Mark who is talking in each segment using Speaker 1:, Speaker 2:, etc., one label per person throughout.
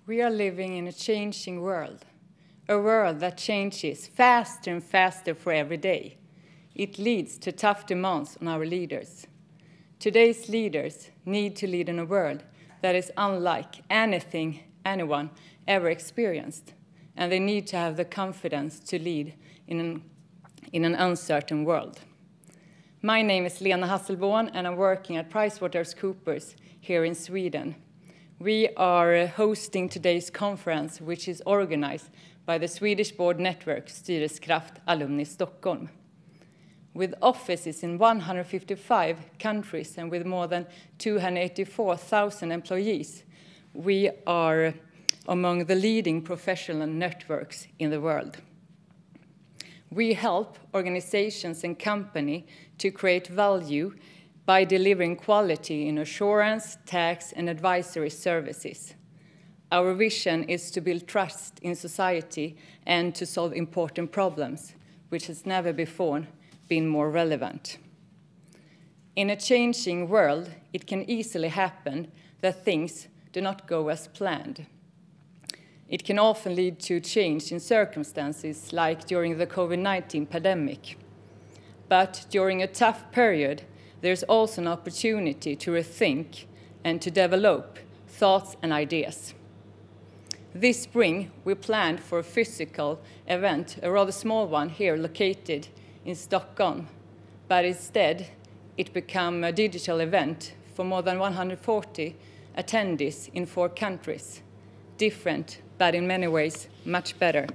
Speaker 1: We are living in a changing world, a world that changes faster and faster for every day. It leads to tough demands on our leaders. Today's leaders need to lead in a world that is unlike anything anyone ever experienced, and they need to have the confidence to lead in an uncertain world. My name is Lena Hasselborn, and I'm working at PwC here in Sweden. We are hosting today's conference, which is organized by the Swedish board network Styrelsekraft Alumni Stockholm. With offices in 155 countries and with more than 284,000 employees, we are among the leading professional networks in the world. We help organizations and companies to create value by delivering quality in assurance, tax, and advisory services. Our vision is to build trust in society and to solve important problems, which has never before been more relevant. In a changing world, it can easily happen that things do not go as planned. It can often lead to change in circumstances like during the COVID-19 pandemic. But during a tough period, there's also an opportunity to rethink and to develop thoughts and ideas. This spring, we planned for a physical event, a rather small one here located in Stockholm, but instead it became a digital event for more than 140 attendees in 4 countries. Different, but in many ways much better.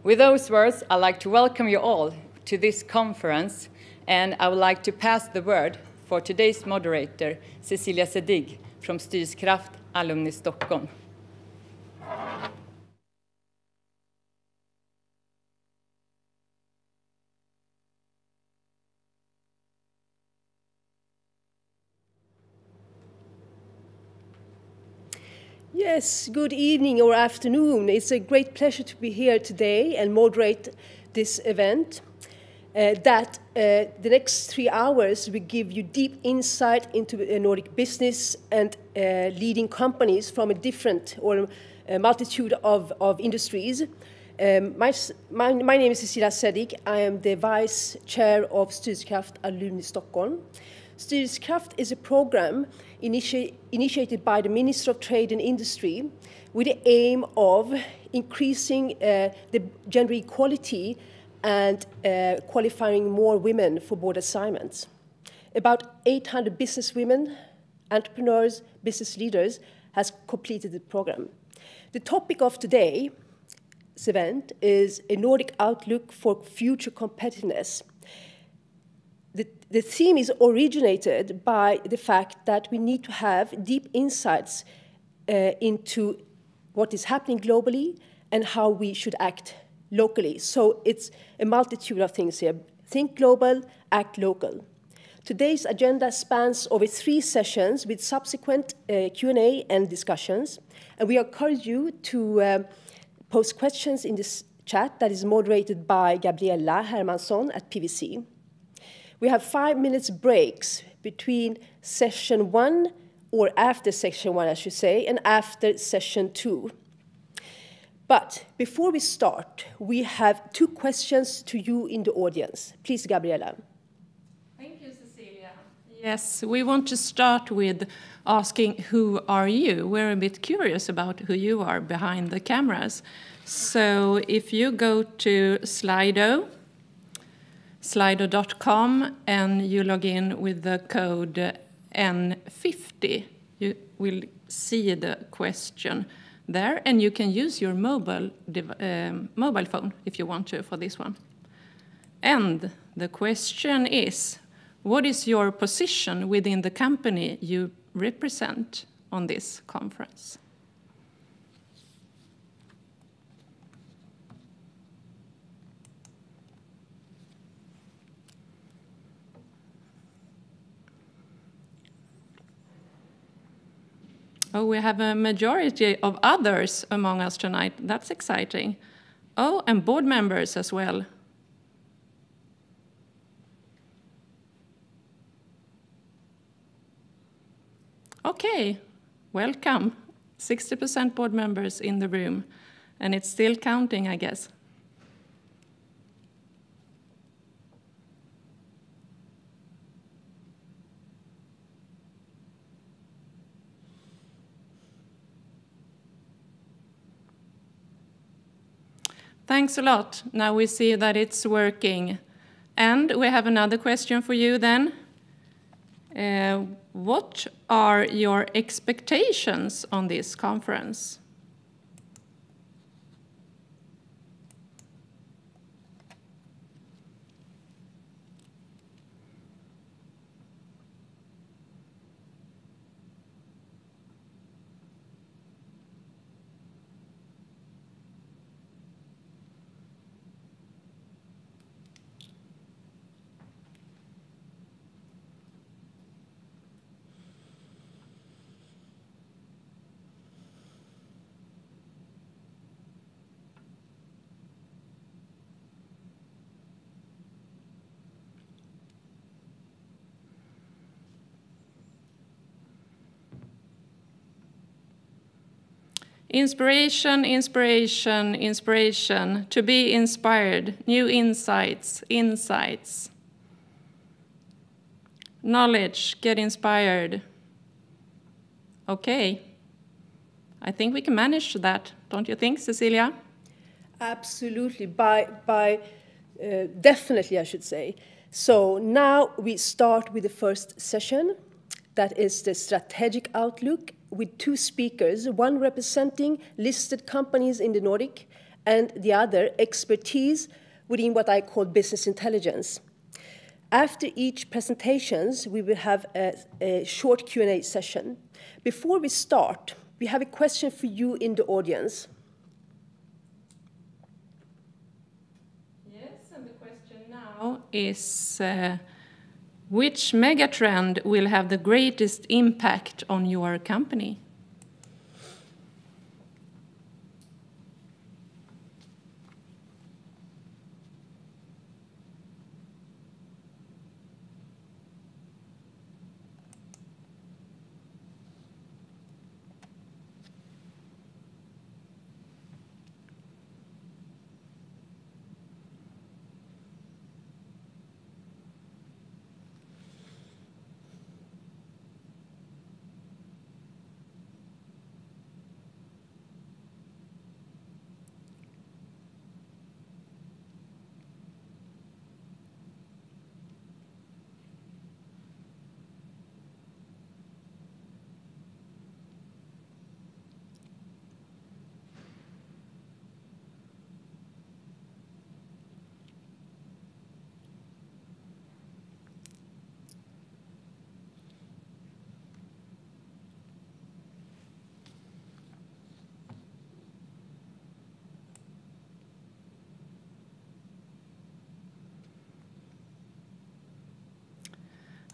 Speaker 1: With those words, I'd like to welcome you all to this conference, and I would like to pass the word for today's moderator, Cecilia Sedig from Styrelsekraft Alumni Stockholm.
Speaker 2: Yes, good evening or afternoon. It's a great pleasure to be here today and moderate this event. The next 3 hours will give you deep insight into Nordic business and leading companies from a different or a multitude of industries. My name is Cecilia Sedig. I am the Vice Chair of Styrelsekraft Alumni Stockholm. Styrelsekraft is a program initiated by the Minister of Trade and Industry with the aim of increasing the gender equality and qualifying more women for board assignments. About 800 businesswomen, entrepreneurs, business leaders has completed the program. The topic of today's event is a Nordic Outlook for future competitiveness. The theme is originated by the fact that we need to have deep insights into what is happening globally and how we should act locally. So it's a multitude of things here. Think global, act local. Today's agenda spans over 3 sessions with subsequent Q&A and discussions. And we encourage you to post questions in this chat that is moderated by Gabriella Hermansson at PwC. We have 5 minutes breaks between session 1, or after session 1, I should say, and after session 2. But before we start, we have 2 questions to you in the audience. Please, Gabriella.
Speaker 3: Thank you, Cecilia. Yes, we want to start with asking, who are you? We're a bit curious about who you are behind the cameras. So if you go to Slido.com and you log in with the code N50, you will see the question there, and you can use your mobile phone if you want to for this one. And the question is, what is your position within the company you represent on this conference? Oh, we have a majority of others among us tonight. That's exciting. Oh, and board members as well. Okay, welcome. 60% board members in the room, and it's still counting, I guess. Thanks a lot. Now we see that it's working. And we have another question for you then. What are your expectations on this conference? Inspiration, inspiration, inspiration, to be inspired, new insights, insights. Knowledge, get inspired. Okay, I think we can manage that, don't you think, Cecilia?
Speaker 2: Absolutely, definitely, I should say. So now we start with the first session, that is the strategic outlook, with two speakers, one representing listed companies in the Nordic and the other expertise within what I call business intelligence. After each presentations, we will have a short Q&A session. Before we start, we have a question for you in the audience.
Speaker 3: Yes, and the question now is which megatrend will have the greatest impact on your company?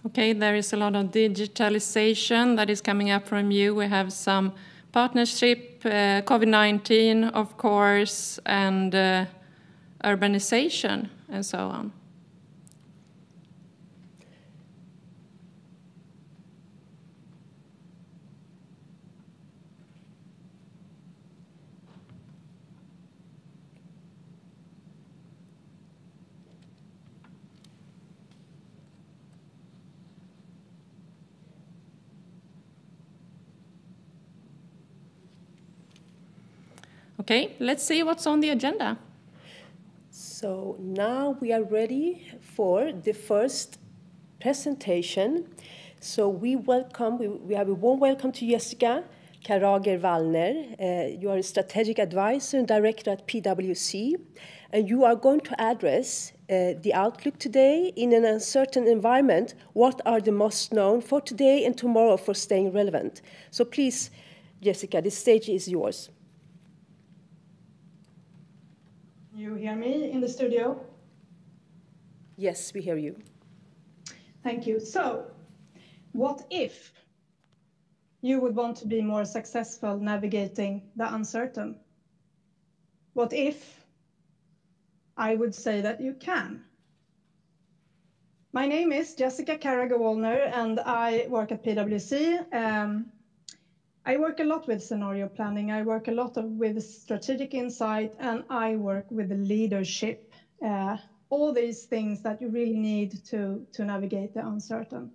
Speaker 3: Okay, there is a lot of digitalization that is coming up from you. We have some partnership, COVID-19, of course, and urbanization, and so on. Okay, let's see what's on the agenda.
Speaker 2: So now we are ready for the first presentation. So we have a warm welcome to Jessica Karager-Wallner. You are a strategic advisor and director at PwC, and you are going to address the outlook today in an uncertain environment. What are the most known for today and tomorrow for staying relevant? So please, Jessica, the stage is yours.
Speaker 4: You hear me in the studio?
Speaker 2: Yes, we hear you.
Speaker 4: Thank you. So, what if you would want to be more successful navigating the uncertain? What if I would say that you can? My name is Jessica Karager-Wallner and I work at PwC. I work a lot with scenario planning. I work a lot with strategic insight, and I work with the leadership. All these things that you really need to navigate the uncertain.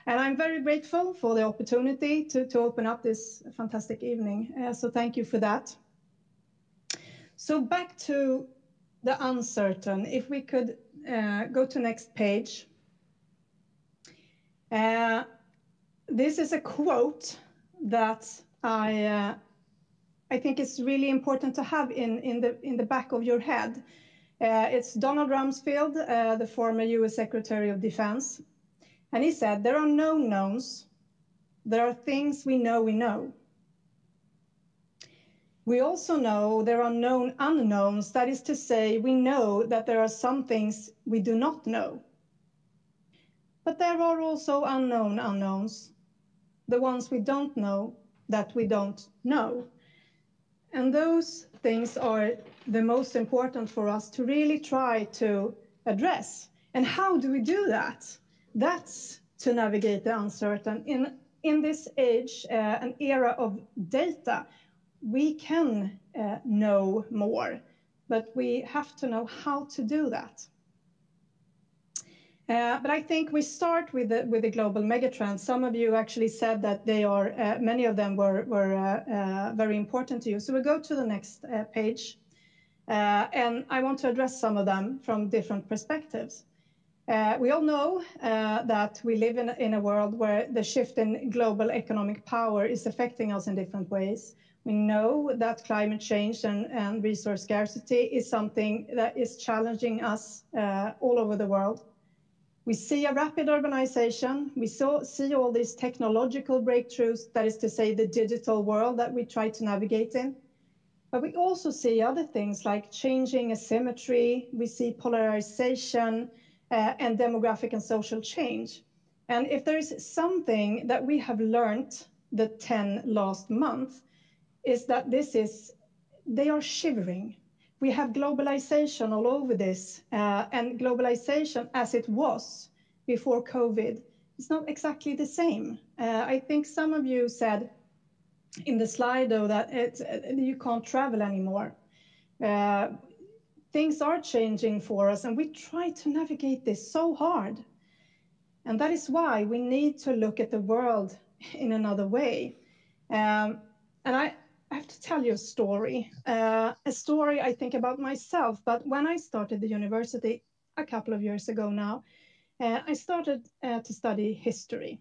Speaker 4: And I'm very grateful for the opportunity to open up this fantastic evening. So thank you for that. So back to the uncertain. If we could go to next page. This is a quote that I think is really important to have in the back of your head. It's Donald Rumsfeld, the former US Secretary of Defense. And he said, there are no knowns, there are things we know we know. We also know there are known unknowns, that is to say, we know that there are some things we do not know. But there are also unknown unknowns, the ones we don't know that we don't know. And those things are the most important for us to really try to address. And how do we do that? That's to navigate the uncertain. In this age, an era of data, we can know more, but we have to know how to do that. But I think we start with the global megatrends. Some of you actually said that they are, many of them were very important to you. So we'll go to the next page. And I want to address some of them from different perspectives. We all know that we live in a world where the shift in global economic power is affecting us in different ways. We know that climate change and resource scarcity is something that is challenging us all over the world. We see a rapid urbanization. We see all these technological breakthroughs, that is to say the digital world that we try to navigate in. But we also see other things like changing asymmetry. We see polarization and demographic and social change. And if there is something that we have learned the 10 last months, is that they are shivering. We have globalization all over this, and globalization as it was before COVID is not exactly the same. I think some of you said in the slide, though, that you can't travel anymore. Things are changing for us, and we try to navigate this so hard. And that is why we need to look at the world in another way. And I have to tell you a story I think about myself. But when I started the university a couple of years ago now, I started to study history.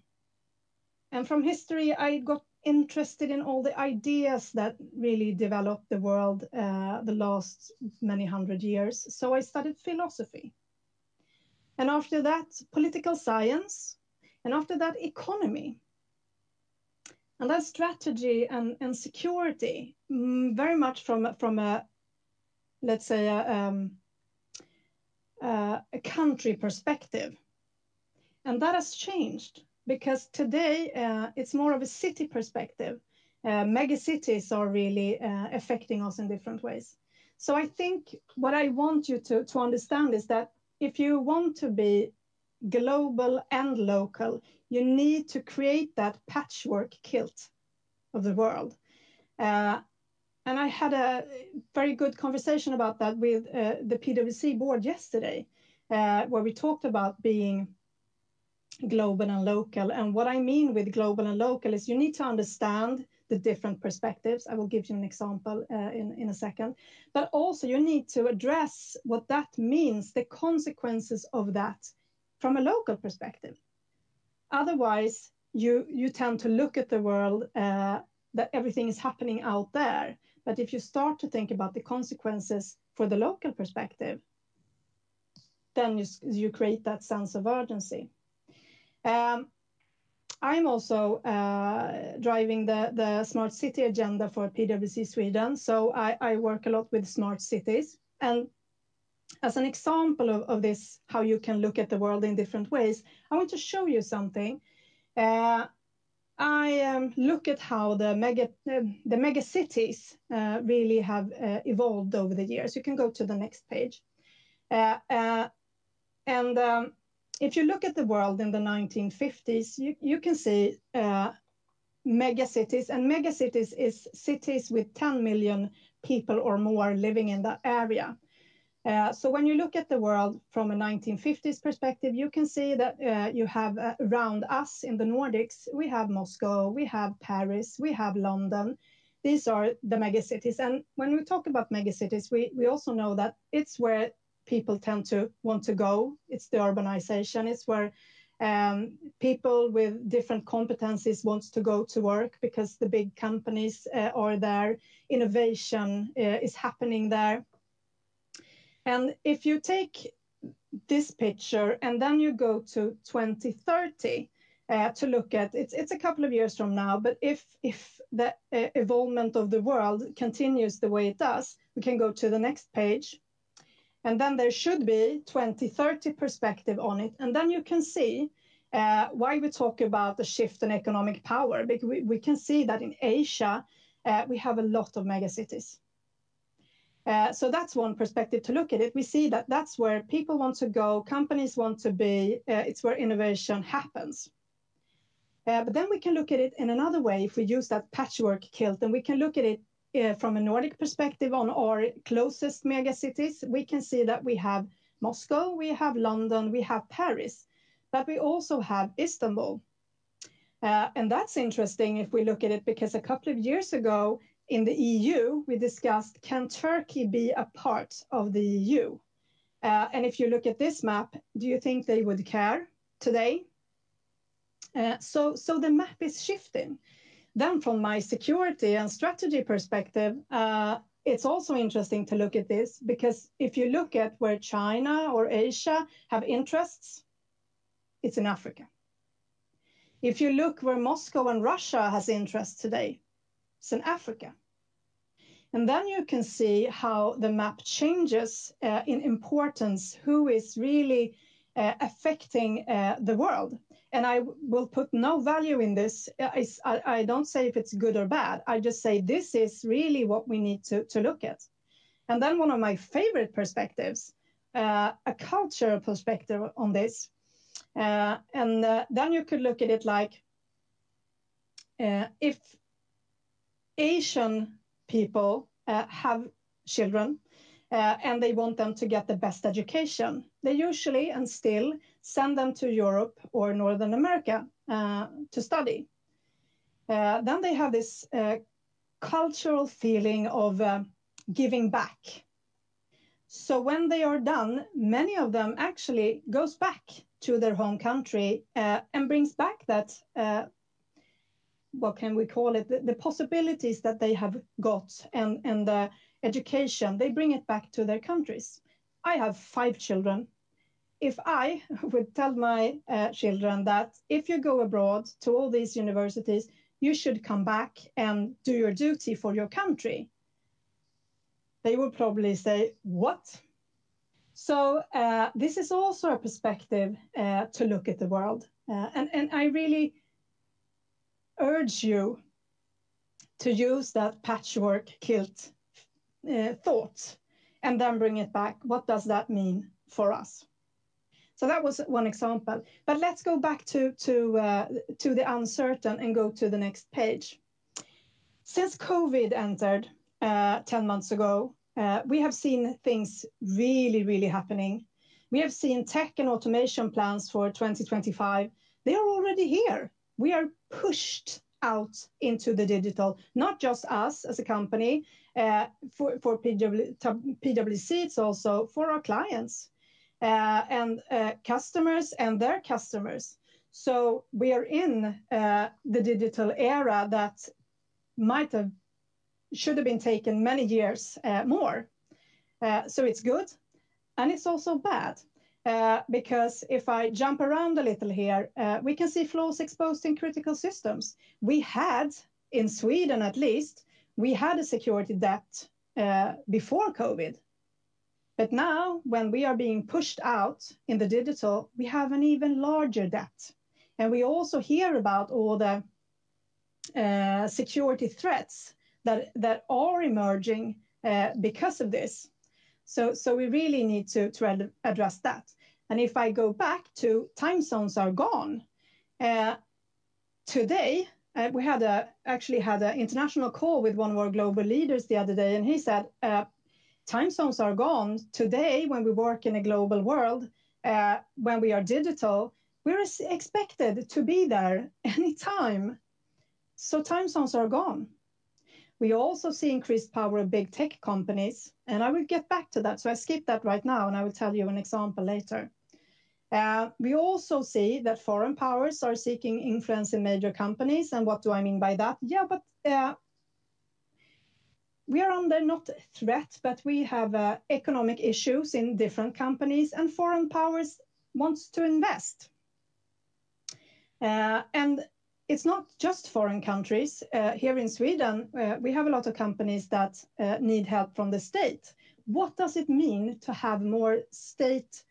Speaker 4: And from history, I got interested in all the ideas that really developed the world the last many hundred years. So I studied philosophy. And after that, political science. And after that, economy. And that strategy and security, very much from a let's say, a country perspective. And that has changed because today it's more of a city perspective. Mega cities are really affecting us in different ways. So I think what I want you to understand is that if you want to be global and local, you need to create that patchwork quilt of the world. And I had a very good conversation about that with the PwC board yesterday, where we talked about being global and local. And what I mean with global and local is you need to understand the different perspectives. I will give you an example in a second. But also you need to address what that means, the consequences of that from a local perspective. Otherwise, you tend to look at the world that everything is happening out there. But if you start to think about the consequences for the local perspective, then you create that sense of urgency. I'm also driving the smart city agenda for PwC Sweden. So I work a lot with smart cities. And as an example of this, how you can look at the world in different ways, I want to show you something. I look at how the mega cities really have evolved over the years. You can go to the next page. If you look at the world in the 1950s, you can see megacities, and megacities is cities with 10 million people or more living in that area. So when you look at the world from a 1950s perspective, you can see that you have around us in the Nordics, we have Moscow, we have Paris, we have London. These are the megacities. And when we talk about megacities, we also know that it's where people tend to want to go. It's the urbanization. It's where people with different competencies wants to go to work because the big companies are there. Innovation is happening there. And if you take this picture and then you go to 2030 to look at, it's a couple of years from now, but if the evolvement of the world continues the way it does, we can go to the next page. And then there should be 2030 perspective on it. And then you can see why we talk about the shift in economic power, because we can see that in Asia, we have a lot of megacities. So that's one perspective to look at it. We see that that's where people want to go, companies want to be, it's where innovation happens. But then we can look at it in another way if we use that patchwork kilt, and we can look at it from a Nordic perspective on our closest megacities. We can see that we have Moscow, we have London, we have Paris, but we also have Istanbul. And that's interesting if we look at it, because a couple of years ago, in the EU, we discussed, can Turkey be a part of the EU? And if you look at this map, do you think they would care today? So the map is shifting. Then from my security and strategy perspective, it's also interesting to look at this, because if you look at where China or Asia have interests, it's in Africa. If you look where Moscow and Russia has interests today, it's in Africa. And then you can see how the map changes in importance, who is really affecting the world. And I will put no value in this. I don't say if it's good or bad. I just say this is really what we need to look at. And then one of my favorite perspectives, a cultural perspective on this. And then you could look at it like, if Asian people have children and they want them to get the best education, they usually and still send them to Europe or Northern America to study. Then they have this cultural feeling of giving back. So when they are done, many of them actually goes back to their home country and brings back that what can we call it, the possibilities that they have got and the education, they bring it back to their countries. I have 5 children. If I would tell my children that if you go abroad to all these universities, you should come back and do your duty for your country, they would probably say, what? So this is also a perspective to look at the world. And I really urge you to use that patchwork kilt thought and then bring it back. What does that mean for us? So that was one example. But let's go back to the uncertain and go to the next page. Since COVID entered 10 months ago, we have seen things really happening. We have seen tech and automation plans for 2025. They are already here. We are pushed out into the digital, not just us as a company, for PwC, it's also for our clients and customers and their customers. So we are in the digital era that should have been taken many years more. So it's good, and it's also bad. Because if I jump around a little here, we can see flaws exposed in critical systems. We had, in Sweden at least, we had a security debt before COVID. But now, when we are being pushed out in the digital, we have an even larger debt. And we also hear about all the security threats that are emerging because of this. So we really need to address that. And if I go back to time zones are gone, today we actually had an international call with one of our global leaders the other day, and he said, time zones are gone. Today, when we work in a global world, when we are digital, we're expected to be there anytime. So time zones are gone. We also see increased power of big tech companies, and I will get back to that. So I skip that right now, and I will tell you an example later. We also see that foreign powers are seeking influence in major companies. And what do I mean by that? Yeah, but we are under not threat, but we have economic issues in different companies, and foreign powers wants to invest. And it's not just foreign countries. Here in Sweden, we have a lot of companies that need help from the state. What does it mean to have more state,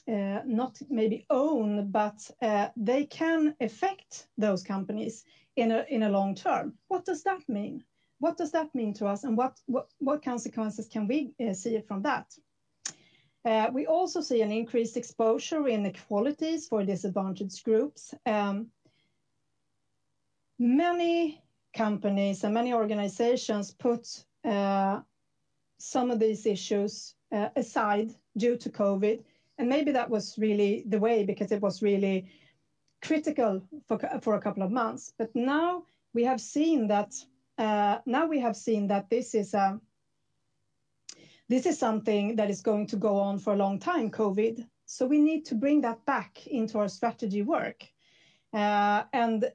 Speaker 4: not maybe own, but they can affect those companies in a long term? What does that mean? What does that mean to us, and what consequences can we see from that? We also see an increased exposure in inequalities for disadvantaged groups. Many companies and many organizations put some of these issues aside due to COVID, and maybe that was really the way, because it was really critical for a couple of months. But now we have seen that. This is something that is going to go on for a long time, COVID. So we need to bring that back into our strategy work. And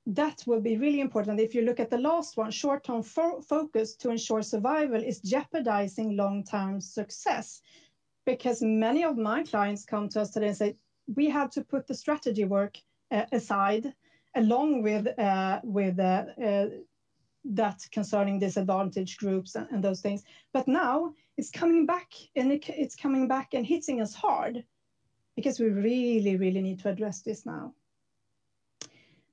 Speaker 4: that will be really important. If you look at the last one, short-term focus to ensure survival is jeopardizing long-term success. Because many of my clients come to us today and say, we have to put the strategy work aside, along with that concerning disadvantaged groups and those things. But now it's coming back, and it's coming back and hitting us hard, because we really, really need to address this now.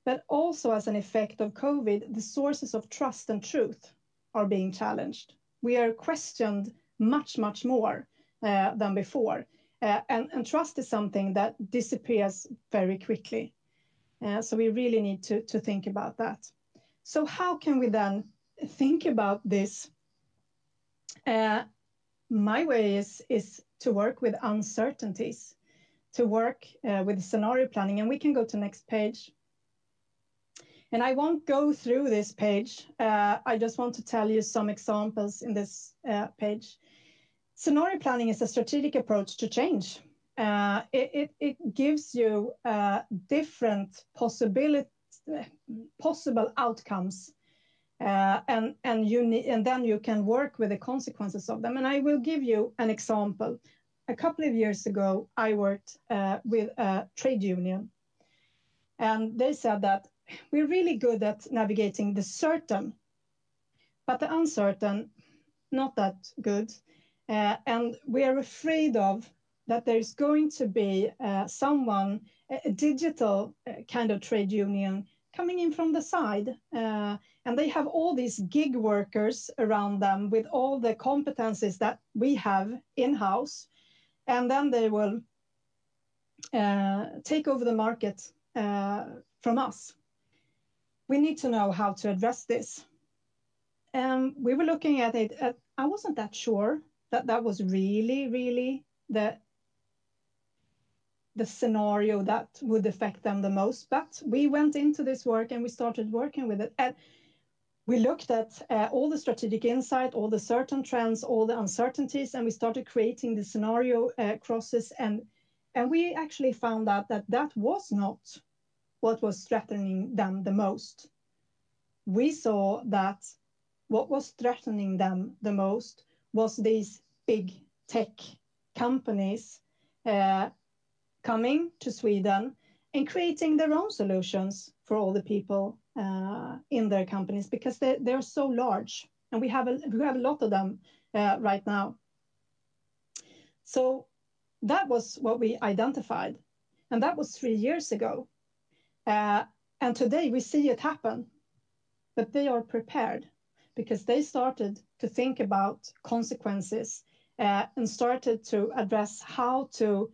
Speaker 4: But also, as an effect of COVID, the sources of trust and truth are being challenged. We are questioned much, much more than before. And trust is something that disappears very quickly. So we really need to think about that. So how can we then think about this? My way is to work with uncertainties, to work with scenario planning. And we can go to next page. And I won't go through this page. I just want to tell you some examples in this page. Scenario planning is a strategic approach to change. It gives you different possible outcomes, and then you can work with the consequences of them. And I will give you an example. A couple of years ago, I worked with a trade union, and they said that we're really good at navigating the certain, but the uncertain, not that good. And we are afraid of that there's going to be a digital kind of trade union coming in from the side. And they have all these gig workers around them with all the competencies that we have in-house. And then they will take over the market from us. We need to know how to address this. We were looking at it. I wasn't that sure that was really the scenario that would affect them the most. But we went into this work and we started working with it. And we looked at all the strategic insight, all the certain trends, all the uncertainties, and we started creating the scenario crosses. And we actually found out that was not what was threatening them the most. We saw that what was threatening them the most was these big tech companies coming to Sweden and creating their own solutions for all the people in their companies, because they're so large, and we have a lot of them right now. So that was what we identified, and that was 3 years ago. And today we see it happen, but they are prepared, because they started to think about consequences and started to address how to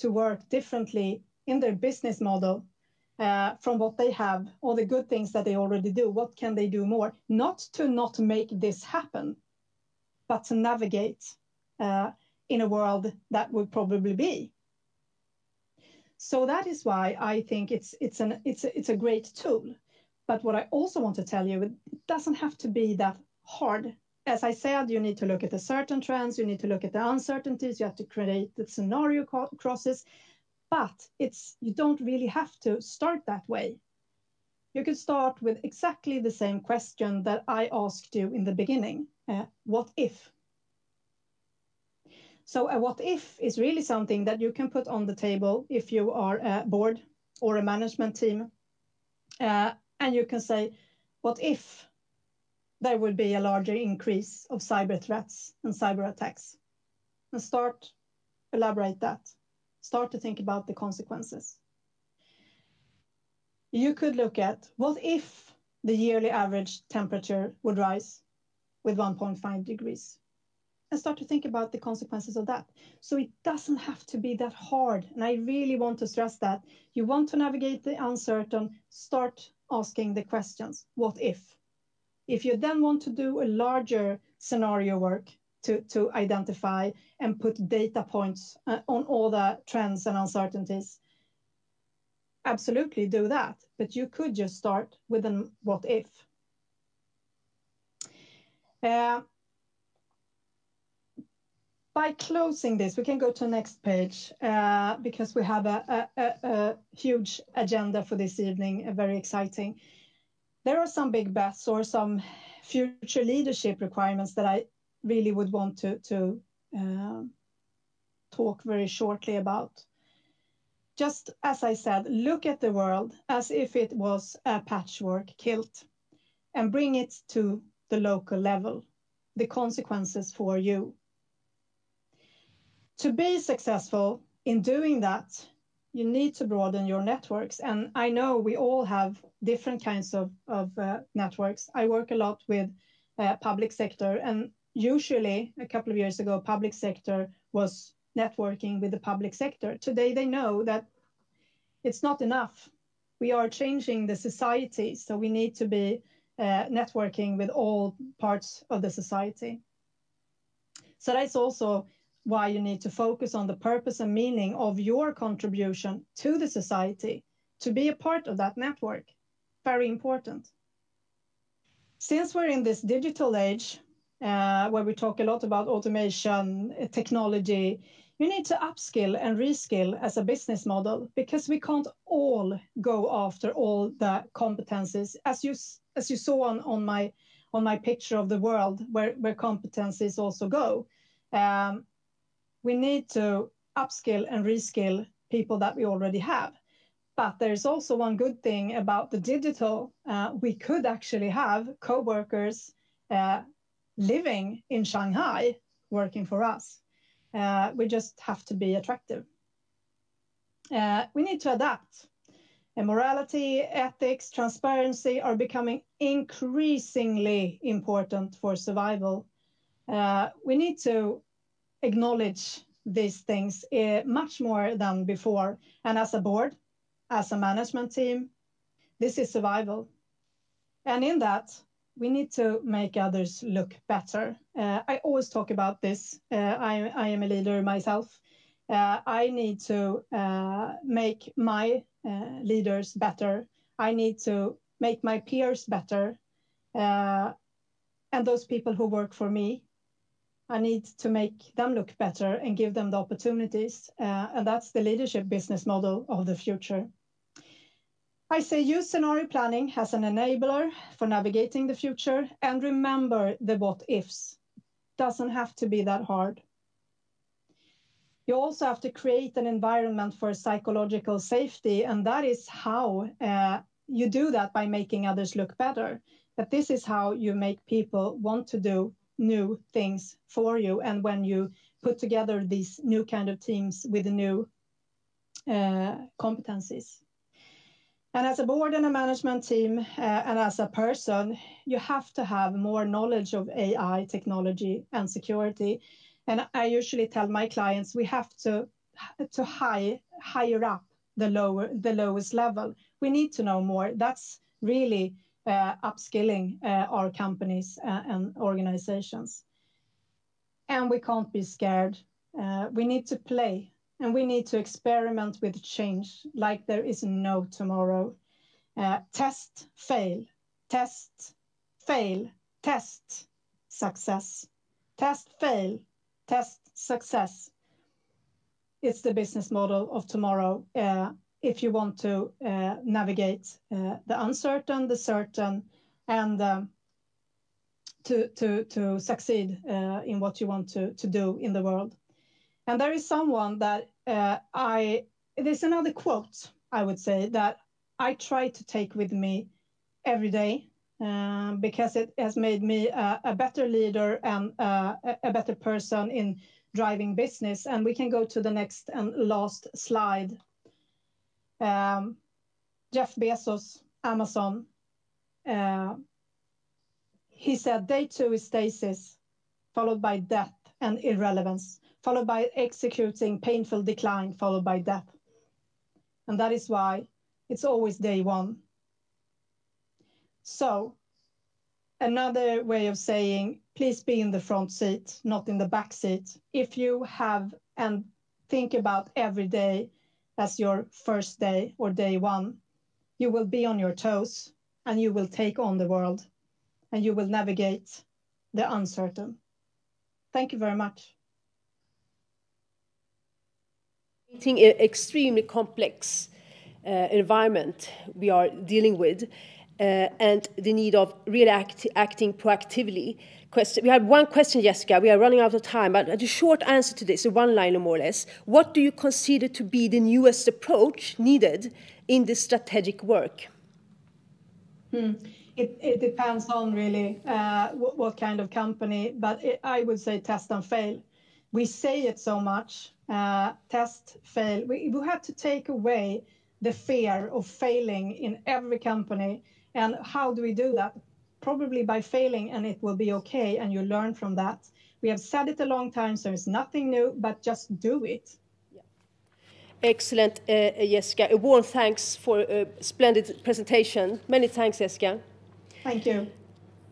Speaker 4: work differently in their business model from what they have, all the good things that they already do. What can they do more? Not to not make this happen, but to navigate in a world that would probably be. So that is why I think it's a great tool. But what I also want to tell you, it doesn't have to be that hard. As I said, you need to look at the certain trends, you need to look at the uncertainties, you have to create the scenario crosses, but you don't really have to start that way. You could start with exactly the same question that I asked you in the beginning. What if? So a what if is really something that you can put on the table if you are a board or a management team. And you can say, what if there would be a larger increase of cyber threats and cyber attacks? And elaborate that. Start to think about the consequences. You could look at, what if the yearly average temperature would rise with 1.5 degrees? And start to think about the consequences of that. So it doesn't have to be that hard. And I really want to stress that. You want to navigate the uncertain, start asking the questions. What if? If you then want to do a larger scenario work to identify and put data points on all the trends and uncertainties, absolutely do that. But you could just start with an what if. By closing this, we can go to the next page because we have a huge agenda for this evening, very exciting. There are some big bets or some future leadership requirements that I really would want to talk very shortly about. Just as I said, look at the world as if it was a patchwork quilt and bring it to the local level, the consequences for you. To be successful in doing that, you need to broaden your networks. And I know we all have different kinds of networks. I work a lot with public sector, and usually a couple of years ago, public sector was networking with the public sector. Today, they know that it's not enough. We are changing the society, so we need to be networking with all parts of the society. So that's also why you need to focus on the purpose and meaning of your contribution to the society, to be a part of that network. Very important. Since we're in this digital age, where we talk a lot about automation, technology, you need to upskill and reskill as a business model, because we can't all go after all the competencies. As you saw on my picture of the world, where competencies also go. We need to upskill and reskill people that we already have. But there's also one good thing about the digital. We could actually have co-workers living in Shanghai working for us. We just have to be attractive. We need to adapt. And morality, ethics, transparency are becoming increasingly important for survival. We need to acknowledge these things much more than before. And as a board, as a management team, this is survival. And in that, we need to make others look better. I always talk about this. I am a leader myself. I need to make my leaders better. I need to make my peers better. And those people who work for me, I need to make them look better and give them the opportunities. And that's the leadership business model of the future. I say use scenario planning as an enabler for navigating the future, and remember the what ifs. Doesn't have to be that hard. You also have to create an environment for psychological safety, and that is how you do that, by making others look better. But this is how you make people want to do new things for you, and when you put together these new kind of teams with new competencies. And as a board and a management team, and as a person, you have to have more knowledge of AI, technology, and security. And I usually tell my clients we have to higher up the lowest level. We need to know more. That's really upskilling our companies and organizations. And we can't be scared. We need to play, and we need to experiment with change like there is no tomorrow. Test, fail, test, fail, test, success. Test, fail, test, success. It's the business model of tomorrow if you want to navigate the uncertain, the certain, and to succeed in what you want to do in the world. And there is someone that there's another quote, I would say, that I try to take with me every day because it has made me a better leader and a better person in driving business. And we can go to the next and last slide. Jeff Bezos, Amazon, he said, day 2 is stasis, followed by death and irrelevance, followed by executing painful decline, followed by death. And that is why it's always day 1. So another way of saying, please be in the front seat, not in the back seat. If you have and think about every day as your first day or day 1, you will be on your toes and you will take on the world and you will navigate the uncertain. Thank you very much.
Speaker 2: An extremely complex environment we are dealing with, and the need of really acting proactively. We have one question, Jessica. We are running out of time, but a short answer to this, a one-liner more or less. What do you consider to be the newest approach needed in this strategic work?
Speaker 4: It depends on really what kind of company, but I would say test and fail. We say it so much, test, fail. We have to take away the fear of failing in every company. And how do we do that? Probably by failing, and it will be okay, and you learn from that. We have said it a long time, so it's nothing new, but just do it.
Speaker 2: Yeah. Excellent, Jessica. A warm thanks for a splendid presentation. Many thanks, Jessica.
Speaker 4: Thank you.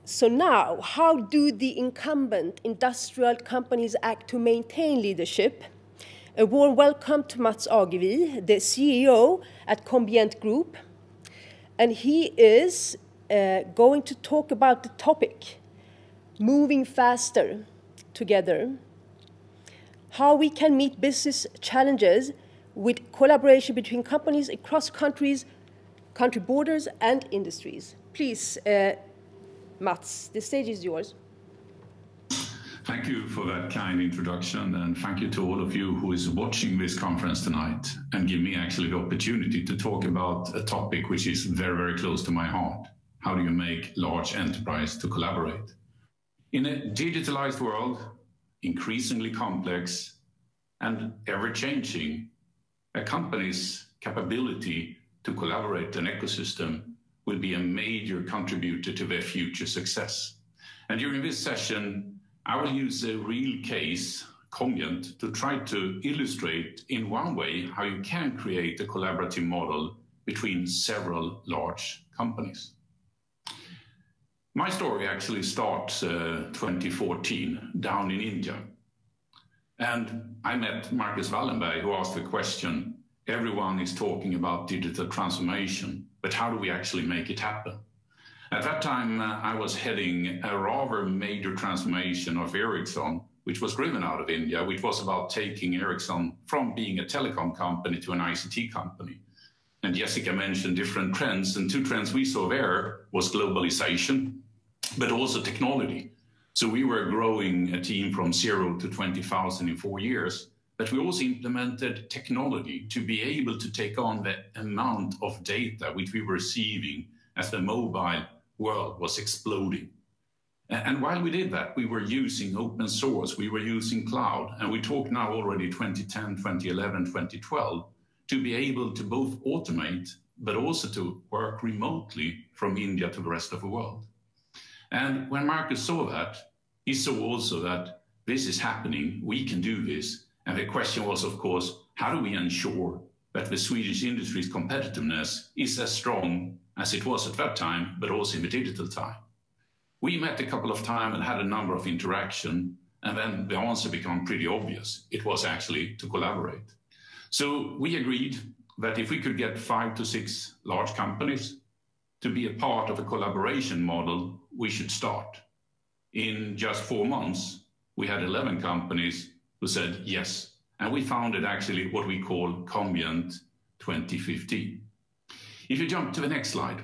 Speaker 2: So now, how do the incumbent industrial companies act to maintain leadership? A warm welcome to Mats Agevi, the CEO at Combient Group. And he is going to talk about the topic, moving faster together, how we can meet business challenges with collaboration between companies across countries, country borders, and industries. Please, Mats, the stage is yours.
Speaker 5: Thank you for that kind introduction, and thank you to all of you who is watching this conference tonight and give me actually the opportunity to talk about a topic which is very, very close to my heart. How do you make large enterprise to collaborate? In a digitalized world, increasingly complex and ever-changing, a company's capability to collaborate an ecosystem will be a major contributor to their future success. And during this session, I will use a real case, Combient, to try to illustrate in one way how you can create a collaborative model between several large companies. My story actually starts 2014 down in India. And I met Marcus Wallenberg, who asked the question, everyone is talking about digital transformation, but how do we actually make it happen? At that time, I was heading a rather major transformation of Ericsson, which was driven out of India, which was about taking Ericsson from being a telecom company to an ICT company. And Jessica mentioned different trends, and 2 trends we saw there was globalization, but also technology. So we were growing a team from 0 to 20,000 in 4 years, but we also implemented technology to be able to take on the amount of data which we were receiving as the mobile world was exploding. And while we did that, we were using open source, we were using cloud, and we talk now already 2010, 2011, 2012, to be able to both automate, but also to work remotely from India to the rest of the world. And when Marcus saw that, he saw also that this is happening, we can do this. And the question was, of course, how do we ensure that the Swedish industry's competitiveness is as strong as it was at that time, but also in the digital time. We met a couple of times and had a number of interactions, and then the answer became pretty obvious. It was actually to collaborate. So we agreed that if we could get 5 to 6 large companies to be a part of a collaboration model, we should start. In just 4 months, we had 11 companies who said yes. And we founded actually what we call Combient 2015. If you jump to the next slide.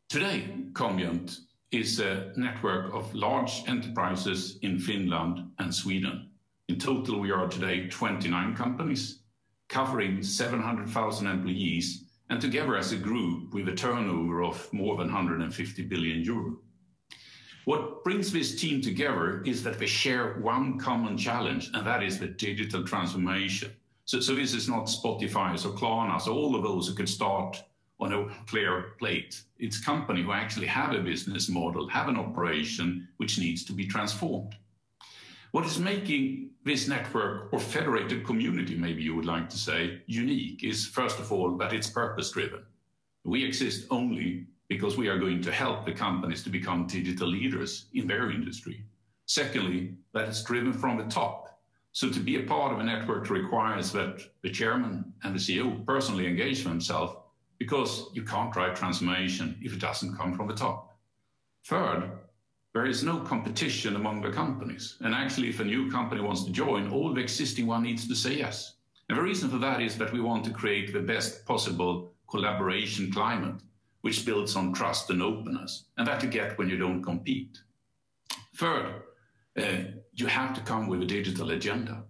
Speaker 5: Today, Combient is a network of large enterprises in Finland and Sweden. In total, we are today 29 companies, covering 700,000 employees, and together as a group with a turnover of more than 150 billion euro. What brings this team together is that they share one common challenge, and that is the digital transformation. So this is not Spotify or Klarna, so all of those who could start on a clear plate. It's companies who actually have a business model, have an operation which needs to be transformed. What is making this network or federated community, maybe you would like to say, unique is, first of all, that it's purpose-driven. We exist only because we are going to help the companies to become digital leaders in their industry. Secondly, that it's driven from the top. So to be a part of a network requires that the chairman and the CEO personally engage themselves, because you can't drive transformation if it doesn't come from the top. Third, there is no competition among the companies. And actually, if a new company wants to join, all the existing one needs to say yes. And the reason for that is that we want to create the best possible collaboration climate, which builds on trust and openness, and that you get when you don't compete. Third, you have to come with a digital agenda.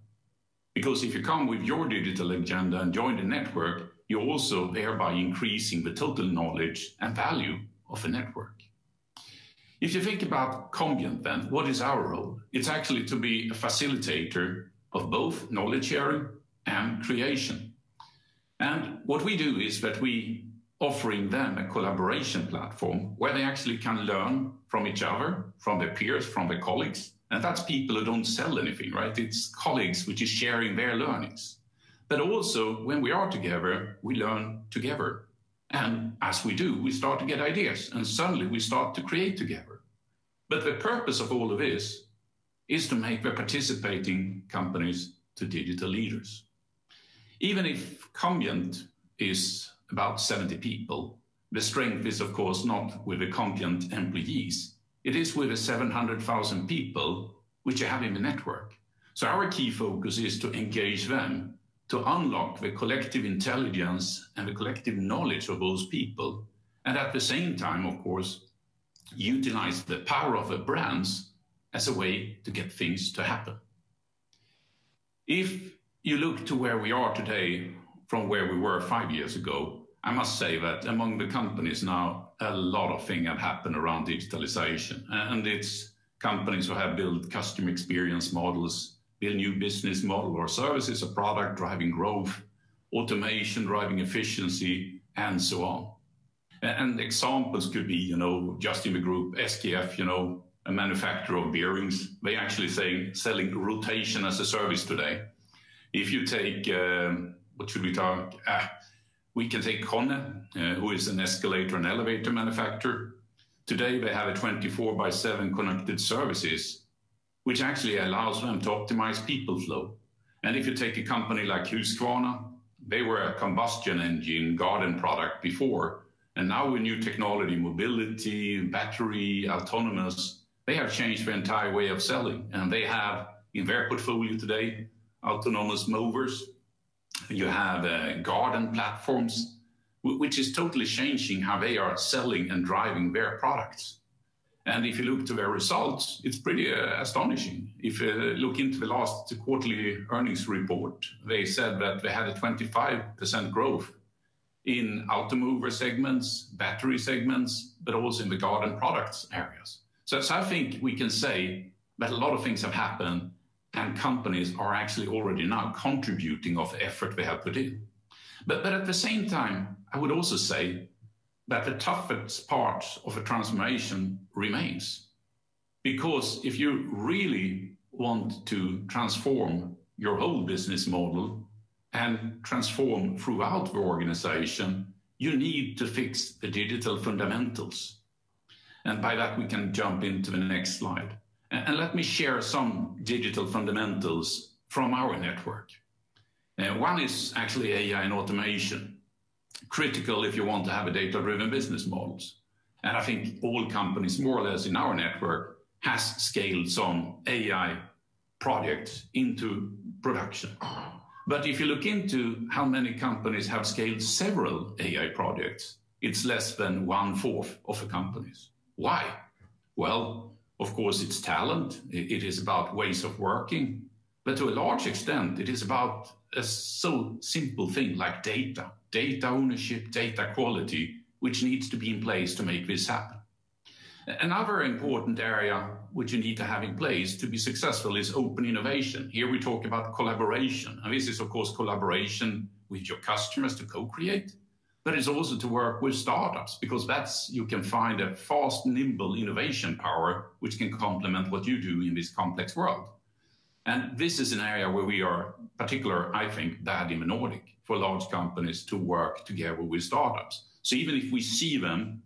Speaker 5: Because if you come with your digital agenda and join the network, you're also thereby increasing the total knowledge and value of the network. If you think about Combient then, what is our role? It's actually to be a facilitator of both knowledge sharing and creation. And what we do is that we offering them a collaboration platform where they actually can learn from each other, from their peers, from their colleagues. And that's people who don't sell anything, right? It's colleagues which is sharing their learnings. But also, when we are together, we learn together. And as we do, we start to get ideas, and suddenly we start to create together. But the purpose of all of this is to make the participating companies to digital leaders. Even if Combient is about 70 people, the strength is, of course, not with the Combient employees. It is with the 700,000 people which you have in the network. So our key focus is to engage them, to unlock the collective intelligence and the collective knowledge of those people, and at the same time, of course, utilize the power of the brands as a way to get things to happen. If you look to where we are today from where we were 5 years ago, I must say that among the companies now, a lot of things have happened around digitalization. And it's companies who have built customer experience models, build new business model or services or product driving growth, automation driving efficiency, and so on. And examples could be, just in the group, SKF, a manufacturer of bearings, they actually selling rotation as a service today. If you take, what should we talk? We can take Konne, who is an escalator and elevator manufacturer. Today, they have a 24/7 connected services, which actually allows them to optimize people flow. And if you take a company like Husqvarna, they were a combustion engine garden product before. And now with new technology, mobility, battery, autonomous, they have changed their entire way of selling. And they have in their portfolio today, autonomous mowers. You have garden platforms, which is totally changing how they are selling and driving their products. And if you look to their results, it's pretty astonishing. If you look into the last quarterly earnings report, they said that they had a 25% growth in automover segments, battery segments, but also in the garden products areas. So I think we can say that a lot of things have happened, and companies are actually already now contributing of the effort they have put in. But at the same time, I would also say that the toughest part of a transformation remains. Because if you really want to transform your whole business model and transform throughout the organization, you need to fix the digital fundamentals. And by that, we can jump into the next slide. And let me share some digital fundamentals from our network. One is actually AI and automation, critical if you want to have a data-driven business models. And I think all companies, more or less in our network, has scaled some AI projects into production. But if you look into how many companies have scaled several AI projects, it's less than 1/4 of the companies. Why? Well, of course, it's talent. It is about ways of working. But to a large extent, it is about a so simple thing like data ownership, data quality, which needs to be in place to make this happen. Another important area which you need to have in place to be successful is open innovation. Here we talk about collaboration. And this is, of course, collaboration with your customers to co-create, but it's also to work with startups, because that's, you can find a fast, nimble innovation power which can complement what you do in this complex world. And this is an area where we are particular, I think, bad in the Nordic for large companies to work together with startups. So even if we see them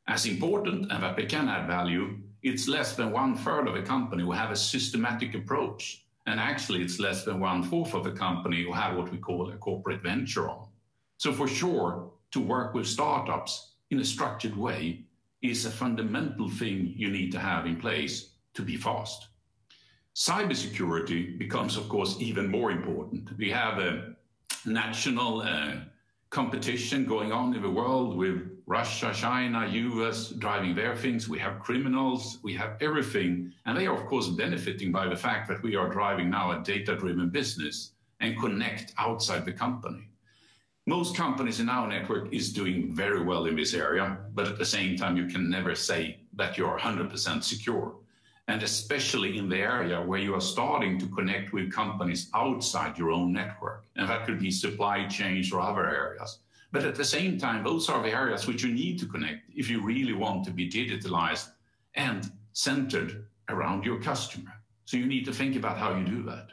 Speaker 5: as important and that they can add value, it's less than 1/3 of a company who have a systematic approach. And actually, it's less than 1/4 of a company who have what we call a corporate venture on. So for sure, to work with startups in a structured way is a fundamental thing you need to have in place to be fast. Cybersecurity becomes, of course, even more important. We have a national competition going on in the world with Russia, China, US driving their things. We have criminals, we have everything. And they are, of course, benefiting by the fact that we are driving now a data-driven business and connect outside the company. Most companies in our network is doing very well in this area, but at the same time, you can never say that you're 100% secure. And especially in the area where you are starting to connect with companies outside your own network. And that could be supply chains or other areas. But at the same time, those are the areas which you need to connect if you really want to be digitalized and centered around your customer. So you need to think about how you do that.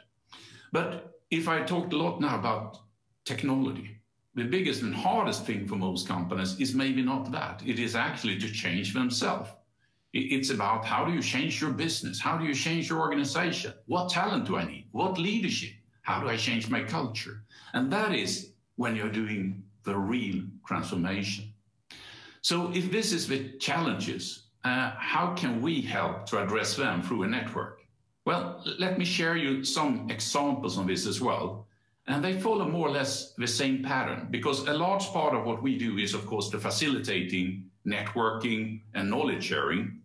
Speaker 5: But if I talked a lot now about technology, the biggest and hardest thing for most companies is maybe not that. It is actually to change themselves. It's about how do you change your business? How do you change your organization? What talent do I need? What leadership? How do I change my culture? And that is when you're doing the real transformation. So if this is the challenges, how can we help to address them through a network? Well, let me share you some examples on this as well. And they follow more or less the same pattern, because a large part of what we do is, of course, the facilitating, networking, and knowledge sharing,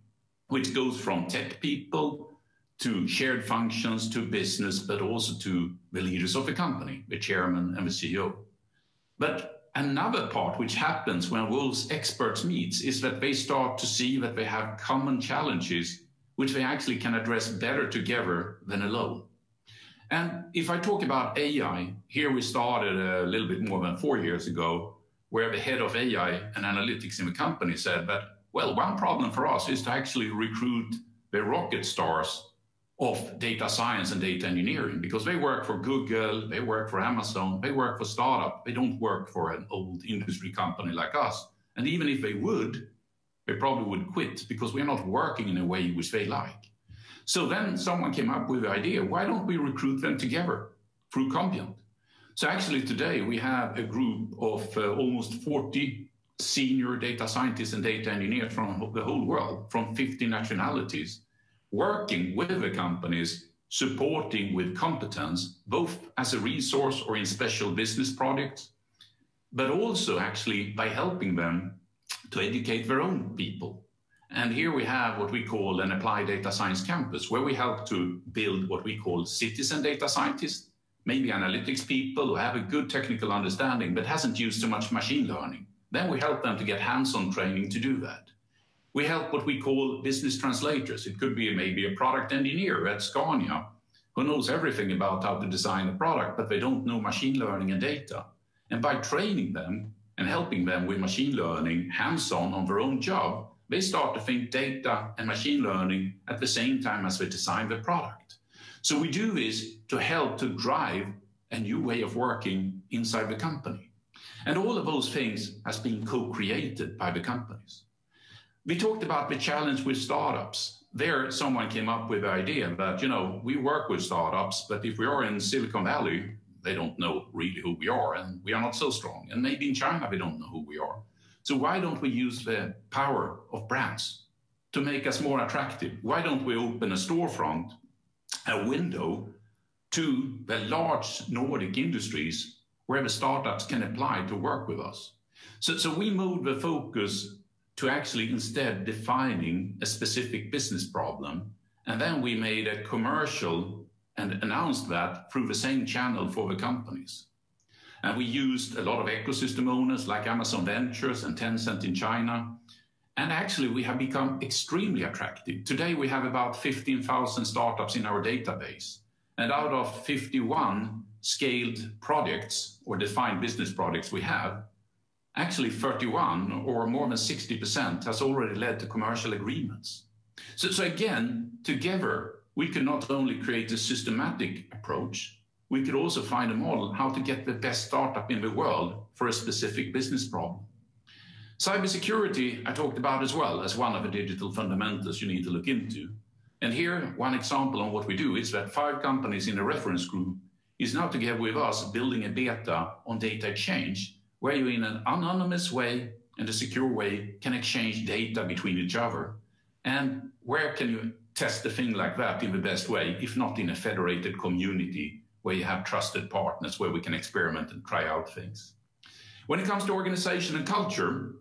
Speaker 5: which goes from tech people to shared functions to business, but also to the leaders of the company, the chairman and the CEO. But another part which happens when those experts meet is that they start to see that they have common challenges which they actually can address better together than alone. And if I talk about AI, here we started a little bit more than 4 years ago, where the head of AI and analytics in the company said that, well, one problem for us is to actually recruit the rocket stars of data science and data engineering, because they work for Google, they work for Amazon, they work for startup, they don't work for an old industry company like us. And even if they would, they probably would quit because we're not working in a way which they like. So then someone came up with the idea, why don't we recruit them together through Compiant? So actually today we have a group of almost 40 senior data scientists and data engineers from the whole world, from 50 nationalities, working with the companies, supporting with competence, both as a resource or in special business projects, but also actually by helping them to educate their own people. And here we have what we call an applied data science campus, where we help to build what we call citizen data scientists, maybe analytics people who have a good technical understanding but hasn't used so much machine learning. Then we help them to get hands-on training to do that. We help what we call business translators. It could be maybe a product engineer at Scania who knows everything about how to design a product, but they don't know machine learning and data. And by training them and helping them with machine learning hands-on on their own job, they start to think data and machine learning at the same time as they design the product. So we do this to help to drive a new way of working inside the company. And all of those things has been co-created by the companies. We talked about the challenge with startups. There, someone came up with the idea that, you know, we work with startups, but if we are in Silicon Valley, they don't know really who we are, and we are not so strong. And maybe in China, they don't know who we are. So why don't we use the power of brands to make us more attractive? Why don't we open a storefront, a window to the large Nordic industries where the startups can apply to work with us? So we moved the focus to actually instead defining a specific business problem. And then we made a commercial and announced that through the same channel for the companies. And we used a lot of ecosystem owners like Amazon Ventures and Tencent in China. And actually, we have become extremely attractive. Today, we have about 15,000 startups in our database. And out of 51 scaled projects or defined business projects we have, actually 31 or more than 60% has already led to commercial agreements. So again, together, we could not only create a systematic approach, we could also find a model how to get the best startup in the world for a specific business problem. Cybersecurity, I talked about as well as one of the digital fundamentals you need to look into. And here, one example on what we do is that 5 companies in a reference group is now together with us building a beta on data exchange, where you in an anonymous way and a secure way can exchange data between each other. And where can you test a thing like that in the best way, if not in a federated community where you have trusted partners where we can experiment and try out things. When it comes to organization and culture,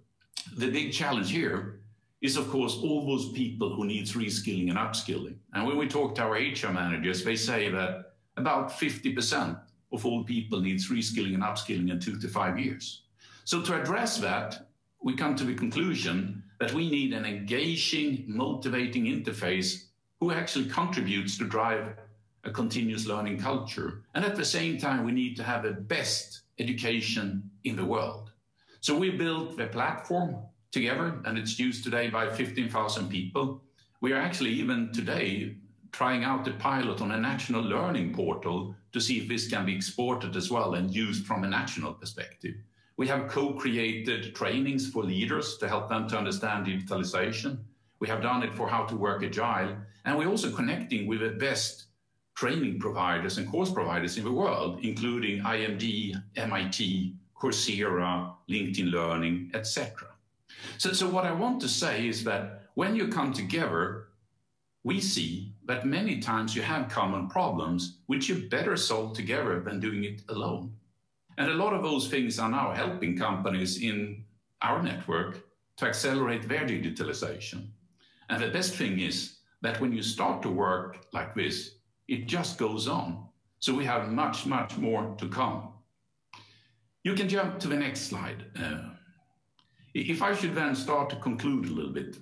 Speaker 5: the big challenge here is, of course, all those people who need reskilling and upskilling. And when we talk to our HR managers, they say that about 50% of all people needs reskilling and upskilling in 2 to 5 years. So to address that, we come to the conclusion that we need an engaging, motivating interface who actually contributes to drive a continuous learning culture. And at the same time, we need to have the best education in the world. So we built the platform together, and it's used today by 15,000 people. We are actually even today trying out the pilot on a national learning portal to see if this can be exported as well and used from a national perspective. We have co-created trainings for leaders to help them to understand digitalization. We have done it for how to work agile. And we're also connecting with the best training providers and course providers in the world, including IMD, MIT, Coursera, LinkedIn Learning, etc. So what I want to say is that when you come together, we see that many times you have common problems which you better solve together than doing it alone. And a lot of those things are now helping companies in our network to accelerate their digitalization. And the best thing is that when you start to work like this, it just goes on. So we have much, much more to come. You can jump to the next slide. If I should then start to conclude a little bit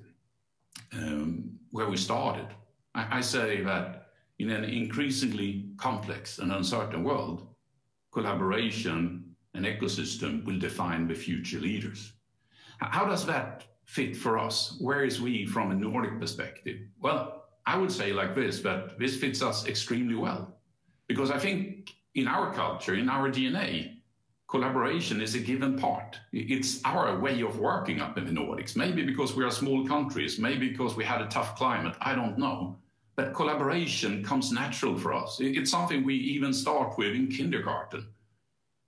Speaker 5: where we started, I say that in an increasingly complex and uncertain world, collaboration and ecosystem will define the future leaders. How does that fit for us? Where is we from a Nordic perspective? Well, I would say like this, that this fits us extremely well. Because I think in our culture, in our DNA, collaboration is a given part. It's our way of working up in the Nordics. Maybe because we are small countries, maybe because we had a tough climate, I don't know. But collaboration comes natural for us. It's something we even start with in kindergarten.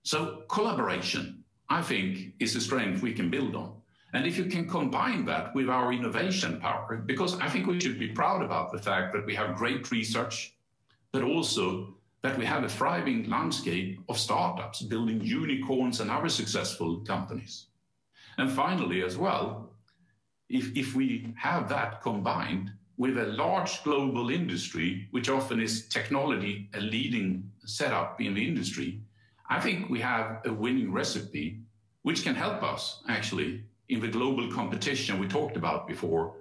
Speaker 5: So collaboration, I think, is a strength we can build on. And if you can combine that with our innovation power, because I think we should be proud about the fact that we have great research, but also that we have a thriving landscape of startups building unicorns and other successful companies. And finally, as well, if we have that combined with a large global industry, which often is technology a leading setup in the industry, I think we have a winning recipe, which can help us actually in the global competition we talked about before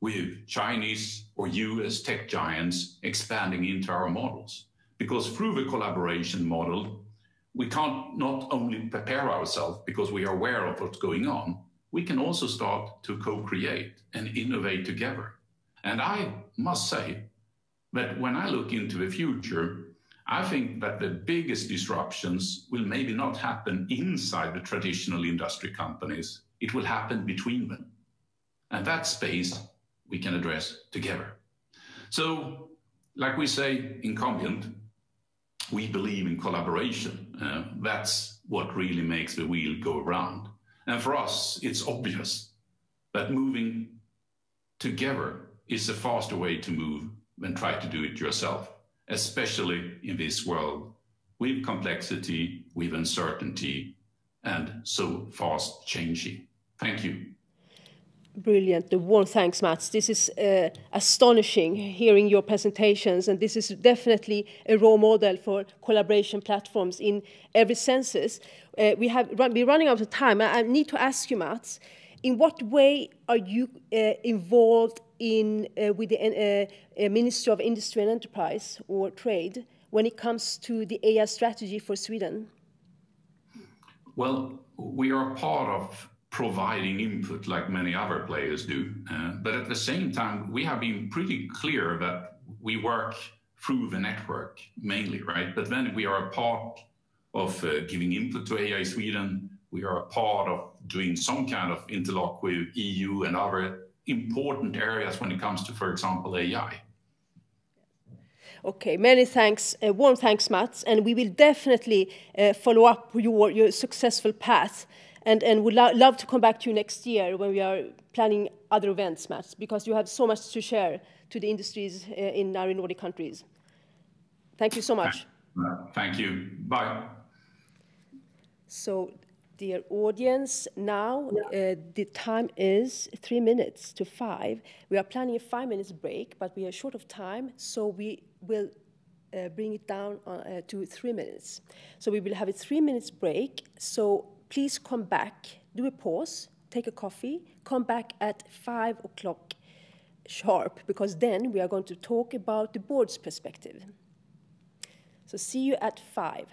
Speaker 5: with Chinese or US tech giants expanding into our models. Because through the collaboration model, we can't not only prepare ourselves because we are aware of what's going on, we can also start to co-create and innovate together. And I must say that when I look into the future, I think that the biggest disruptions will maybe not happen inside the traditional industry companies. It will happen between them. And that space we can address together. So, like we say in Combient, we believe in collaboration. That's what really makes the wheel go around. And for us, it's obvious that moving together is a faster way to move than try to do it yourself, especially in this world with complexity, with uncertainty, and so fast changing. Thank you.
Speaker 2: Brilliant. The warm thanks, Mats. This is astonishing hearing your presentations, and this is definitely a role model for collaboration platforms in every senses. We're running out of time. I need to ask you, Mats, in what way are you involved with the Ministry of Industry and Enterprise or Trade when it comes to the AI strategy for Sweden?
Speaker 5: Well, we are part of providing input like many other players do. But at the same time, we have been pretty clear that we work through the network mainly, right? But then we are a part of giving input to AI Sweden. We are a part of doing some kind of interlock with EU and other important areas when it comes to, for example, AI.
Speaker 2: Okay, many thanks, warm thanks, Mats, and we will definitely follow up your successful path. And would love to come back to you next year when we are planning other events, Mats, because you have so much to share to the industries in our Nordic countries. Thank you so much.
Speaker 5: Thank you. Bye.
Speaker 2: So, dear audience, now the time is 3 minutes to 5. We are planning a 5 minutes break, but we are short of time, so we will bring it down to 3 minutes. So we will have a 3 minutes break. So please come back, do a pause, take a coffee, come back at 5 o'clock sharp, because then we are going to talk about the board's perspective. So see you at 5.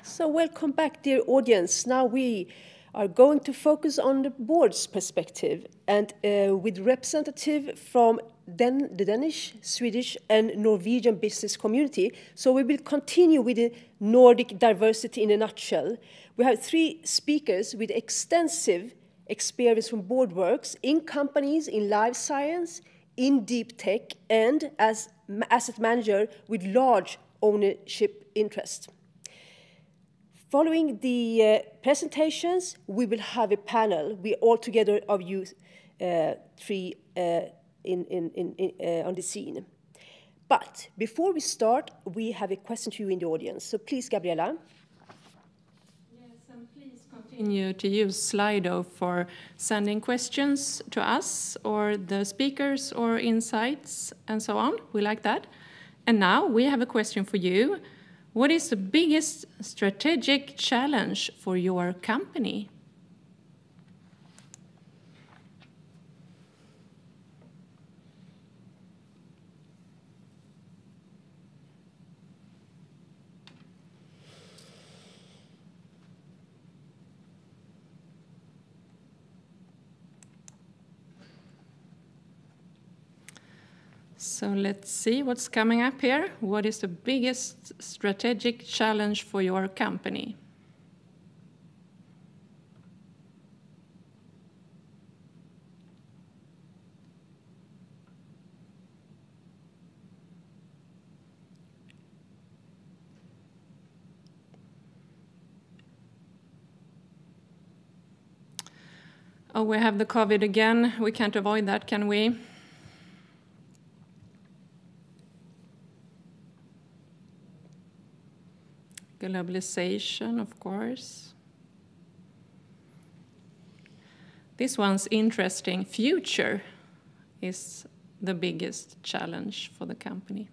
Speaker 2: So welcome back, dear audience. Now we are going to focus on the board's perspective and with representative from the Danish, Swedish and Norwegian business community. So we will continue with the Nordic diversity in a nutshell. We have 3 speakers with extensive experience from board works in companies in life science, in deep tech, and as asset manager with large ownership interest. Following the presentations, we will have a panel. We all together of you 3 on the scene. But before we start, we have a question to you in the audience. So please, Gabriella.
Speaker 3: Yes, and please continue to use Slido for sending questions to us or the speakers or insights and so on. We like that. And now we have a question for you. What is the biggest strategic challenge for your company? So let's see what's coming up here. What is the biggest strategic challenge for your company? Oh, we have the COVID again. We can't avoid that, can we? Globalization, of course. This one's interesting. Future is the biggest challenge for the company.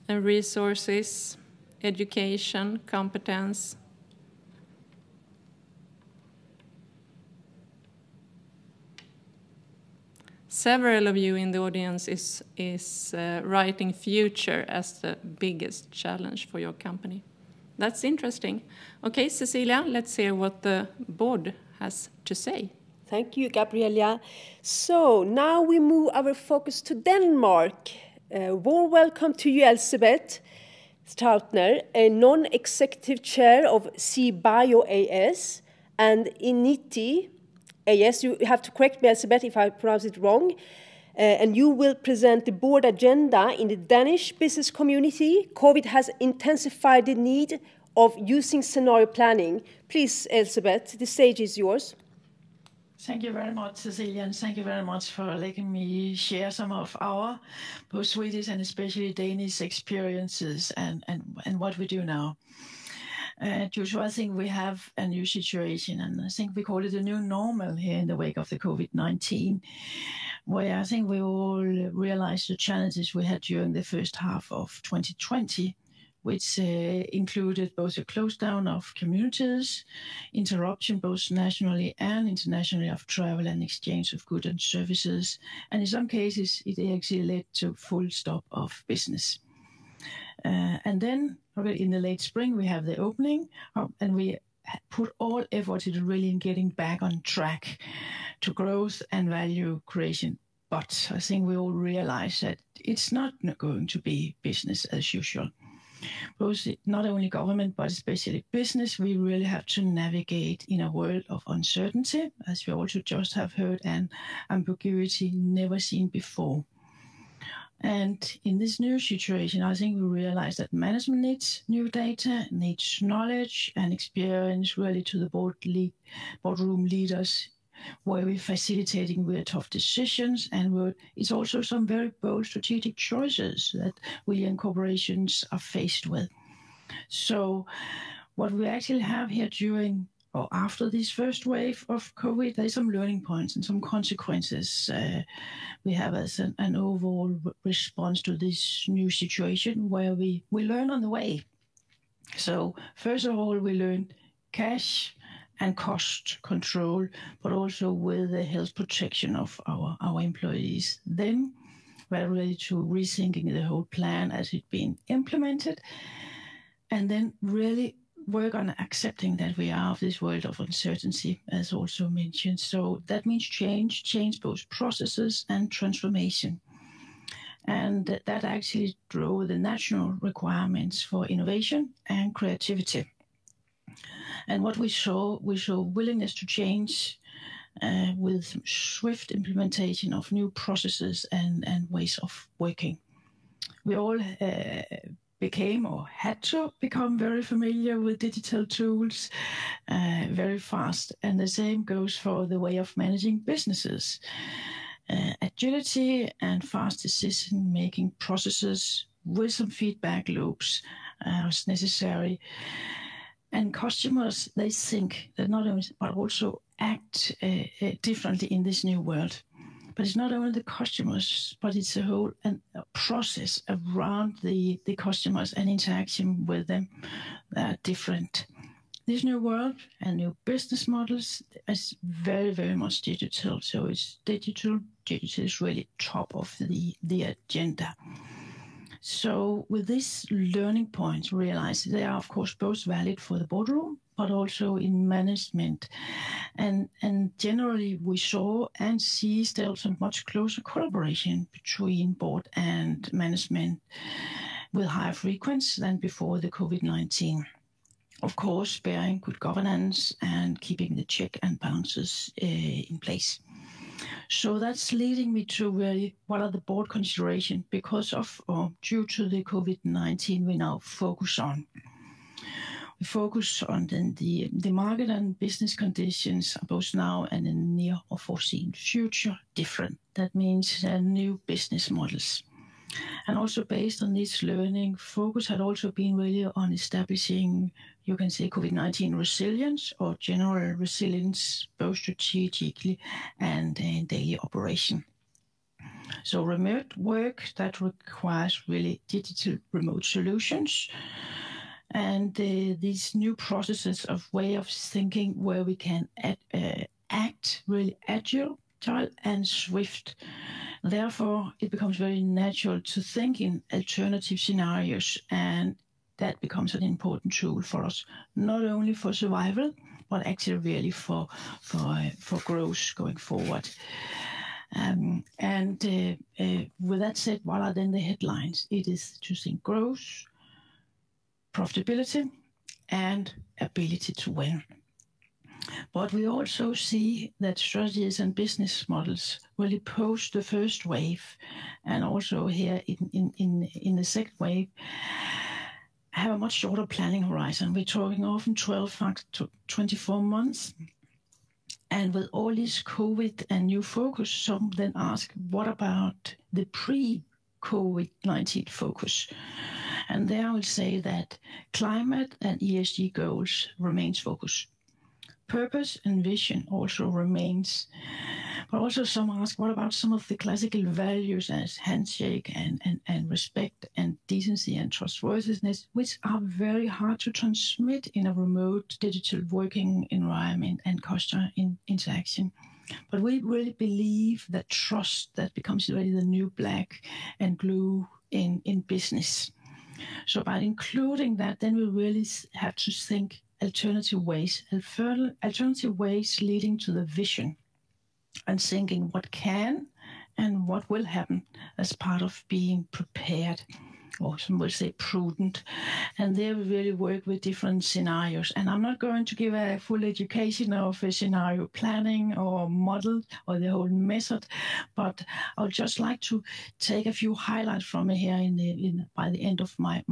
Speaker 3: And resources, education, competence. Several of you in the audience is writing future as the biggest challenge for your company. That's interesting. Okay, Cecilia, let's hear what the board has to say.
Speaker 2: Thank you, Gabriella. So now we move our focus to Denmark. Warm welcome to you, Elisabeth Strautner, a non-executive chair of CBio AS and Initi. Yes, you have to correct me, Elisabeth, if I pronounce it wrong. And you will present the board agenda in the Danish business community. COVID has intensified the need of using scenario planning. Please, Elisabeth, the stage is yours.
Speaker 6: Thank you very much, Cecilia, and thank you very much for letting me share some of our both Swedish and especially Danish experiences and what we do now. Joshua, I think we have a new situation, and I think we call it a new normal here in the wake of the COVID-19, where I think we all realized the challenges we had during the first half of 2020, which included both a close down of communities, interruption both nationally and internationally of travel and exchange of goods and services, and in some cases it actually led to full stop of business. And then already in the late spring, we have the opening, and we put all effort into really getting back on track to growth and value creation. But I think we all realize that it's not going to be business as usual. Both not only government, but especially business, we really have to navigate in a world of uncertainty, as we also just have heard, and ambiguity never seen before. And in this new situation, I think we realize that management needs new data, needs knowledge and experience really to the boardroom leaders, where we're facilitating with tough decisions, and it's also some very bold strategic choices that we and corporations are faced with. So what we actually have here during or after this first wave of COVID, there's some learning points and some consequences we have as an overall response to this new situation, where we learn on the way. So first of all, we learned cash and cost control, but also with the health protection of our employees. Then we're ready to rethinking the whole plan as it's been implemented, and then really work on accepting that we are of this world of uncertainty, as also mentioned. So that means change both processes and transformation. And that actually drove the national requirements for innovation and creativity. And what we saw willingness to change with swift implementation of new processes and ways of working. We all became or had to become very familiar with digital tools very fast. And the same goes for the way of managing businesses. Agility and fast decision-making processes with some feedback loops was necessary. And customers, they think that not only, but also act differently in this new world. But it's not only the customers, but it's a whole process around the customers and interaction with them that are different. This new world and new business models is very, very much digital. So it's digital. Digital is really top of the agenda. So with these learning points, realize they are, of course, both valid for the boardroom, but also in management. And generally, we saw and see still some much closer collaboration between board and management with higher frequency than before the COVID-19. Of course, bearing good governance and keeping the check and balances in place. So that's leading me to really what are the board considerations because of or due to the COVID-19 we now focus on. We focus on the market and business conditions both now and in the near or foreseen future different. That means new business models. And also based on this learning, focus had also been really on establishing, you can say, COVID-19 resilience or general resilience, both strategically and in daily operation. So remote work that requires really digital remote solutions. And these new processes of way of thinking where we can act really agile and swift. Therefore, it becomes very natural to think in alternative scenarios, and that becomes an important tool for us, not only for survival, but actually really for growth going forward. With that said, what are then the headlines? It is to think growth, profitability, and ability to win. But we also see that strategies and business models really post the first wave, and also here in the second wave, have a much shorter planning horizon. We're talking often 12 to 24 months. And with all this COVID and new focus, some then ask, what about the pre-COVID-19 focus? And there I will say that climate and ESG goals remains focus. Purpose and vision also remains. But also some ask, what about some of the classical values as handshake and respect and decency and trustworthiness, which are very hard to transmit in a remote digital working environment and customer interaction. But we really believe that trust that becomes really the new black and glue in business. So by including that, then we really have to think alternative ways leading to the vision and thinking what can and what will happen as part of being prepared, or some would say prudent. And there we really work with different scenarios. And I'm not going to give a full education of a scenario planning or model or the whole method, but I would just like to take a few highlights from it here by the end of my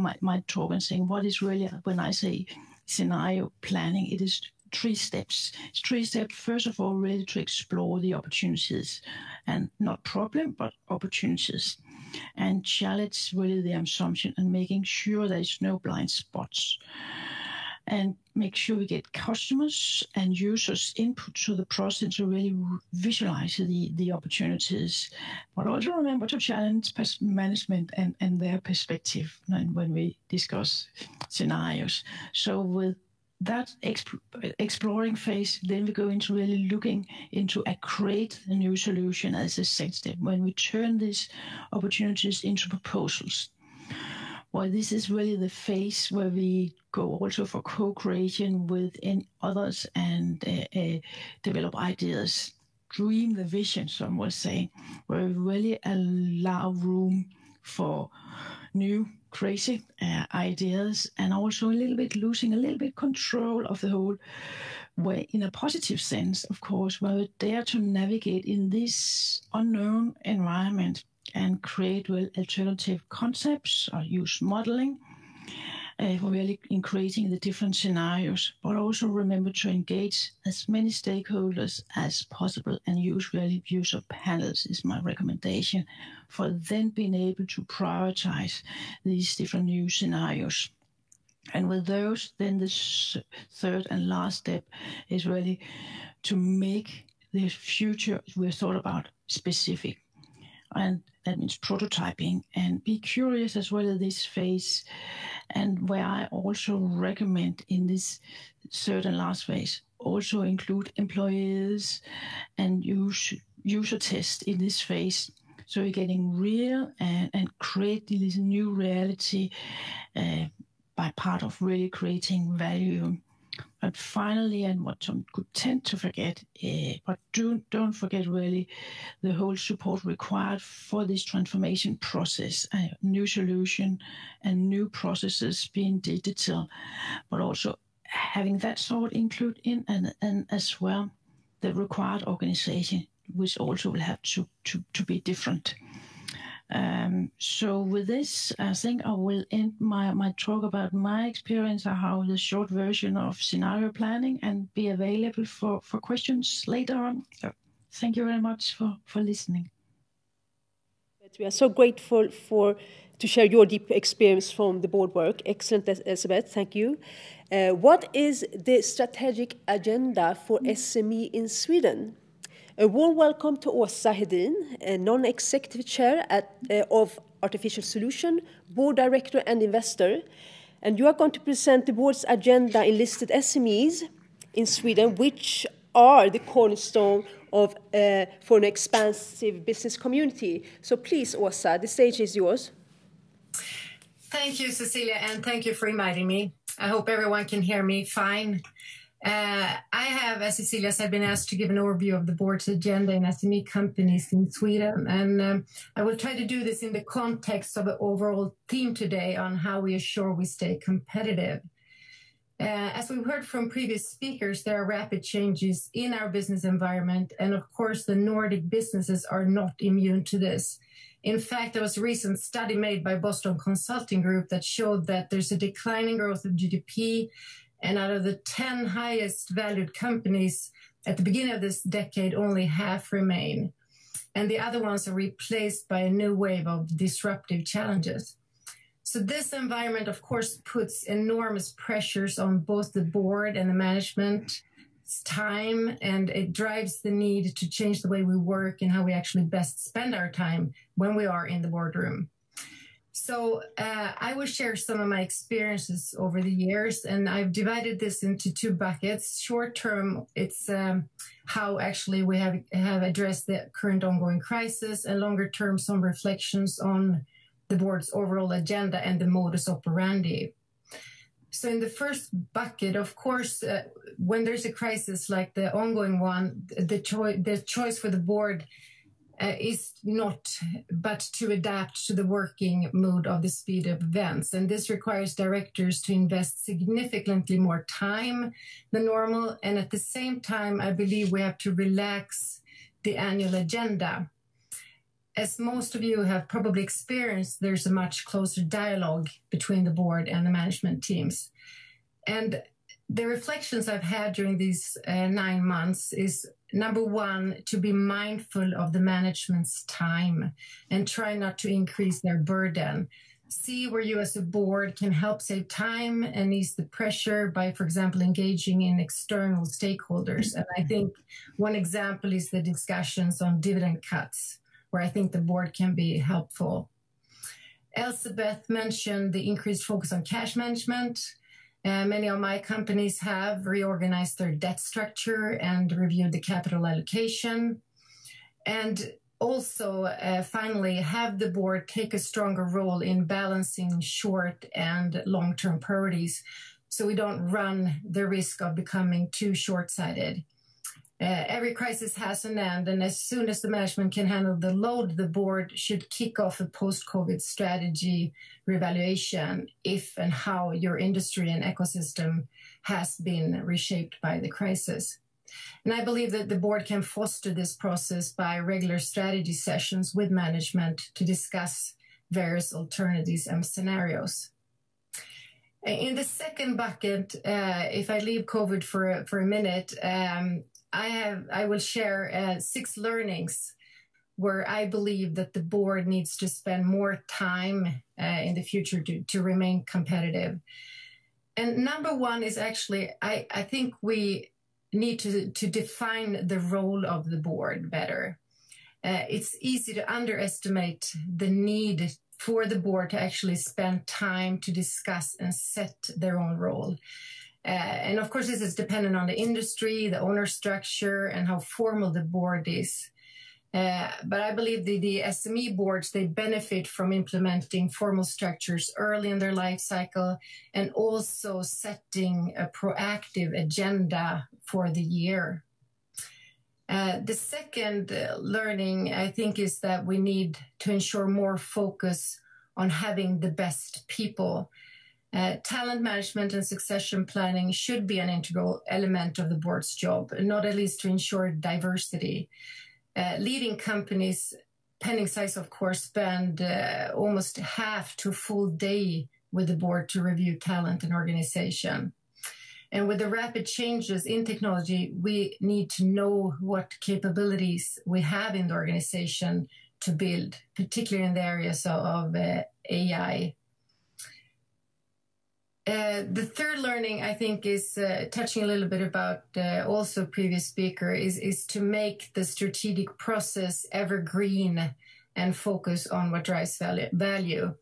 Speaker 6: talk and saying what is really, when I say scenario planning, it is 3 steps. It's 3 steps. First of all, really to explore the opportunities, and not problem, but opportunities, and challenge really the assumption and making sure there's no blind spots, and make sure we get customers and users input to the process to really visualize the opportunities, but also remember to challenge management and their perspective when we discuss scenarios. So with that exploring phase, then we go into really looking into a create a new solution as a second step, when we turn these opportunities into proposals. Well, this is really the phase where we go also for co-creation with others and develop ideas, dream the vision, some will say, where we really allow room for new crazy ideas, and also a little bit losing a little bit control of the whole way, in a positive sense, of course, where we dare to navigate in this unknown environment and create alternative concepts or use modeling, really in creating the different scenarios, but also remember to engage as many stakeholders as possible and use really user panels is my recommendation for then being able to prioritize these different new scenarios. And with those, then the third and last step is really to make the future we thought about specific. And that means prototyping, and be curious as well at this phase. And where I also recommend in this third and last phase, also include employees and user tests in this phase. So you're getting real and create this new reality by part of really creating value. But finally, and what some could tend to forget, but don't forget really the whole support required for this transformation process, new solution and new processes being digital, but also having that sort include in and as well the required organization, which also will have to be different. So with this, I think I will end my talk about my experience, how the short version of scenario planning, and be available for questions later on. So thank you very much for listening.
Speaker 2: We are so grateful to share your deep experience from the board work. Excellent, Elizabeth. Thank you. What is the strategic agenda for SME in Sweden? A warm welcome to Åsa Hedin, a non-executive chair of Artificial Solution, board director and investor. And you are going to present the board's agenda in listed SMEs in Sweden, which are the cornerstone for an expansive business community. So please, Åsa, the stage is yours.
Speaker 7: Thank you, Cecilia, and thank you for inviting me. I hope everyone can hear me fine. I have, as Cecilia said, been asked to give an overview of the board's agenda in SME companies in Sweden. And I will try to do this in the context of the overall theme today on how we assure we stay competitive. As we've heard from previous speakers, there are rapid changes in our business environment. And of course, the Nordic businesses are not immune to this. In fact, there was a recent study made by Boston Consulting Group that showed that there's a declining growth of GDP. And out of the 10 highest valued companies at the beginning of this decade, only half remain. And the other ones are replaced by a new wave of disruptive challenges. So this environment, of course, puts enormous pressures on both the board and the management's time, and it drives the need to change the way we work and how we actually best spend our time when we are in the boardroom. So I will share some of my experiences over the years, and I've divided this into two buckets. Short term, it's how actually we have addressed the current ongoing crisis, and longer term, some reflections on the board's overall agenda and the modus operandi. So in the first bucket, of course, when there's a crisis like the ongoing one, the choice for the board is not but to adapt to the working mood of the speed of events. And this requires directors to invest significantly more time than normal. And at the same time, I believe we have to relax the annual agenda. As most of you have probably experienced, there's a much closer dialogue between the board and the management teams. And the reflections I've had during these 9 months is, number one, to be mindful of the management's time and try not to increase their burden. See where you as a board can help save time and ease the pressure by, for example, engaging in external stakeholders. And I think one example is the discussions on dividend cuts, where I think the board can be helpful. Elizabeth mentioned the increased focus on cash management. Many of my companies have reorganized their debt structure and reviewed the capital allocation. And also, finally, have the board take a stronger role in balancing short and long-term priorities so we don't run the risk of becoming too short-sighted. Every crisis has an end, and as soon as the management can handle the load, the board should kick off a post-COVID strategy reevaluation if and how your industry and ecosystem has been reshaped by the crisis. And I believe that the board can foster this process by regular strategy sessions with management to discuss various alternatives and scenarios. In the second bucket, if I leave COVID for a minute, I will share 6 learnings where I believe that the board needs to spend more time in the future to remain competitive. And number 1 is actually, I think we need to define the role of the board better. It's easy to underestimate the need for the board to actually spend time to discuss and set their own role. And of course, this is dependent on the industry, the owner structure, and how formal the board is. But I believe the SME boards, they benefit from implementing formal structures early in their life cycle and also setting a proactive agenda for the year. The second learning, I think, is that we need to ensure more focus on having the best people. Talent management and succession planning should be an integral element of the board's job, not at least to ensure diversity. Leading companies, penny size, of course, spend almost half to a full day with the board to review talent and organization. And with the rapid changes in technology, we need to know what capabilities we have in the organization to build, particularly in the areas of AI. The third learning, I think, is touching a little bit about also previous speaker, is to make the strategic process evergreen and focus on what drives value.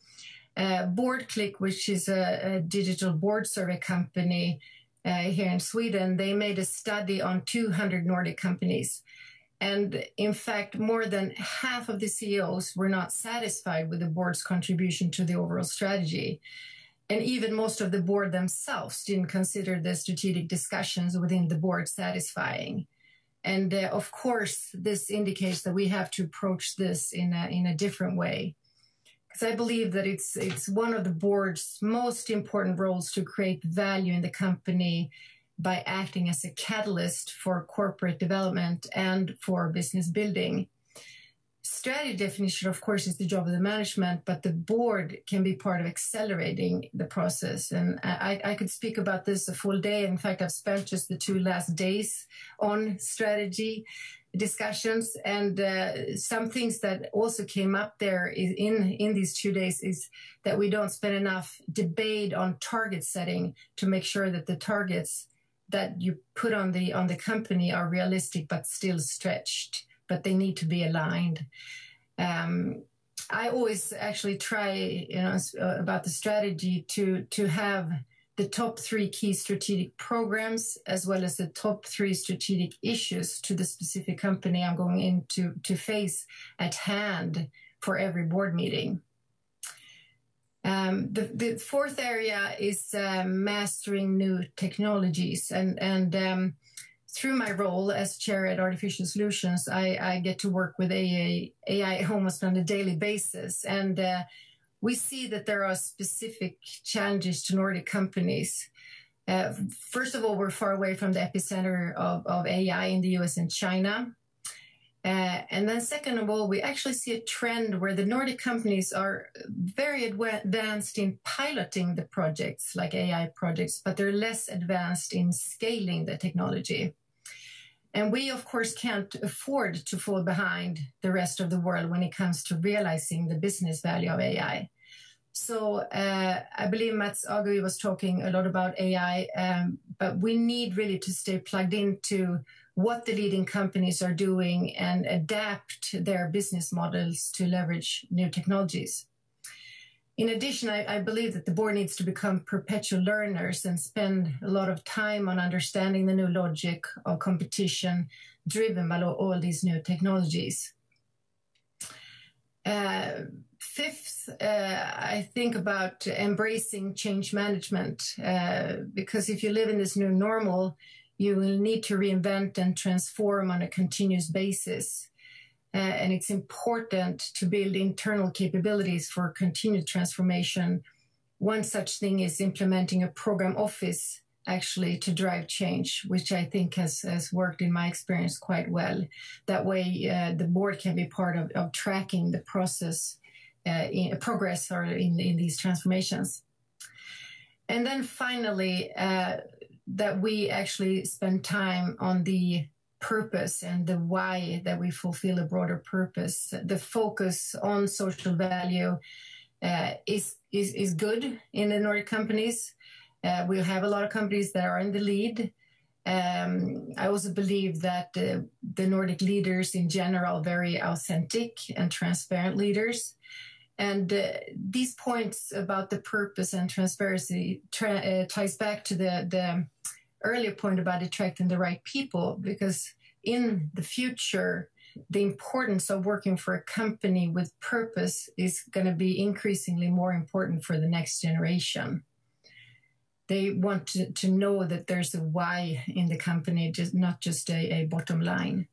Speaker 7: BoardClick, which is a digital board survey company here in Sweden, they made a study on 200 Nordic companies. And in fact, more than half of the CEOs were not satisfied with the board's contribution to the overall strategy. And even most of the board themselves didn't consider the strategic discussions within the board satisfying. And of course, this indicates that we have to approach this in a different way. Because I believe that it's one of the board's most important roles to create value in the company by acting as a catalyst for corporate development and for business building. Strategy definition, of course, is the job of the management, but the board can be part of accelerating the process. And I could speak about this a full day. In fact, I've spent just the 2 last days on strategy discussions. And some things that also came up there in these 2 days is that we don't spend enough debate on target setting to make sure that the targets that you put on the company are realistic but still stretched, but they need to be aligned. I always actually try, about the strategy to have the top 3 key strategic programs as well as the top 3 strategic issues to the specific company I'm going into to face at hand for every board meeting. The fourth area is mastering new technologies, and through my role as chair at Artificial Solutions, I get to work with AI almost on a daily basis. And we see that there are specific challenges to Nordic companies. First of all, we're far away from the epicenter of AI in the US and China. And then second of all, we actually see a trend where the Nordic companies are very advanced in piloting the projects like AI projects, but they're less advanced in scaling the technology. And we, of course, can't afford to fall behind the rest of the world when it comes to realizing the business value of AI. So I believe Mats Agui was talking a lot about AI, but we need really to stay plugged into what the leading companies are doing and adapt their business models to leverage new technologies. In addition, I believe that the board needs to become perpetual learners and spend a lot of time on understanding the new logic of competition driven by all these new technologies. Fifth, I think about embracing change management, because if you live in this new normal, you will need to reinvent and transform on a continuous basis. And it's important to build internal capabilities for continued transformation. One such thing is implementing a program office actually to drive change, which I think has worked in my experience quite well. That way the board can be part of tracking the process, progress or in these transformations. And then finally, that we actually spend time on the purpose and the why that we fulfill a broader purpose. The focus on social value is good in the Nordic companies. We have a lot of companies that are in the lead. I also believe that the Nordic leaders in general are very authentic and transparent leaders. And these points about the purpose and transparency ties back to the earlier point about attracting the right people, because in the future, the importance of working for a company with purpose is going to be increasingly more important for the next generation. They want to know that there's a why in the company, not just a bottom line.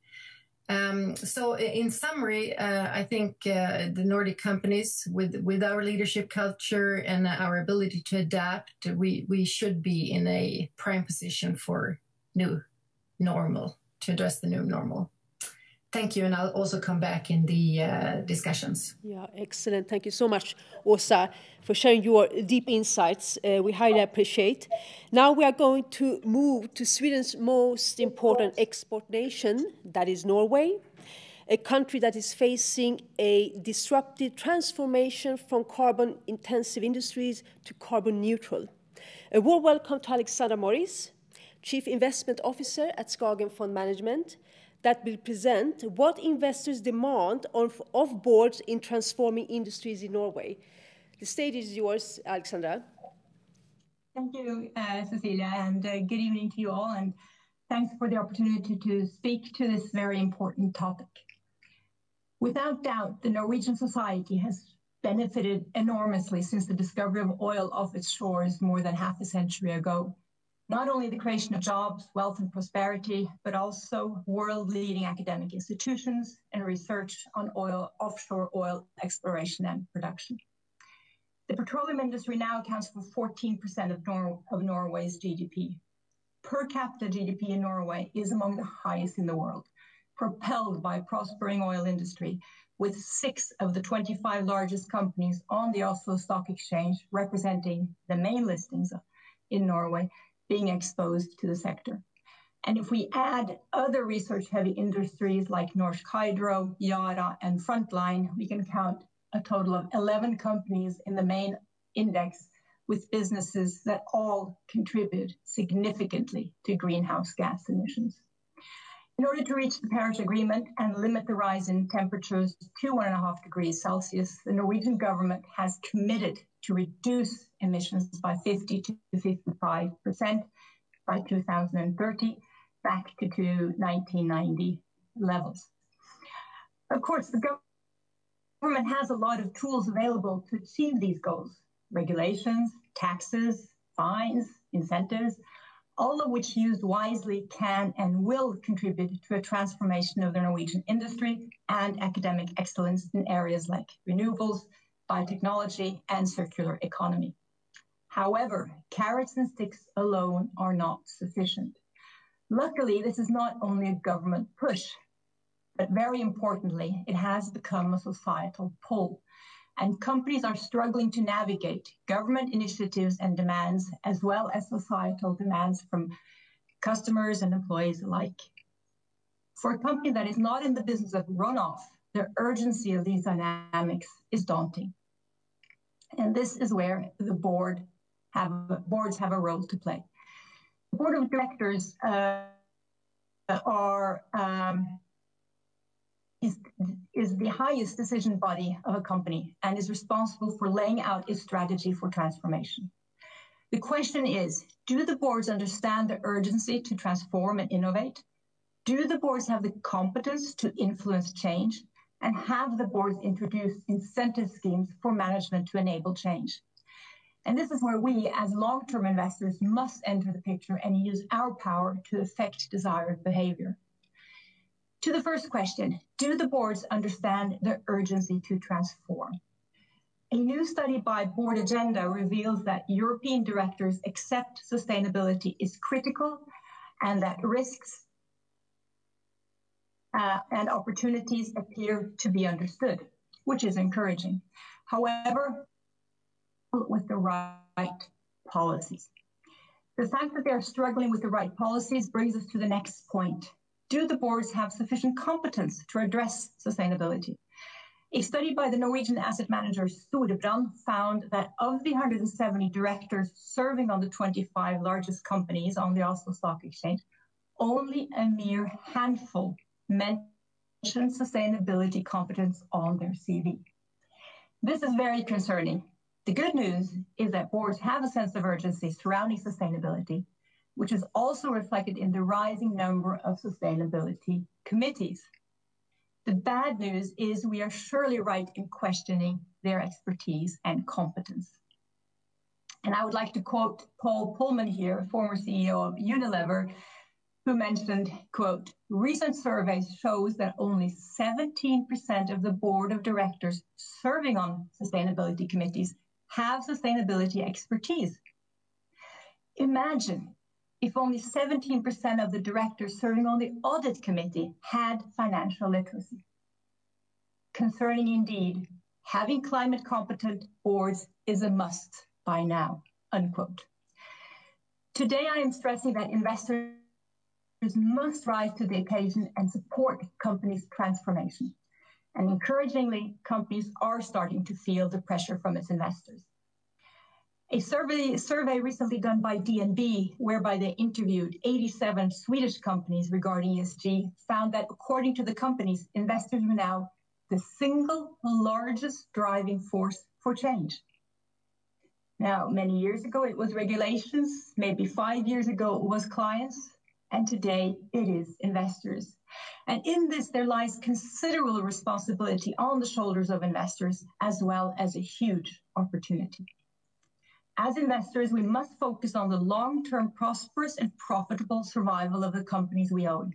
Speaker 7: So in summary, I think the Nordic companies, with our leadership culture and our ability to adapt, we should be in a prime position for new normal, to address the new normal. Thank you, and I'll also come back in the discussions.
Speaker 2: Yeah, excellent. Thank you so much, Åsa, for sharing your deep insights. We highly appreciate. Now we are going to move to Sweden's most important export nation, that is Norway, a country that is facing a disruptive transformation from carbon-intensive industries to carbon neutral. A warm welcome to Alexandra Morris, Chief Investment Officer at Skagen Fund Management, that will present what investors demand of boards in transforming industries in Norway. The stage is yours, Alexandra.
Speaker 8: Thank you, Cecilia, and good evening to you all, and thanks for the opportunity to speak to this very important topic. Without doubt, the Norwegian society has benefited enormously since the discovery of oil off its shores more than half a century ago. Not only the creation of jobs, wealth, and prosperity, but also world-leading academic institutions and research on offshore oil exploration and production. The petroleum industry now accounts for 14% of Norway's GDP. Per capita GDP in Norway is among the highest in the world, propelled by a prospering oil industry, with 6 of the 25 largest companies on the Oslo Stock Exchange representing the main listings in Norway being exposed to the sector. And if we add other research-heavy industries like Norsk Hydro, Yara, and Frontline, we can count a total of 11 companies in the main index with businesses that all contribute significantly to greenhouse gas emissions. In order to reach the Paris Agreement and limit the rise in temperatures to 1.5 degrees Celsius, the Norwegian government has committed to reduce emissions by 50 to 55% by 2030, back to 1990 levels. Of course, the government has a lot of tools available to achieve these goals: regulations, taxes, fines, incentives, all of which used wisely can and will contribute to a transformation of the Norwegian industry and academic excellence in areas like renewables, biotechnology, and circular economy. However, carrots and sticks alone are not sufficient. Luckily, this is not only a government push, but very importantly, it has become a societal pull. And companies are struggling to navigate government initiatives and demands, as well as societal demands from customers and employees alike. For a company that is not in the business of runoff, the urgency of these dynamics is daunting. And this is where the boards have a role to play. The board of directors is is the highest decision body of a company and is responsible for laying out its strategy for transformation. The question is, do the boards understand the urgency to transform and innovate? Do the boards have the competence to influence change? And have the boards introduced incentive schemes for management to enable change? And this is where we, as long-term investors, must enter the picture and use our power to affect desired behavior. To the first question, do the boards understand the urgency to transform? A new study by Board Agenda reveals that European directors accept sustainability is critical and that risks and opportunities appear to be understood, which is encouraging. However, with the right policies. The fact that they're struggling with the right policies brings us to the next point. Do the boards have sufficient competence to address sustainability? A study by the Norwegian asset manager Storebrand found that of the 170 directors serving on the 25 largest companies on the Oslo Stock Exchange, only a mere handful mentioned sustainability competence on their CV. This is very concerning. The good news is that boards have a sense of urgency surrounding sustainability, which is also reflected in the rising number of sustainability committees. The bad news is we are surely right in questioning their expertise and competence. And I would like to quote Paul Pullman here, former CEO of Unilever, who mentioned, quote, recent surveys shows that only 17% of the board of directors serving on sustainability committees have sustainability expertise. Imagine if only 17% of the directors serving on the audit committee had financial literacy. Concerning indeed, having climate competent boards is a must by now, unquote. Today I am stressing that investors must rise to the occasion and support companies' transformation. And encouragingly, companies are starting to feel the pressure from its investors. A survey recently done by DNB, whereby they interviewed 87 Swedish companies regarding ESG, found that according to the companies, investors were now the single largest driving force for change. Now, many years ago, it was regulations. Maybe 5 years ago, it was clients. And today, it is investors. And in this, there lies considerable responsibility on the shoulders of investors, as well as a huge opportunity. As investors, we must focus on the long-term prosperous and profitable survival of the companies we own.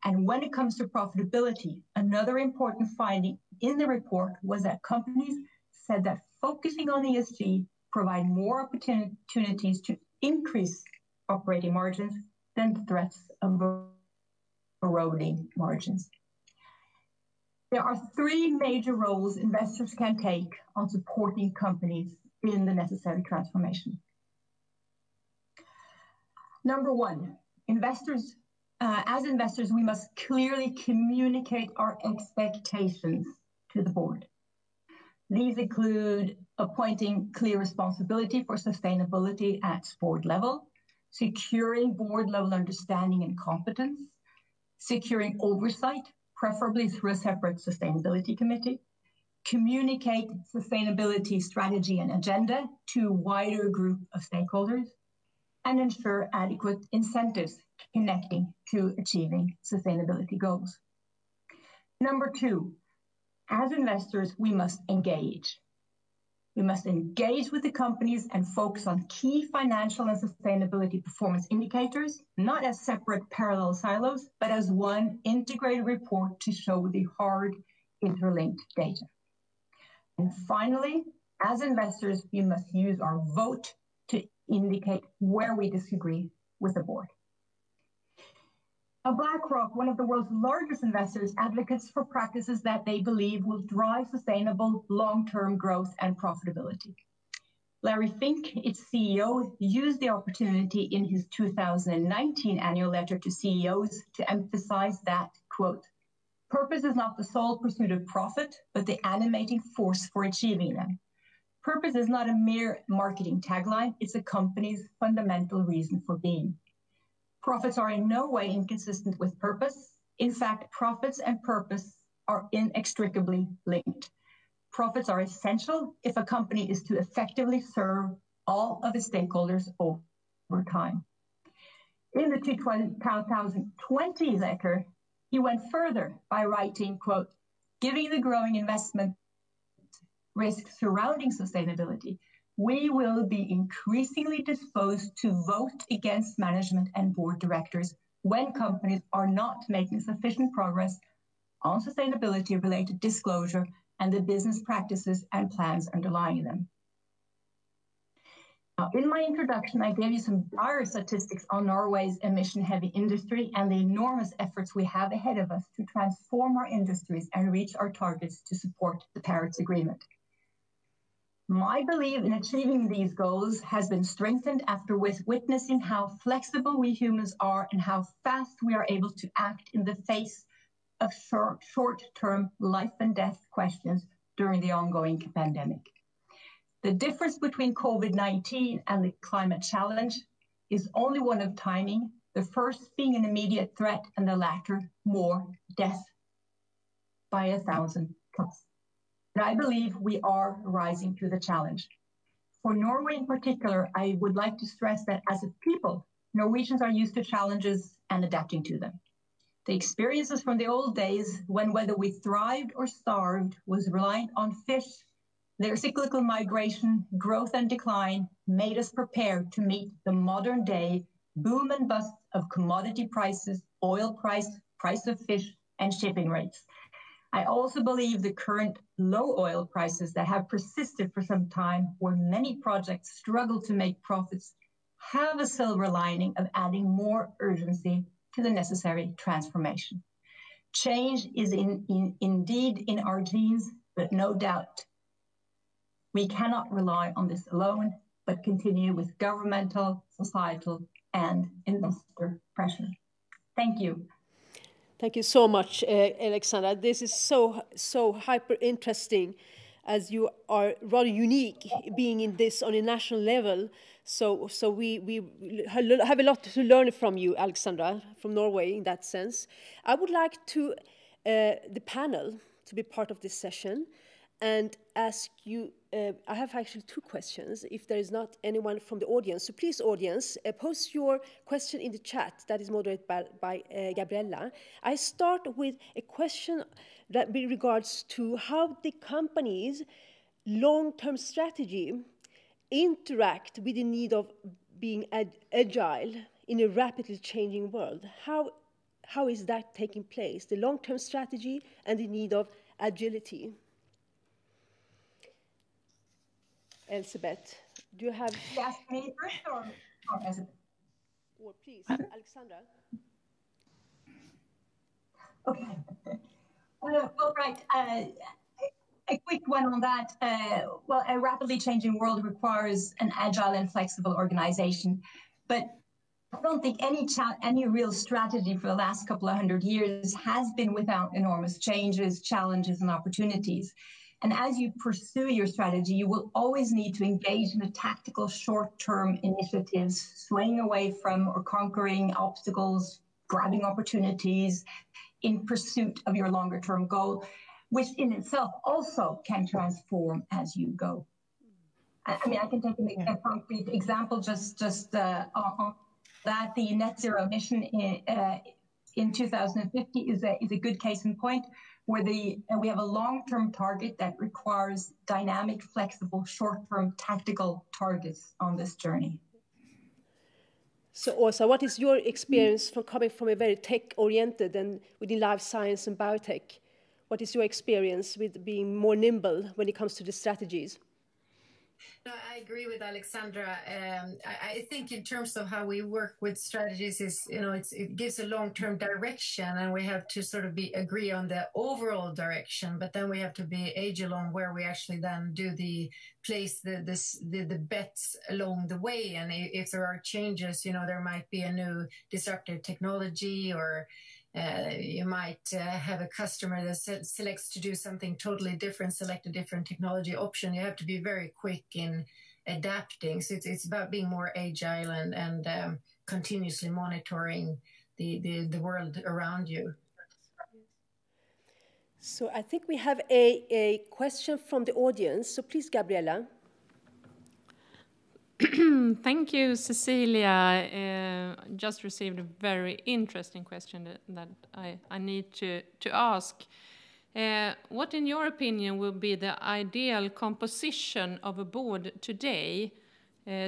Speaker 8: And when it comes to profitability, another important finding in the report was that companies said that focusing on ESG provide more opportunities to increase operating margins than the threats of eroding margins. There are three major roles investors can take on supporting companies in the necessary transformation. Number one, as investors, we must clearly communicate our expectations to the board. These include appointing clear responsibility for sustainability at board level, securing board level understanding and competence, securing oversight, preferably through a separate sustainability committee, communicate sustainability strategy and agenda to a wider group of stakeholders, and ensure adequate incentives connecting to achieving sustainability goals. Number two, as investors, we must engage. We must engage with the companies and focus on key financial and sustainability performance indicators, not as separate parallel silos, but as one integrated report to show the hard interlinked data. And finally, as investors, we must use our vote to indicate where we disagree with the board. Now, BlackRock, one of the world's largest investors, advocates for practices that they believe will drive sustainable long-term growth and profitability. Larry Fink, its CEO, used the opportunity in his 2019 annual letter to CEOs to emphasize that, quote, purpose is not the sole pursuit of profit, but the animating force for achieving them. Purpose is not a mere marketing tagline, it's a company's fundamental reason for being. Profits are in no way inconsistent with purpose. In fact, profits and purpose are inextricably linked. Profits are essential if a company is to effectively serve all of its stakeholders over time. In the 2020 letter, he went further by writing, quote, "Given the growing investment risks surrounding sustainability, we will be increasingly disposed to vote against management and board directors when companies are not making sufficient progress on sustainability-related disclosure and the business practices and plans underlying them." Now, in my introduction, I gave you some dire statistics on Norway's emission-heavy industry and the enormous efforts we have ahead of us to transform our industries and reach our targets to support the Paris Agreement. My belief in achieving these goals has been strengthened after witnessing how flexible we humans are and how fast we are able to act in the face of short-term life and death questions during the ongoing pandemic. The difference between COVID-19 and the climate challenge is only one of timing, the first being an immediate threat and the latter more death by 1,000 plus. And I believe we are rising to the challenge. For Norway in particular, I would like to stress that as a people, Norwegians are used to challenges and adapting to them. The experiences from the old days, when whether we thrived or starved was reliant on fish, their cyclical migration, growth and decline, made us prepared to meet the modern day boom and bust of commodity prices, oil price of fish, and shipping rates. I also believe the current low oil prices that have persisted for some time, where many projects struggle to make profits, have a silver lining of adding more urgency to the necessary transformation. Change is indeed in our genes, but no doubt we cannot rely on this alone, but continue with governmental, societal, and investor pressure. Thank you.
Speaker 2: Thank you so much, Alexandra. This is so hyper interesting, as you are rather unique being in this on a national level. So we have a lot to learn from you, Alexandra, from Norway in that sense. I would like to the panel to be part of this session and ask you. I have actually two questions, if there is not anyone from the audience. So please, audience, post your question in the chat that is moderated by Gabriella. I start with a question that regards to how the company's long-term strategy interact with the need of being agile in a rapidly changing world. How is that taking place, the long-term strategy and the need of agility? Elizabeth, do you have...
Speaker 8: You ask me first or Elizabeth?
Speaker 2: Or please, Alexandra.
Speaker 8: Okay. Well, right. A quick one on that. Well, a rapidly changing world requires an agile and flexible organization, but I don't think any real strategy for the last couple of 100 years has been without enormous changes, challenges, and opportunities. And as you pursue your strategy, you will always need to engage in the tactical short-term initiatives, swaying away from or conquering obstacles, grabbing opportunities in pursuit of your longer-term goal, which in itself also can transform as you go. I mean, I can take a concrete example just on that. The net zero emission in 2050 is a good case in point, where we have a long-term target that requires dynamic, flexible, short-term tactical targets on this journey.
Speaker 2: So Åsa, what is your experience from coming from a very tech-oriented and within life science and biotech? What is your experience with being more nimble when it comes to the strategies?
Speaker 7: No, I agree with Alexandra. I think in terms of how we work with strategies is, it gives a long-term direction, and we have to sort of agree on the overall direction, but then we have to be agile on where we actually then do place the bets along the way. And if there are changes, there might be a new disruptive technology, or you might have a customer that selects to do something totally different, select a different technology option. You have to be very quick in adapting. So it's about being more agile and continuously monitoring the world around you.
Speaker 2: So I think we have a question from the audience. So please, Gabriella.
Speaker 3: Thank you, Cecilia. Just received a very interesting question that I need to ask. What, in your opinion, will be the ideal composition of a board today,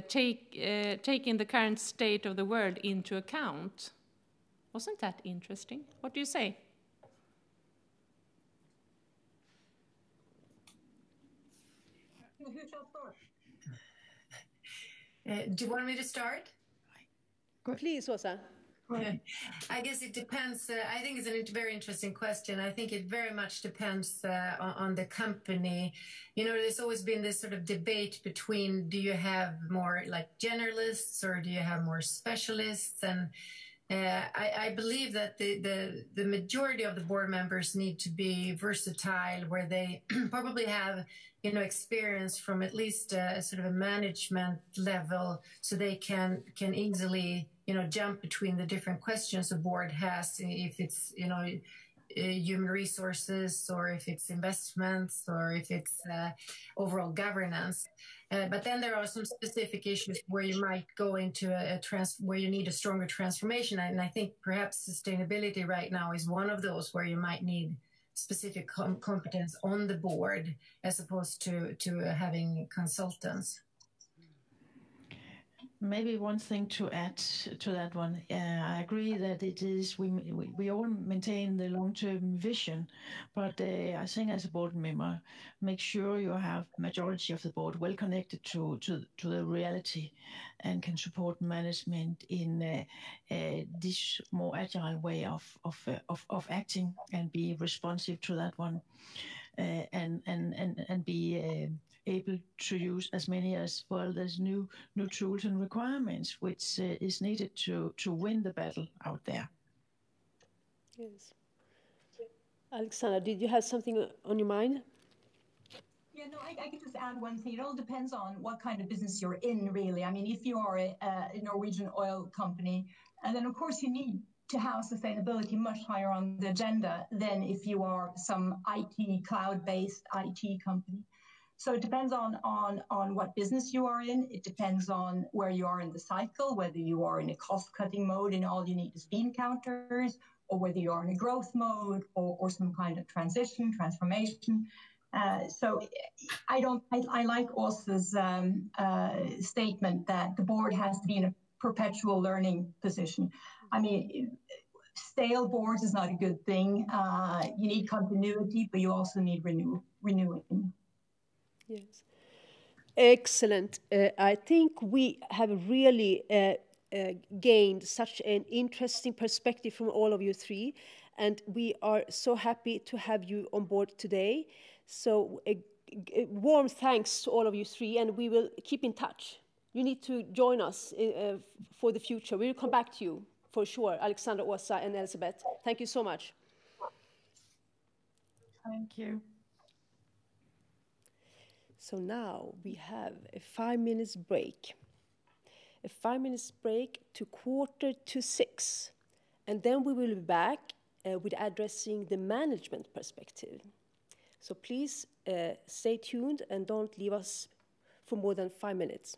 Speaker 3: taking the current state of the world into account? Wasn't that interesting? What do you say?
Speaker 7: Who shall start? Do you want me to start?
Speaker 2: Please, Åsa.
Speaker 7: I guess it depends. I think it's a very interesting question. I think it very much depends on the company. You know, there's always been this sort of debate between, do you have more like generalists or do you have more specialists? And I believe that the majority of the board members need to be versatile, where they probably have, you know, experience from at least sort of a management level, so they can easily, you know, jump between the different questions a board has, if it's, you know, human resources, or if it's investments, or if it's overall governance. But then there are some specific issues where you might go into where you need a stronger transformation. And I think perhaps sustainability right now is one of those where you might need specific competence on the board as opposed to having consultants.
Speaker 6: Maybe one thing to add to that one. I agree that it is, we all maintain the long-term vision, but I think as a board member, make sure you have majority of the board well connected to the reality and can support management in this more agile way of acting, and be responsive to that one, and be able to use as many as well as new tools and requirements, which is needed to win the battle out there.
Speaker 2: Yes. Alexandra, did you have something on your mind?
Speaker 8: Yeah, no, I could just add one thing. It all depends on what kind of business you're in, really. I mean, if you are a Norwegian oil company, and then of course you need to have sustainability much higher on the agenda than if you are some IT, cloud-based IT company. So it depends on what business you are in. It depends on where you are in the cycle, whether you are in a cost-cutting mode and all you need is bean counters, or whether you are in a growth mode, or some kind of transformation. So I like Åsa's statement that the board has to be in a perpetual learning position. I mean, stale boards is not a good thing. You need continuity, but you also need renewing.
Speaker 2: Yes. Excellent. I think we have really gained such an interesting perspective from all of you three, and we are so happy to have you on board today. So a warm thanks to all of you three, and we will keep in touch. You need to join us for the future. We will come back to you for sure, Alexandra, Åsa, and Elizabeth. Thank you so much.
Speaker 6: Thank you.
Speaker 2: So now we have a 5 minutes break. A 5 minutes break to 5:45. And then we will be back with addressing the management perspective. So please stay tuned and don't leave us for more than 5 minutes.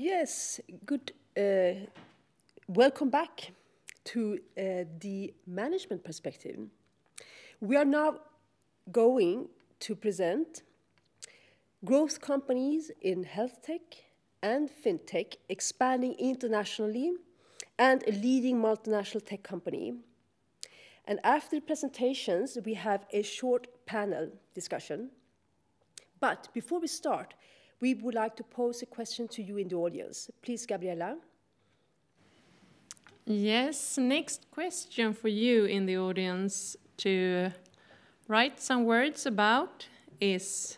Speaker 2: Yes, good. Welcome back to the management perspective. We are now going to present growth companies in health tech and fintech expanding internationally and a leading multinational tech company. And after the presentations, we have a short panel discussion. But before we start, we would like to pose a question to you in the audience. Please, Gabriella.
Speaker 3: Yes, next question for you in the audience to write some words about is,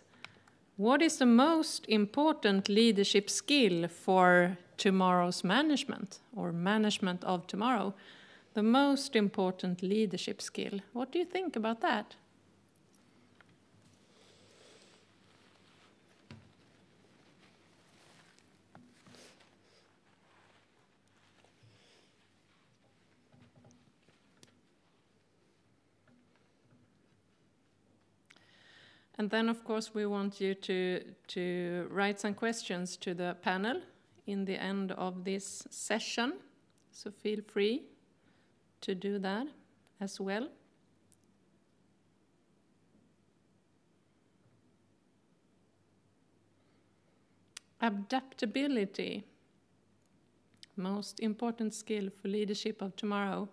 Speaker 3: what is the most important leadership skill for tomorrow's management or management of tomorrow? The most important leadership skill. What do you think about that? And then, of course, we want you to write some questions to the panel in the end of this session. So feel free to do that as well. Adaptability, most important skill for leadership of tomorrow.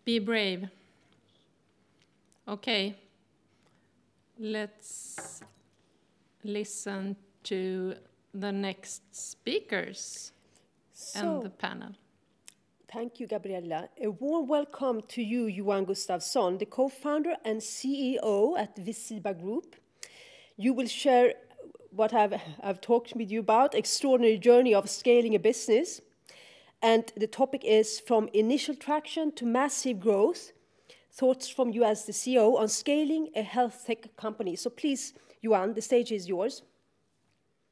Speaker 3: Be brave. Okay, let's listen to the next speakers and the panel.
Speaker 2: Thank you, Gabriella. A warm welcome to you, Johan Gustafsson, the co-founder and CEO at Visiba Group. You will share what I've talked with you about, extraordinary journey of scaling a business. And the topic is from initial traction to massive growth. Thoughts from you as the CEO on scaling a health tech company. So please, Johan, the stage is yours.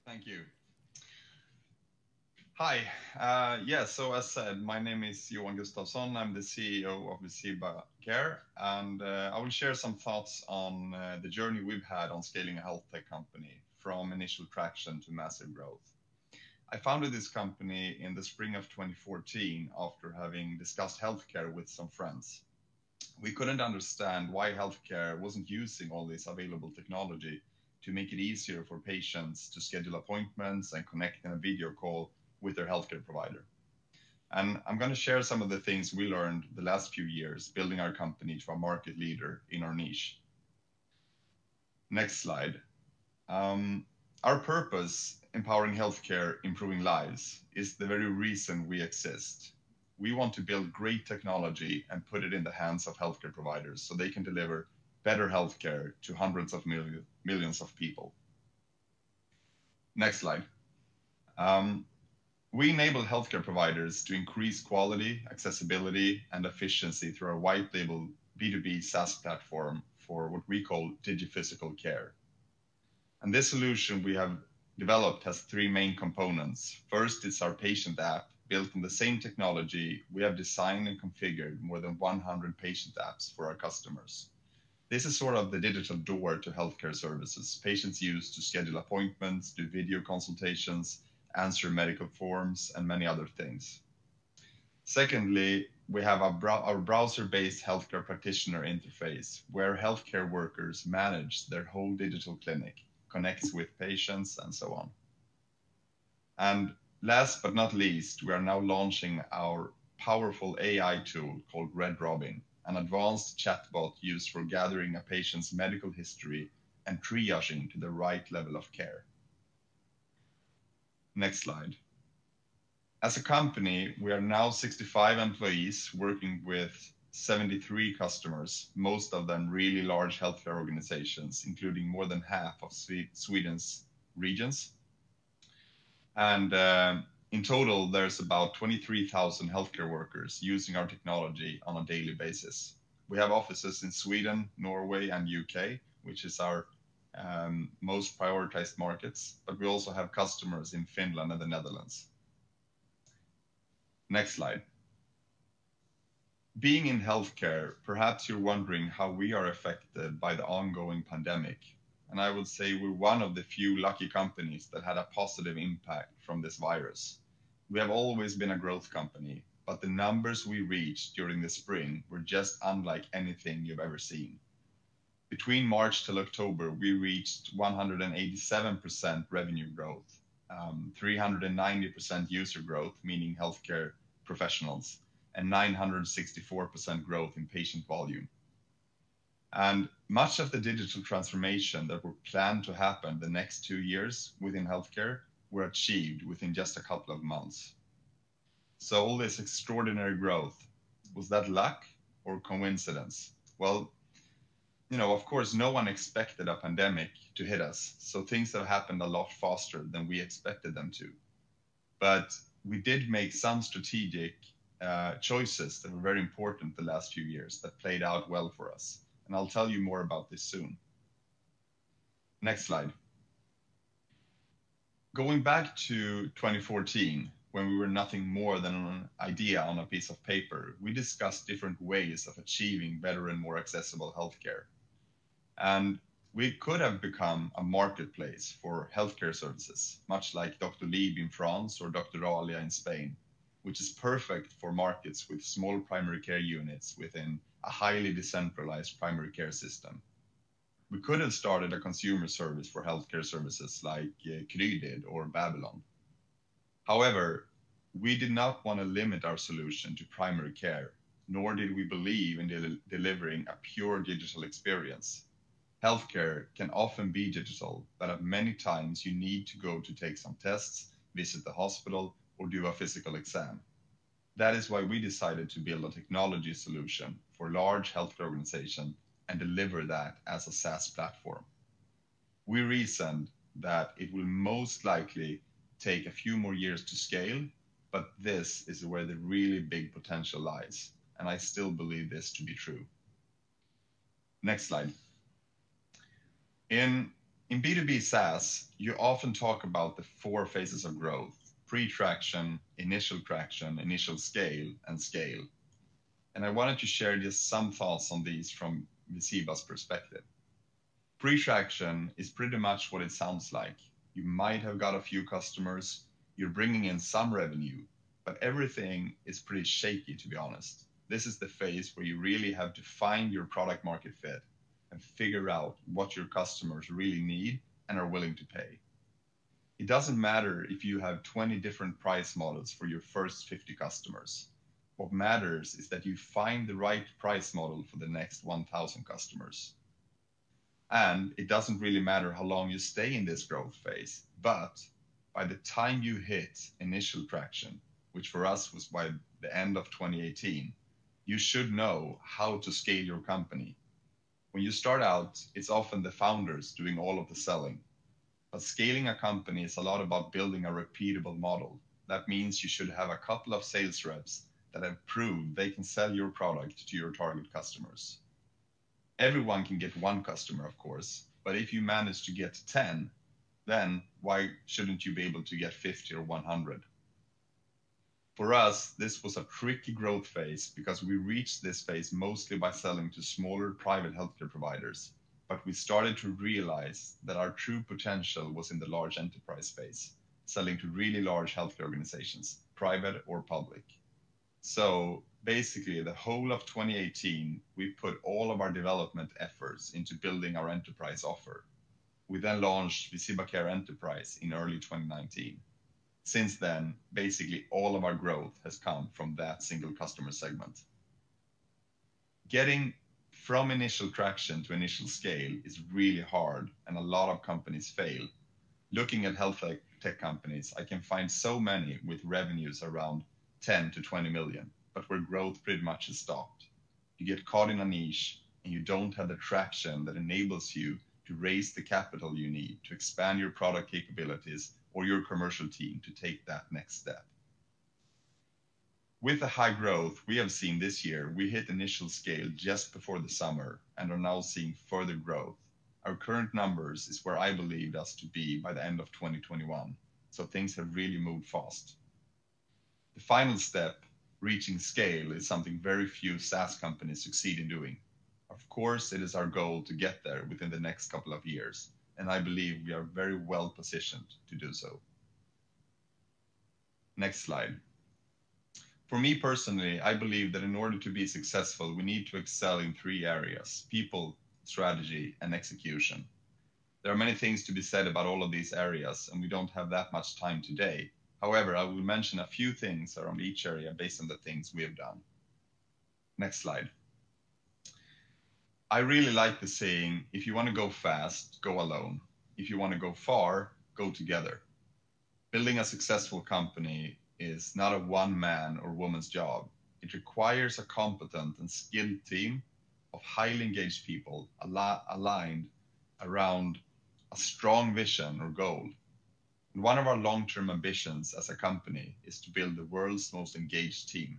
Speaker 9: Thank you. Hi. So as said, my name is Johan Gustafsson. I'm the CEO of Visiba Care, and I will share some thoughts on the journey we've had on scaling a health tech company from initial traction to massive growth. I founded this company in the spring of 2014 after having discussed healthcare with some friends. We couldn't understand why healthcare wasn't using all this available technology to make it easier for patients to schedule appointments and connect in a video call with their healthcare provider. And I'm going to share some of the things we learned the last few years building our company to a market leader in our niche. Next slide. Our purpose, empowering healthcare, improving lives, is the very reason we exist. We want to build great technology and put it in the hands of healthcare providers so they can deliver better healthcare to hundreds of millions of people. Next slide. We enable healthcare providers to increase quality, accessibility, and efficiency through our white label B2B SaaS platform for what we call digiphysical care. And this solution we have developed has three main components. First, it's our patient app built on the same technology. We have designed and configured more than 100 patient apps for our customers. This is sort of the digital door to healthcare services patients use to schedule appointments, do video consultations, answer medical forms, and many other things. Secondly, we have our browser-based healthcare practitioner interface where healthcare workers manage their whole digital clinic, connects with patients, and so on. And last but not least, we are now launching our powerful AI tool called Red Robin, an advanced chatbot used for gathering a patient's medical history and triaging to the right level of care. Next slide. As a company, we are now 65 employees working with 73 customers, most of them really large healthcare organizations, including more than half of Sweden's regions. And in total, there's about 23,000 healthcare workers using our technology on a daily basis. We have offices in Sweden, Norway, and UK, which is our most prioritized markets, but we also have customers in Finland and the Netherlands. Next slide. Being in healthcare, perhaps you're wondering how we are affected by the ongoing pandemic. And I would say we're one of the few lucky companies that had a positive impact from this virus. We have always been a growth company, but the numbers we reached during the spring were just unlike anything you've ever seen. Between March till October, we reached 187% revenue growth, 390% user growth, meaning healthcare professionals, and 964% growth in patient volume. And much of the digital transformation that were planned to happen the next 2 years within healthcare were achieved within just a couple of months. So all this extraordinary growth, was that luck or coincidence? Well, of course, no one expected a pandemic to hit us. So things have happened a lot faster than we expected them to. But we did make some strategic choices that were very important the last few years that played out well for us. And I'll tell you more about this soon. Next slide. Going back to 2014, when we were nothing more than an idea on a piece of paper, we discussed different ways of achieving better and more accessible healthcare. And we could have become a marketplace for healthcare services, much like Dr. Lieb in France or Dr. Alia in Spain, which is perfect for markets with small primary care units within a highly decentralized primary care system. We could have started a consumer service for healthcare services like Kry did or Babylon. However, we did not want to limit our solution to primary care, nor did we believe in delivering a pure digital experience. Healthcare can often be digital, but many times you need to go to take some tests, visit the hospital, or do a physical exam. That is why we decided to build a technology solution for large healthcare organizations and deliver that as a SaaS platform. We reasoned that it will most likely take a few more years to scale, but this is where the really big potential lies, and I still believe this to be true. Next slide. In B2B SaaS, you often talk about the 4 phases of growth: pre-traction, initial scale, and scale. And I wanted to share just some thoughts on these from Visiba's perspective. Pre-traction is pretty much what it sounds like. You might have got a few customers, you're bringing in some revenue, but everything is pretty shaky, to be honest. This is the phase where you really have to find your product market fit and figure out what your customers really need and are willing to pay. It doesn't matter if you have 20 different price models for your first 50 customers. What matters is that you find the right price model for the next 1,000 customers. And it doesn't really matter how long you stay in this growth phase, but by the time you hit initial traction, which for us was by the end of 2018, you should know how to scale your company. When you start out, it's often the founders doing all of the selling. But scaling a company is a lot about building a repeatable model. That means you should have a couple of sales reps that have proved they can sell your product to your target customers. Everyone can get 1 customer, of course, but if you manage to get 10, then why shouldn't you be able to get 50 or 100? For us, this was a tricky growth phase because we reached this phase mostly by selling to smaller private healthcare providers, but we started to realize that our true potential was in the large enterprise space, selling to really large healthcare organizations, private or public. So basically, the whole of 2018, we put all of our development efforts into building our enterprise offer. We then launched Visiba Care Enterprise in early 2019. Since then, basically all of our growth has come from that single customer segment. Getting from initial traction to initial scale is really hard, and a lot of companies fail. Looking at health tech companies, I can find so many with revenues around 10 to 20 million, but where growth pretty much is stopped. You get caught in a niche and you don't have the traction that enables you to raise the capital you need to expand your product capabilities or your commercial team to take that next step. With the high growth we have seen this year, we hit initial scale just before the summer and are now seeing further growth. Our current numbers is where I believed us to be by the end of 2021, so things have really moved fast. The final step, reaching scale, is something very few SaaS companies succeed in doing. Of course, it is our goal to get there within the next couple of years, and I believe we are very well positioned to do so. Next slide. For me personally, I believe that in order to be successful, we need to excel in 3 areas: people, strategy, and execution. There are many things to be said about all of these areas, and we don't have that much time today. However, I will mention a few things around each area based on the things we have done. Next slide. I really like the saying, if you want to go fast, go alone. If you want to go far, go together. Building a successful company is not a one-man or woman's job. It requires a competent and skilled team of highly engaged people aligned around a strong vision or goal. And one of our long-term ambitions as a company is to build the world's most engaged team.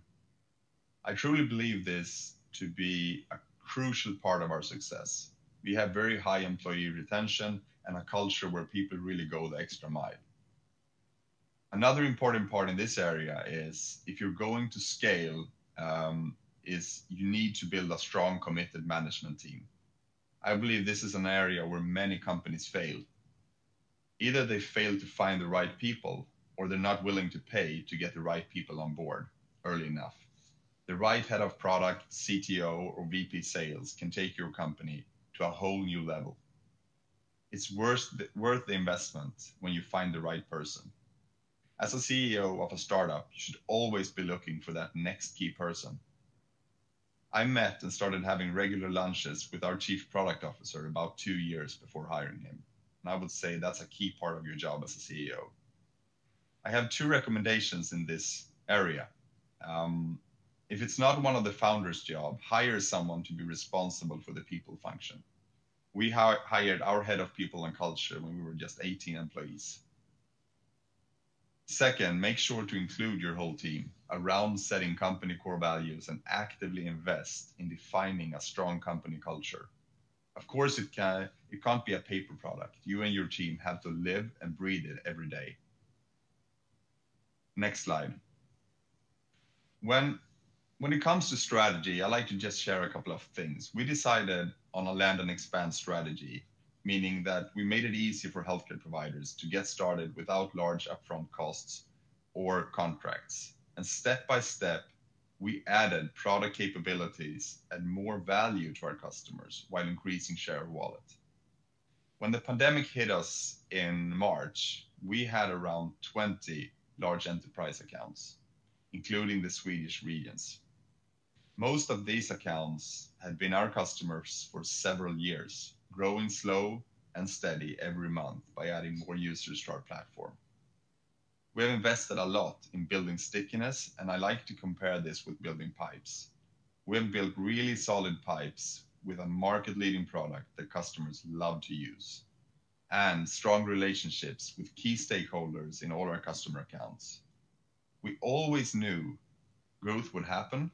Speaker 9: I truly believe this to be a crucial part of our success. We have very high employee retention and a culture where people really go the extra mile. Another important part in this area is if you're going to scale, is you need to build a strong, committed management team. I believe this is an area where many companies fail. Either they fail to find the right people, or they're not willing to pay to get the right people on board early enough. The right head of product, CTO, or VP sales can take your company to a whole new level. It's worth the investment when you find the right person. As a CEO of a startup, you should always be looking for that next key person. I met and started having regular lunches with our chief product officer about 2 years before hiring him. And I would say that's a key part of your job as a CEO. I have 2 recommendations in this area. If it's not one of the founder's job, hire someone to be responsible for the people function. We hired our head of people and culture when we were just 18 employees. Second, make sure to include your whole team around setting company core values and actively invest in defining a strong company culture. Of course, it can't be a paper product. You and your team have to live and breathe it every day. Next slide. When it comes to strategy, I like to just share a couple of things. We decided on a land and expand strategy, meaning that we made it easy for healthcare providers to get started without large upfront costs or contracts. And step by step, we added product capabilities and more value to our customers while increasing share of wallet. When the pandemic hit us in March, we had around 20 large enterprise accounts, including the Swedish regions. Most of these accounts had been our customers for several years, growing slow and steady every month by adding more users to our platform. We have invested a lot in building stickiness, and I like to compare this with building pipes. We have built really solid pipes with a market-leading product that customers love to use, and strong relationships with key stakeholders in all our customer accounts. We always knew growth would happen,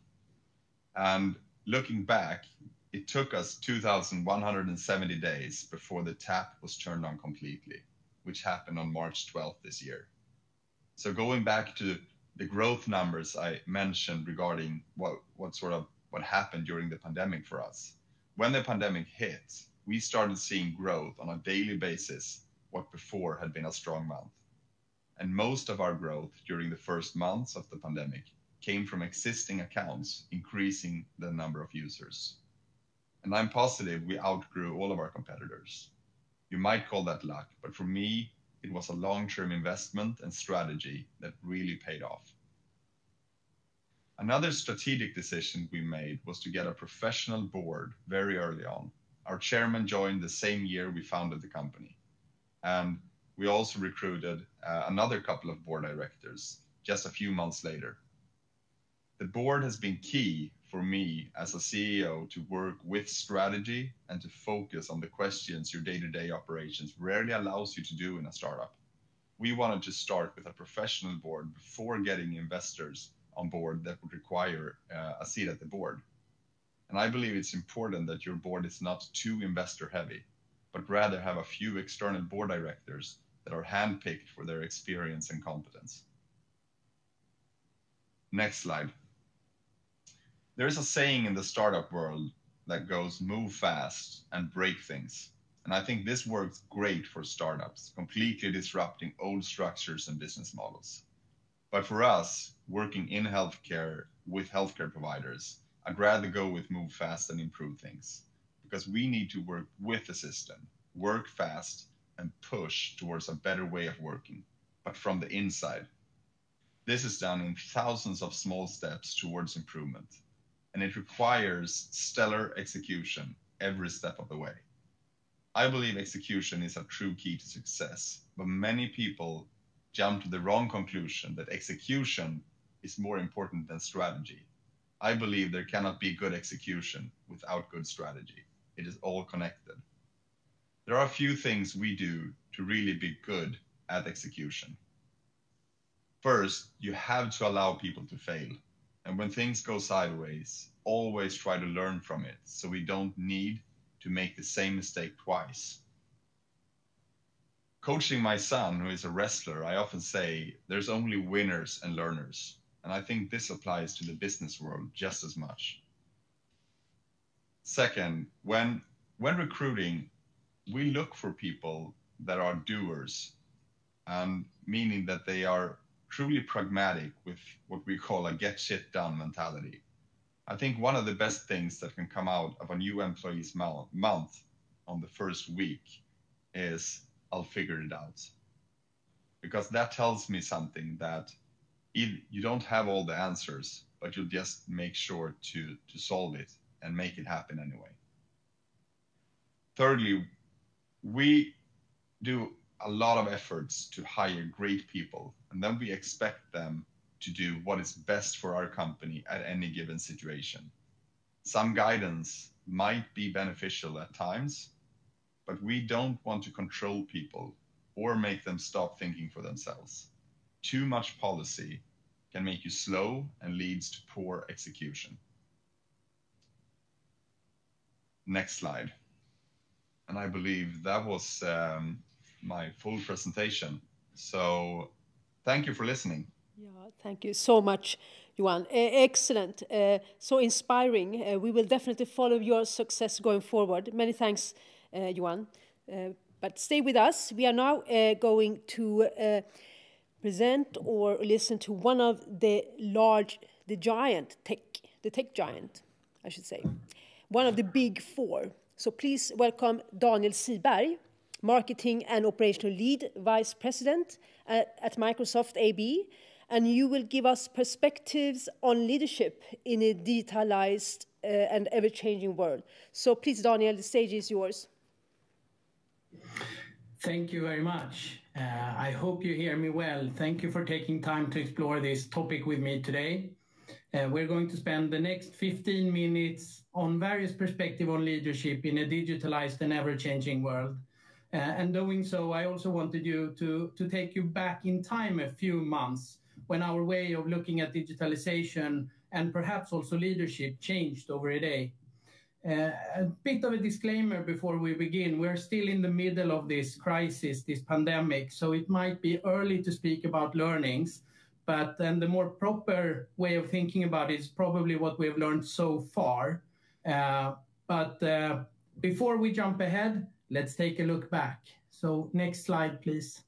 Speaker 9: and looking back, it took us 2,170 days before the tap was turned on completely, which happened on March 12th this year. So going back to the growth numbers I mentioned regarding what happened during the pandemic for us. When the pandemic hit, we started seeing growth on a daily basis, what before had been a strong month. And most of our growth during the first months of the pandemic came from existing accounts, increasing the number of users. And I'm positive we outgrew all of our competitors. You might call that luck, but for me, it was a long-term investment and strategy that really paid off. Another strategic decision we made was to get a professional board very early on. Our chairman joined the same year we founded the company. And we also recruited another couple of board directors just a few months later. The board has been key for me as a CEO to work with strategy and to focus on the questions your day-to-day operations rarely allows you to do in a startup. We wanted to start with a professional board before getting investors on board that would require a seat at the board. And I believe it's important that your board is not too investor heavy, but rather have a few external board directors that are handpicked for their experience and competence. Next slide. There is a saying in the startup world that goes, move fast and break things. And I think this works great for startups, completely disrupting old structures and business models. But for us, working in healthcare with healthcare providers, I'd rather go with move fast and improve things, because we need to work with the system, work fast, and push towards a better way of working, but from the inside. This is done in thousands of small steps towards improvement, and it requires stellar execution every step of the way. I believe execution is a true key to success, but many people jump to the wrong conclusion that execution is more important than strategy. I believe there cannot be good execution without good strategy. It is all connected. There are a few things we do to really be good at execution. First, you have to allow people to fail. And when things go sideways, always try to learn from it so we don't need to make the same mistake twice. Coaching my son, who is a wrestler, I often say there's only winners and learners. And I think this applies to the business world just as much. Second, when recruiting, we look for people that are doers, and meaning that they are truly pragmatic with what we call a get shit done mentality. I think one of the best things that can come out of a new employee's month on the first week is, I'll figure it out. Because that tells me something that you don't have all the answers, but you'll just make sure to solve it and make it happen anyway. Thirdly, we do a lot of efforts to hire great people, and then we expect them to do what is best for our company at any given situation. Some guidance might be beneficial at times, but we don't want to control people or make them stop thinking for themselves. Too much policy can make you slow and leads to poor execution. Next slide. And I believe that was my full presentation. So thank you for listening.
Speaker 2: Yeah, thank you so much, Johan. Excellent. So inspiring. We will definitely follow your success going forward. Many thanks, Johan. But stay with us. We are now going to present or listen to one of the tech giant, I should say, one of the big four. So please welcome Daniel Siberg, Marketing and Operational Lead Vice President at Microsoft AB, and you will give us perspectives on leadership in a digitalized and ever-changing world. So please, Daniel, the stage is yours.
Speaker 10: Thank you very much. I hope you hear me well. Thank you for taking time to explore this topic with me today. We're going to spend the next 15 minutes on various perspectives on leadership in a digitalized and ever-changing world. And doing so, I also wanted you to take you back in time a few months when our way of looking at digitalization and perhaps also leadership changed over a day. A bit of a disclaimer before we begin. We're still in the middle of this crisis, this pandemic, so it might be early to speak about learnings, but then the more proper way of thinking about it is probably what we've learned so far. But before we jump ahead, let's take a look back. So next slide, please.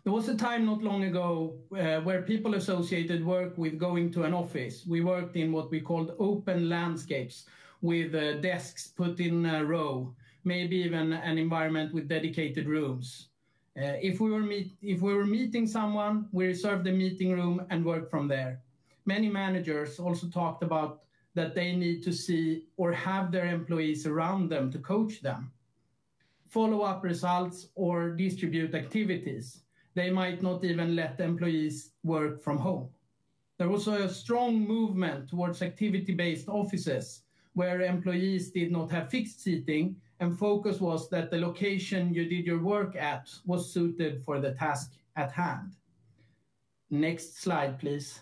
Speaker 10: There was a time not long ago where people associated work with going to an office. We worked in what we called open landscapes with desks put in a row, maybe even an environment with dedicated rooms. If we were meeting someone, we reserved the meeting room and worked from there. Many managers also talked about that they need to see or have their employees around them to coach them, follow up results or distribute activities. They might not even let employees work from home. There was a strong movement towards activity-based offices where employees did not have fixed seating, and focus was that the location you did your work at was suited for the task at hand. Next slide, please.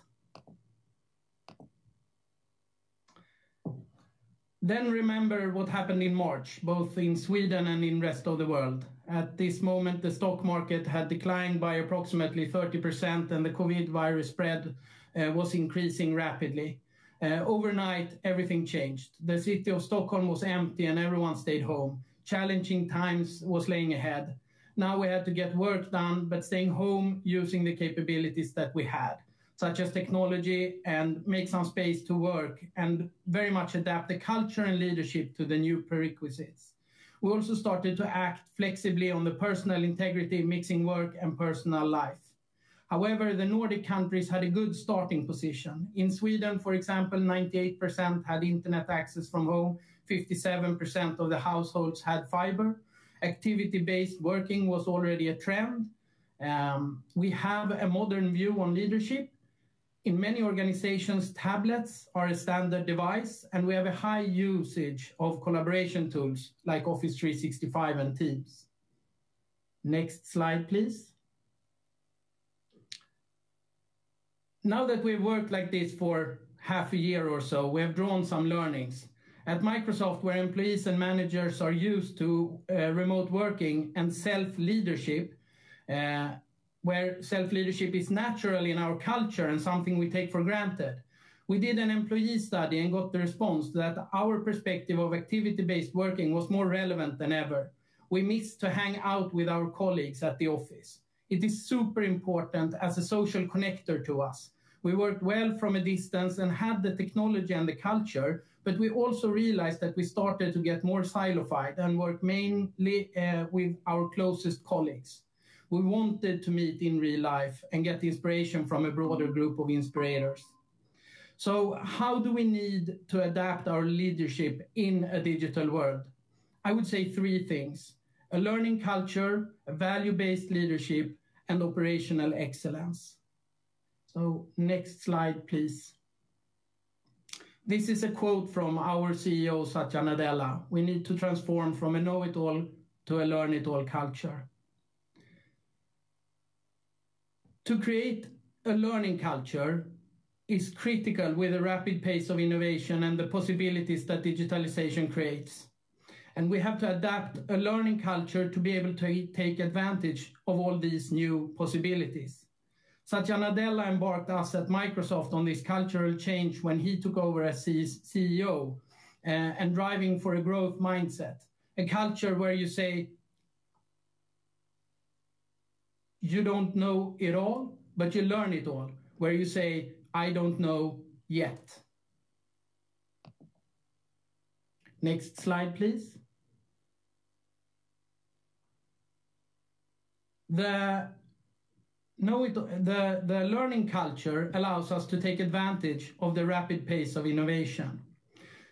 Speaker 10: Then remember what happened in March, both in Sweden and in the rest of the world. At this moment, the stock market had declined by approximately 30% and the COVID virus spread was increasing rapidly. Overnight, everything changed. The city of Stockholm was empty and everyone stayed home. Challenging times was laying ahead. Now we had to get work done, but staying home using the capabilities that we had, such as technology, and make some space to work and very much adapt the culture and leadership to the new prerequisites. We also started to act flexibly on the personal integrity, mixing work and personal life. However, the Nordic countries had a good starting position. In Sweden, for example, 98% had internet access from home, 57% of the households had fiber. Activity-based working was already a trend. We have a modern view on leadership. In many organizations, tablets are a standard device, and we have a high usage of collaboration tools like Office 365 and Teams. Next slide, please. Now that we've worked like this for half a year or so, we have drawn some learnings. At Microsoft, where employees and managers are used to remote working and self-leadership, where self-leadership is natural in our culture and something we take for granted. We did an employee study and got the response that our perspective of activity-based working was more relevant than ever. We missed to hang out with our colleagues at the office. It is super important as a social connector to us. We worked well from a distance and had the technology and the culture, but we also realized that we started to get more silofied and work mainly with our closest colleagues. We wanted to meet in real life and get inspiration from a broader group of inspirators. So how do we need to adapt our leadership in a digital world? I would say three things: a learning culture, a value-based leadership, and operational excellence. So next slide, please. This is a quote from our CEO, Satya Nadella. We need to transform from a know-it-all to a learn-it-all culture. To create a learning culture is critical with a rapid pace of innovation and the possibilities that digitalization creates. And we have to adapt a learning culture to be able to take advantage of all these new possibilities. Satya Nadella embarked us at Microsoft on this cultural change when he took over as CEO and driving for a growth mindset, a culture where you say, you don't know it all, but you learn it all, where you say, I don't know yet. Next slide, please. The learning culture allows us to take advantage of the rapid pace of innovation.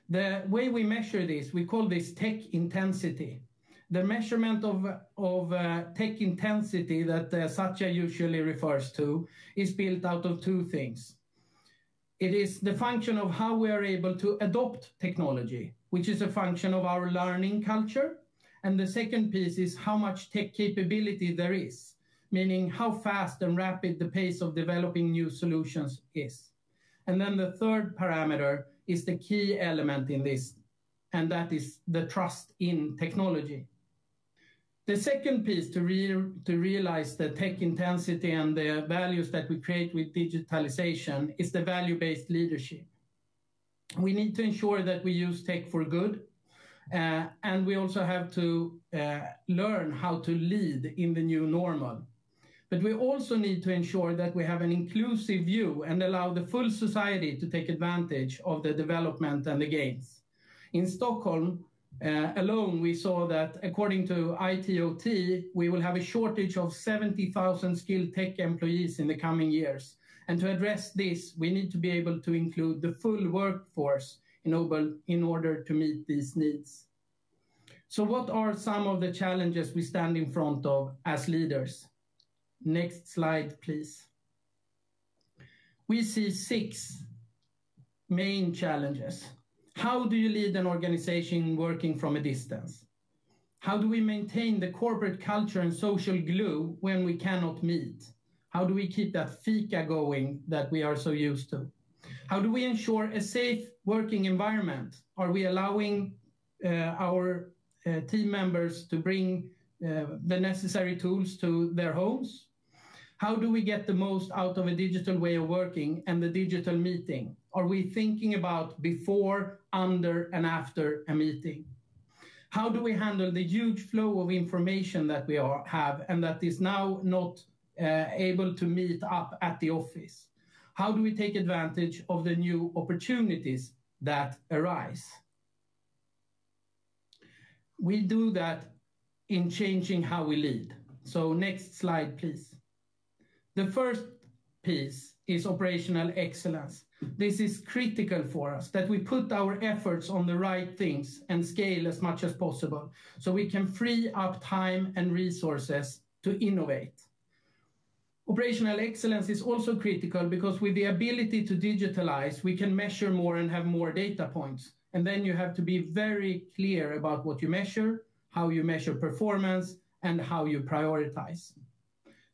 Speaker 10: The way we measure this, we call this tech intensity. The measurement of tech intensity that Satya usually refers to is built out of two things. It is the function of how we are able to adopt technology, which is a function of our learning culture. And the second piece is how much tech capability there is, meaning how fast and rapid the pace of developing new solutions is. And then the third parameter is the key element in this, and that is the trust in technology. The second piece to realize the tech intensity and the values that we create with digitalization is the value-based leadership. We need to ensure that we use tech for good, and we also have to learn how to lead in the new normal. But we also need to ensure that we have an inclusive view and allow the full society to take advantage of the development and the gains. In Stockholm alone, we saw that according to ITOT, we will have a shortage of 70,000 skilled tech employees in the coming years. And to address this, we need to be able to include the full workforce in order to meet these needs. So what are some of the challenges we stand in front of as leaders? Next slide, please. We see 6 main challenges. How do you lead an organization working from a distance? How do we maintain the corporate culture and social glue when we cannot meet? How do we keep that fika going that we are so used to? How do we ensure a safe working environment? Are we allowing our team members to bring the necessary tools to their homes? How do we get the most out of a digital way of working and the digital meeting? Are we thinking about before, under, and after a meeting? How do we handle the huge flow of information that we have and that is now not able to meet up at the office? How do we take advantage of the new opportunities that arise? We do that in changing how we lead. So next slide, please. The first piece is operational excellence. This is critical for us, that we put our efforts on the right things and scale as much as possible so we can free up time and resources to innovate. Operational excellence is also critical because with the ability to digitalize, we can measure more and have more data points. And then you have to be very clear about what you measure, how you measure performance, and how you prioritize.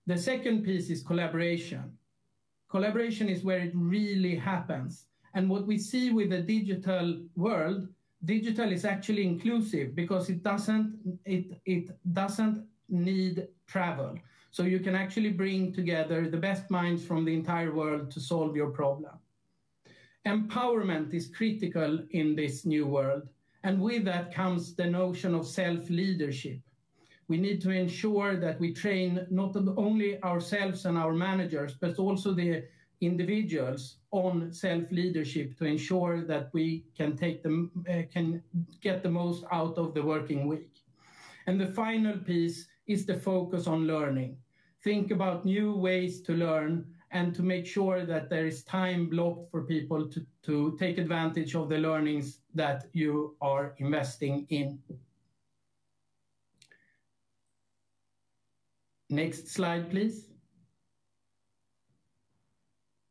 Speaker 10: The second piece is collaboration. Collaboration is where it really happens. And what we see with the digital world, digital is actually inclusive because it doesn't need travel. So you can actually bring together the best minds from the entire world to solve your problem. Empowerment is critical in this new world. And with that comes the notion of self-leadership. We need to ensure that we train not only ourselves and our managers, but also the individuals on self-leadership to ensure that we can get the most out of the working week. And the final piece is the focus on learning. Think about new ways to learn and to make sure that there is time blocked for people to take advantage of the learnings that you are investing in. Next slide, please.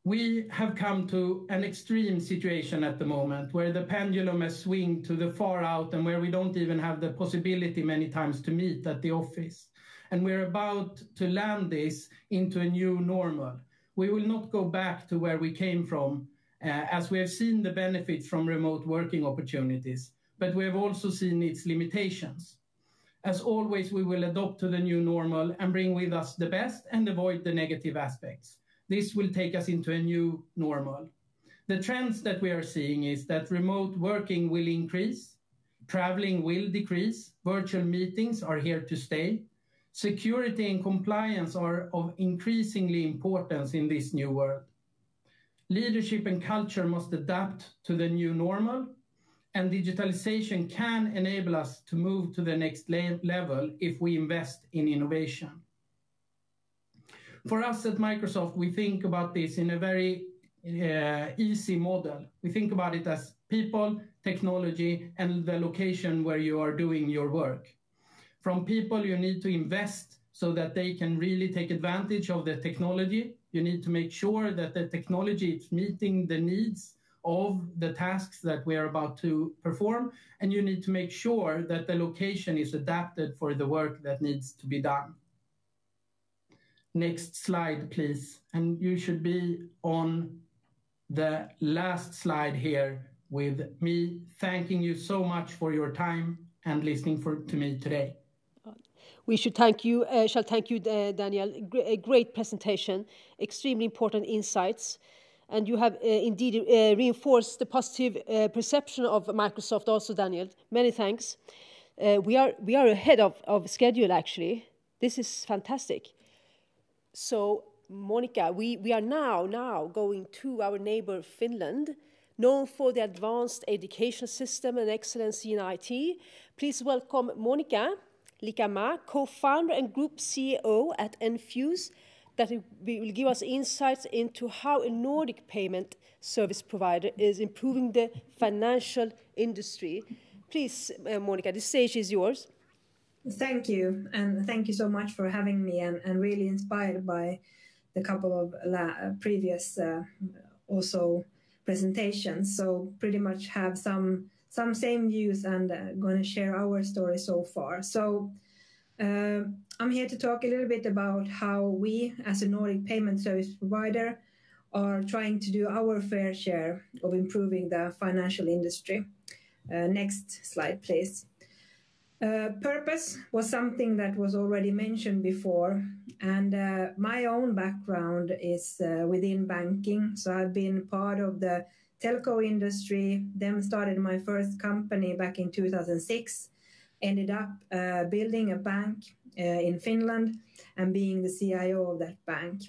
Speaker 10: We have come to an extreme situation at the moment where the pendulum has swung to the far out and where we don't even have the possibility many times to meet at the office. And we're about to land this into a new normal. We will not go back to where we came from, as we have seen the benefits from remote working opportunities, but we have also seen its limitations. As always, we will adopt to the new normal and bring with us the best and avoid the negative aspects. This will take us into a new normal. The trends that we are seeing is that remote working will increase, traveling will decrease, virtual meetings are here to stay. Security and compliance are of increasingly importance in this new world. Leadership and culture must adapt to the new normal, and digitalization can enable us to move to the next level if we invest in innovation. For us at Microsoft, we think about this in a very easy model. We think about it as people, technology, and the location where you are doing your work. From people, you need to invest so that they can really take advantage of the technology. You need to make sure that the technology is meeting the needs of the tasks that we are about to perform, and you need to make sure that the location is adapted for the work that needs to be done. Next slide, please. And you should be on the last slide here with me thanking you so much for your time and listening to me today.
Speaker 2: We should thank you, Daniel. A great presentation, extremely important insights. And you have indeed reinforced the positive perception of Microsoft also, Daniel. Many thanks. We are ahead of schedule, actually. This is fantastic. So, Monica, we are now going to our neighbor Finland, known for the advanced education system and excellency in IT. Please welcome Monica Likama, co-founder and group CEO at Enfuse, that will give us insights into how a Nordic payment service provider is improving the financial industry. Please, Monica, the stage is yours.
Speaker 11: Thank you, and thank you so much for having me, and really inspired by the couple of previous also presentations. So pretty much have some same views and going to share our story so far. So I'm here to talk a little bit about how we, as a Nordic payment service provider, are trying to do our fair share of improving the financial industry. Next slide, please. Purpose was something that was already mentioned before, and my own background is within banking. So I've been part of the telco industry, then started my first company back in 2006, ended up building a bank in Finland and being the CIO of that bank.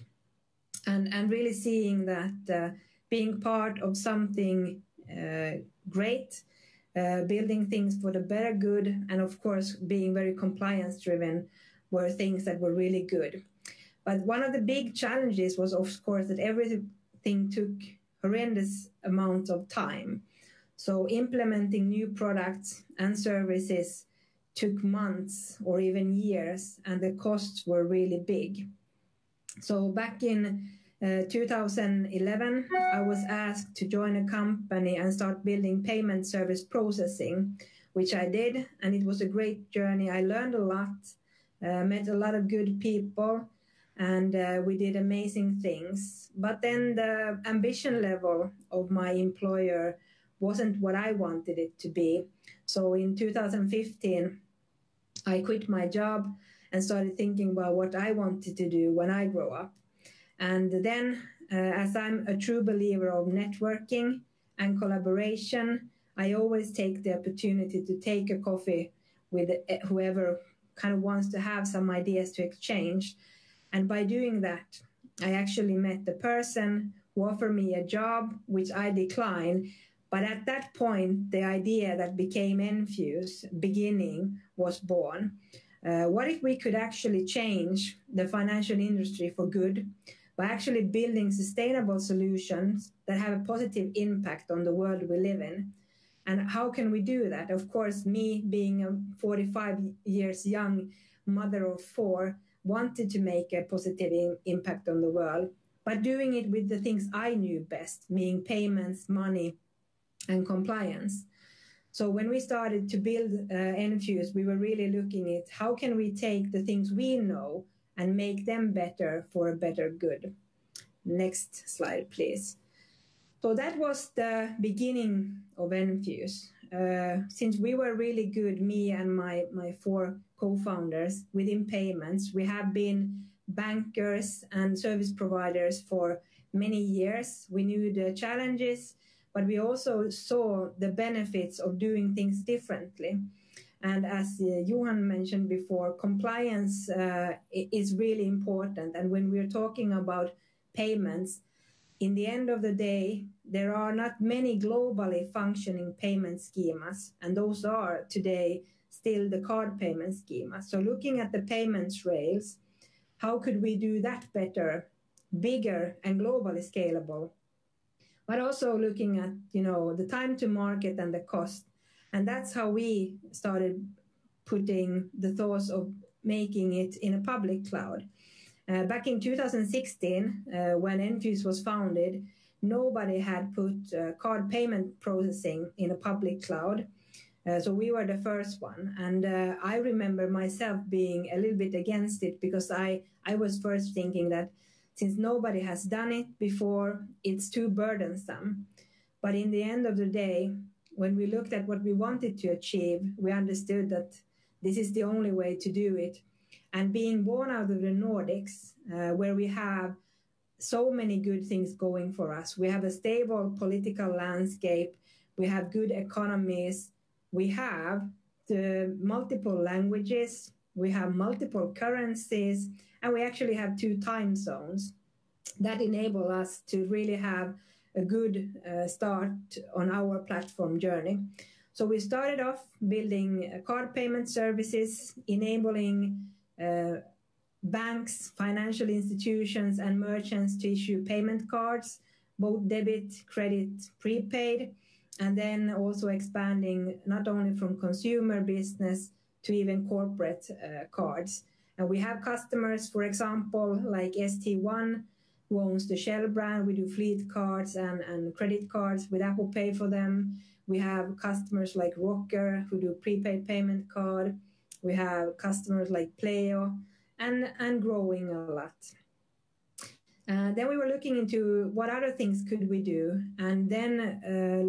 Speaker 11: And really seeing that being part of something great, building things for the better good, and of course being very compliance driven were things that were really good. But one of the big challenges was, of course, that everything took horrendous amounts of time. So implementing new products and services took months or even years, and the costs were really big. So back in 2011, I was asked to join a company and start building payment service processing, which I did, and it was a great journey. I learned a lot, met a lot of good people, and we did amazing things. But then the ambition level of my employer wasn't what I wanted it to be. So in 2015, I quit my job and started thinking about what I wanted to do when I grow up. And then, as I'm a true believer of networking and collaboration, I always take the opportunity to take a coffee with whoever kind of wants to have some ideas to exchange. And by doing that, I actually met the person who offered me a job, which I declined. But at that point, the idea that became Enfuse beginning was born. What if we could actually change the financial industry for good by actually building sustainable solutions that have a positive impact on the world we live in? And how can we do that? Of course, me being a 45 years young mother of 4, wanted to make a positive impact on the world, but doing it with the things I knew best, meaning payments, money, and compliance. So when we started to build Enfuse, we were really looking at how can we take the things we know and make them better for a better good. Next slide, please. So that was the beginning of Enfuse. Since we were really good, me and my 4 co-founders within payments, we have been bankers and service providers for many years. We knew the challenges, but we also saw the benefits of doing things differently. And as Johan mentioned before, compliance is really important. And when we're talking about payments, in the end of the day, there are not many globally functioning payment schemas, and those are today still the card payment schema. So looking at the payments rails, how could we do that better, bigger and globally scalable? But also looking at, the time to market and the cost. And that's how we started putting the thoughts of making it in a public cloud. Back in 2016, when Enfuse was founded, nobody had put card payment processing in a public cloud. So we were the first one. And I remember myself being a little bit against it because I was first thinking that since nobody has done it before, it's too burdensome. But in the end of the day, when we looked at what we wanted to achieve, we understood that this is the only way to do it. And being born out of the Nordics, where we have so many good things going for us, we have a stable political landscape, we have good economies, we have the multiple languages, we have multiple currencies, and we actually have 2 time zones that enable us to really have a good start on our platform journey. So we started off building card payment services, enabling banks, financial institutions, and merchants to issue payment cards, both debit, credit, prepaid, and then also expanding not only from consumer business to even corporate cards. And we have customers, for example, like ST1, who owns the Shell brand. We do fleet cards and credit cards with Apple Pay for them. We have customers like Rocker, who do prepaid payment card. We have customers like Pleo, and growing a lot. Then we were looking into what other things could we do, and then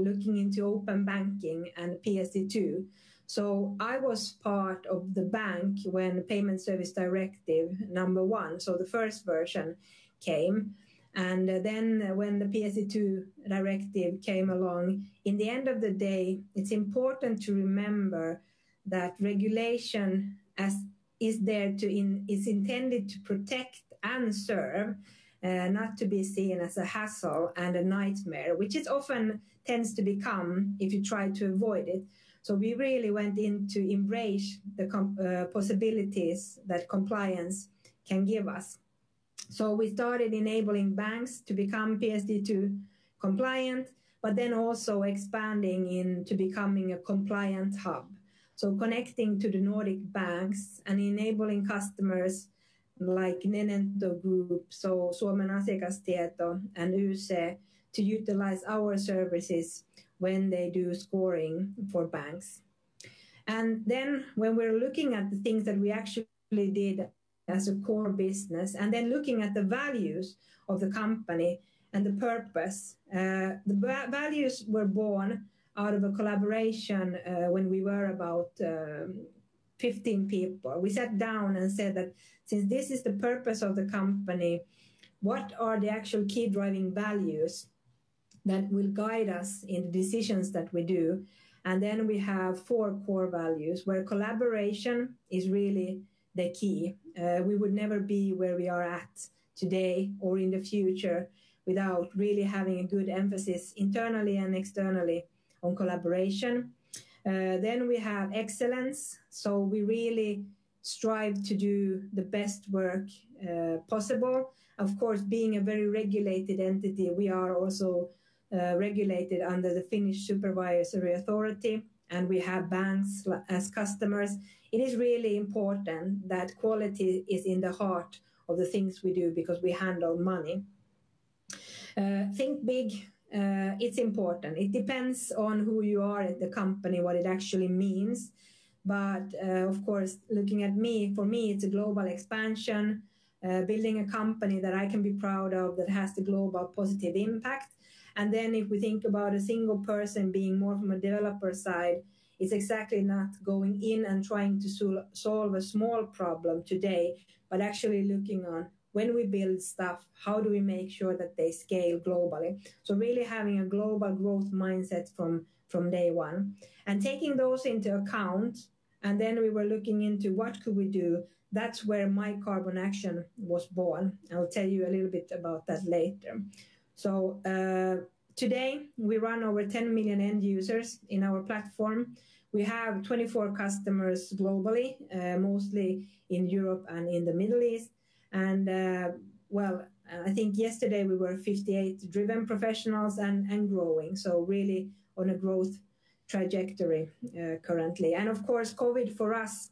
Speaker 11: looking into open banking and PSD2. So I was part of the bank when Payment Service Directive #1, so the first version, came. And then when the PSD2 directive came along, in the end of the day, it's important to remember that regulation is intended to protect and serve, not to be seen as a hassle and a nightmare, which it often tends to become if you try to avoid it. So we really went in to embrace the possibilities that compliance can give us. So we started enabling banks to become PSD2 compliant, but then also expanding into becoming a compliant hub. So connecting to the Nordic banks and enabling customers like Nenento Group, so Suomen Asiakastieto and UC, to utilize our services when they do scoring for banks. And then when we're looking at the things that we actually did as a core business, and then looking at the values of the company and the purpose, the values were born out of a collaboration when we were about 15 people. We sat down and said that since this is the purpose of the company, what are the actual key driving values that will guide us in the decisions that we do? And then we have 4 core values where collaboration is really the key. We would never be where we are at today or in the future without really having a good emphasis internally and externally on collaboration. Then we have excellence. So we really strive to do the best work possible. Of course, being a very regulated entity, we are also regulated under the Finnish Supervisory Authority, and we have banks as customers. It is really important that quality is in the heart of the things we do because we handle money. Think big. It's important. It depends on who you are at the company, what it actually means. But of course, looking at me, for me, it's a global expansion, building a company that I can be proud of that has the global positive impact. And then if we think about a single person being more from a developer side, it's exactly not going in and trying to solve a small problem today, but actually looking on when we build stuff, how do we make sure that they scale globally? So really having a global growth mindset from day one and taking those into account. And then we were looking into what could we do. That's where My Carbon Action was born. I'll tell you a little bit about that later. So today we run over 10 million end users in our platform. We have 24 customers globally, mostly in Europe and in the Middle East. And I think yesterday we were 58 driven professionals and growing. So really on a growth trajectory currently. And of course, COVID for us,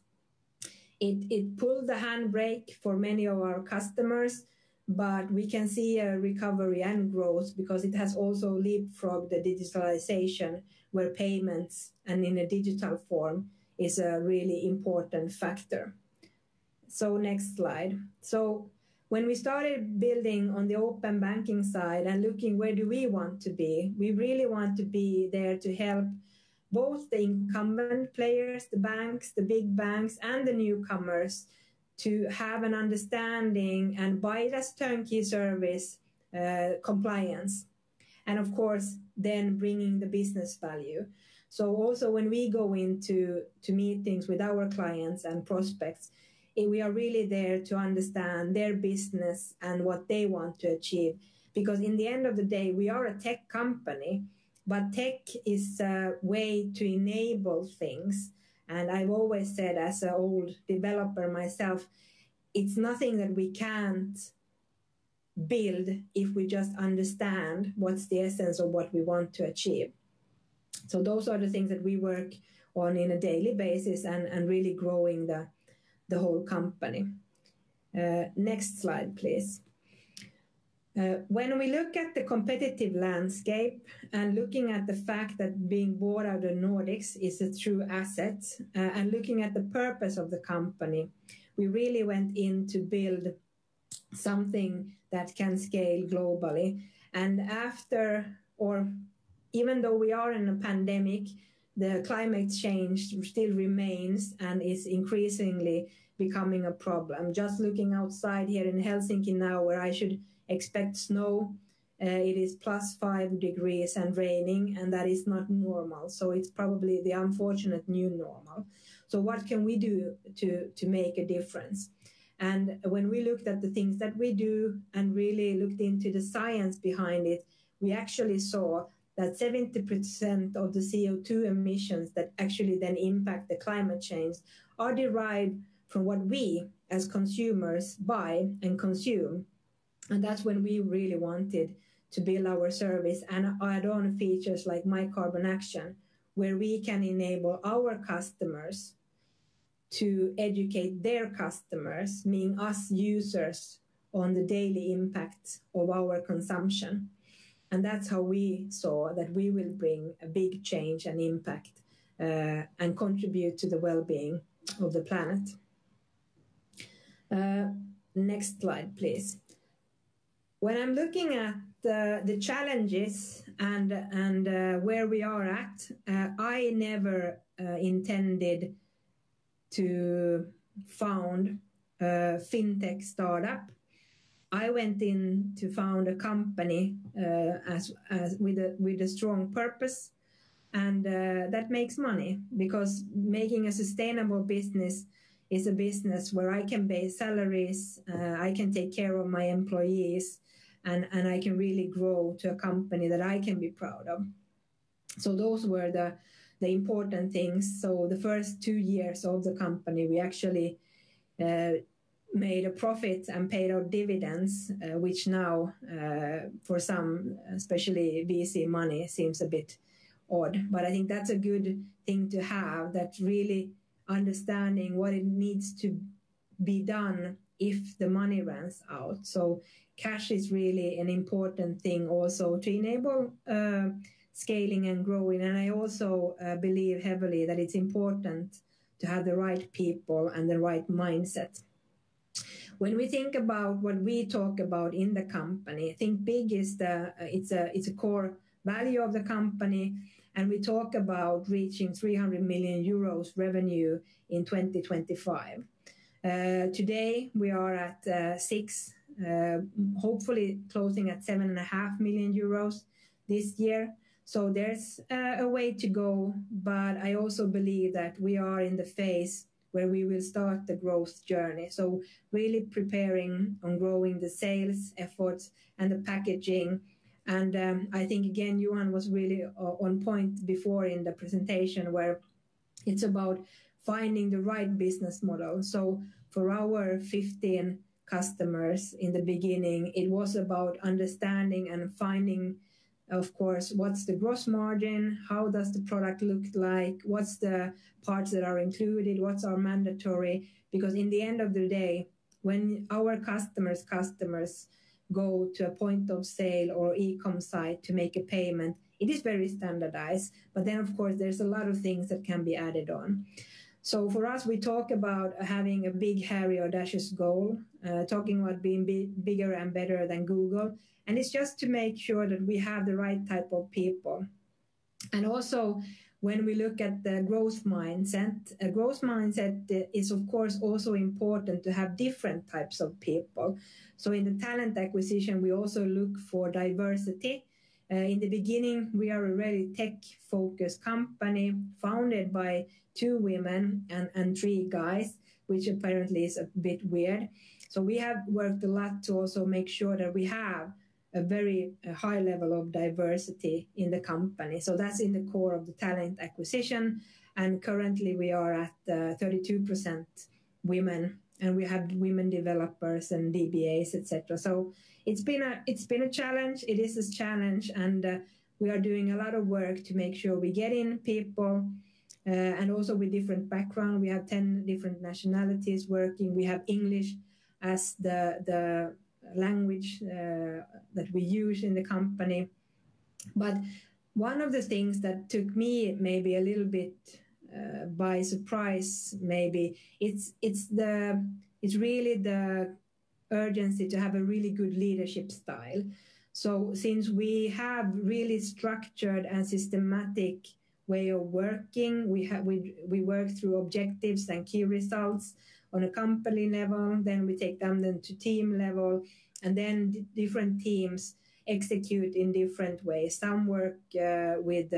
Speaker 11: it pulled the handbrake for many of our customers, but we can see a recovery and growth because it has also leapfrogged the digitalization where payments and in a digital form is a really important factor. So next slide. So when we started building on the open banking side and looking where do we want to be, we really want to be there to help both the incumbent players, the banks, the big banks, and the newcomers to have an understanding and buy it as turnkey service compliance. And of course, then bringing the business value. So also when we go into meetings with our clients and prospects, we are really there to understand their business and what they want to achieve. Because in the end of the day, we are a tech company, but tech is a way to enable things. And I've always said as an old developer myself, it's nothing that we can't build if we just understand what's the essence of what we want to achieve. So those are the things that we work on in a daily basis and really growing the whole company. Next slide, please. When we look at the competitive landscape and looking at the fact that being bought out of the Nordics is a true asset and looking at the purpose of the company, we really went in to build something that can scale globally. And even though we are in a pandemic, the climate change still remains and is increasingly becoming a problem. Just looking outside here in Helsinki now, where I should expect snow, it is +5 degrees and raining, and that is not normal. So it's probably the unfortunate new normal. So what can we do to make a difference? And when we looked at the things that we do and really looked into the science behind it, we actually saw that 70% of the CO2 emissions that actually then impact the climate change are derived from what we as consumers buy and consume. And that's when we really wanted to build our service and add on features like My Carbon Action, where we can enable our customers to educate their customers, meaning us users, on the daily impact of our consumption. And that's how we saw that we will bring a big change and impact and contribute to the well-being of the planet. Next slide, please. When I'm looking at the challenges and where we are at, I never intended to found a fintech startup. I went in to found a company with a strong purpose, and that makes money, because making a sustainable business is a business where I can pay salaries, I can take care of my employees, and I can really grow to a company that I can be proud of. So those were the important things. So the first 2 years of the company, we actually made a profit and paid out dividends, which now for some, especially VC money, seems a bit odd. But I think that's a good thing to have, that really understanding what it needs to be done if the money runs out. So cash is really an important thing also to enable scaling and growing. And I also believe heavily that it's important to have the right people and the right mindset. When we think about what we talk about in the company, I think big is it's a core value of the company, and we talk about reaching 300 million euros revenue in 2025. Today we are at 6, hopefully closing at 7.5 million euros this year. So there's a way to go, but I also believe that we are in the phase where we will start the growth journey. So really preparing on growing the sales efforts and the packaging. And I think, again, Johan was really on point before in the presentation, where it's about finding the right business model. So for our 15 customers in the beginning, it was about understanding and finding, of course, what's the gross margin, how does the product look like, what's the parts that are included, what's our mandatory, because in the end of the day, when our customers go to a point of sale or e-com site to make a payment, it is very standardized, but then of course there's a lot of things that can be added on. So for us, we talk about having a big, hairy, audacious goal, talking about being bigger and better than Google. And it's just to make sure that we have the right type of people. And also, when we look at the growth mindset, a growth mindset is, of course, also important to have different types of people. So in the talent acquisition, we also look for diversity. In the beginning, we are a really tech-focused company founded by 2 women and 3 guys, which apparently is a bit weird. So we have worked a lot to also make sure that we have a very high level of diversity in the company. So that's in the core of the talent acquisition. And currently we are at 32% women, and we have women developers and DBAs, etc. So it's been a challenge. It is a challenge, and we are doing a lot of work to make sure we get in people, and also with different background. We have 10 different nationalities working. We have English as the language that we use in the company. But one of the things that took me maybe a little bit by surprise, maybe it's really the urgency to have a really good leadership style. So since we have really structured and systematic way of working, we work through objectives and key results on a company level, then we take them then to team level, and then different teams execute in different ways. Some work with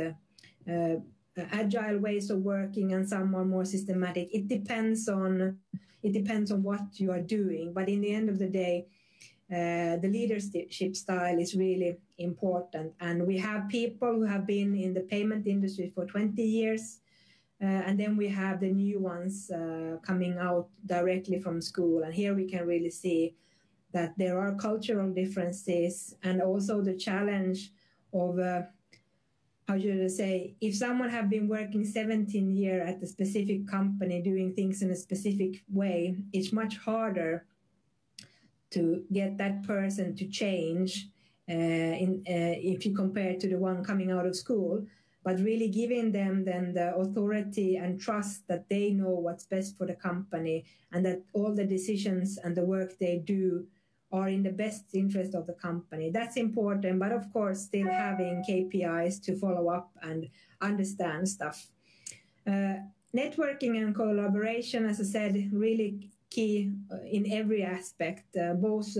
Speaker 11: agile ways of working, and some are more systematic. It depends on what you are doing, but in the end of the day, the leadership style is really important. And we have people who have been in the payment industry for 20 years, and then we have the new ones coming out directly from school. And here we can really see that there are cultural differences, and also the challenge of, how should I say, if someone have been working 17 years at a specific company doing things in a specific way, it's much harder to get that person to change if you compare to the one coming out of school, but really giving them then the authority and trust that they know what's best for the company, and that all the decisions and the work they do are in the best interest of the company. That's important, but of course still having KPIs to follow up and understand stuff. Networking and collaboration, as I said, really key in every aspect, both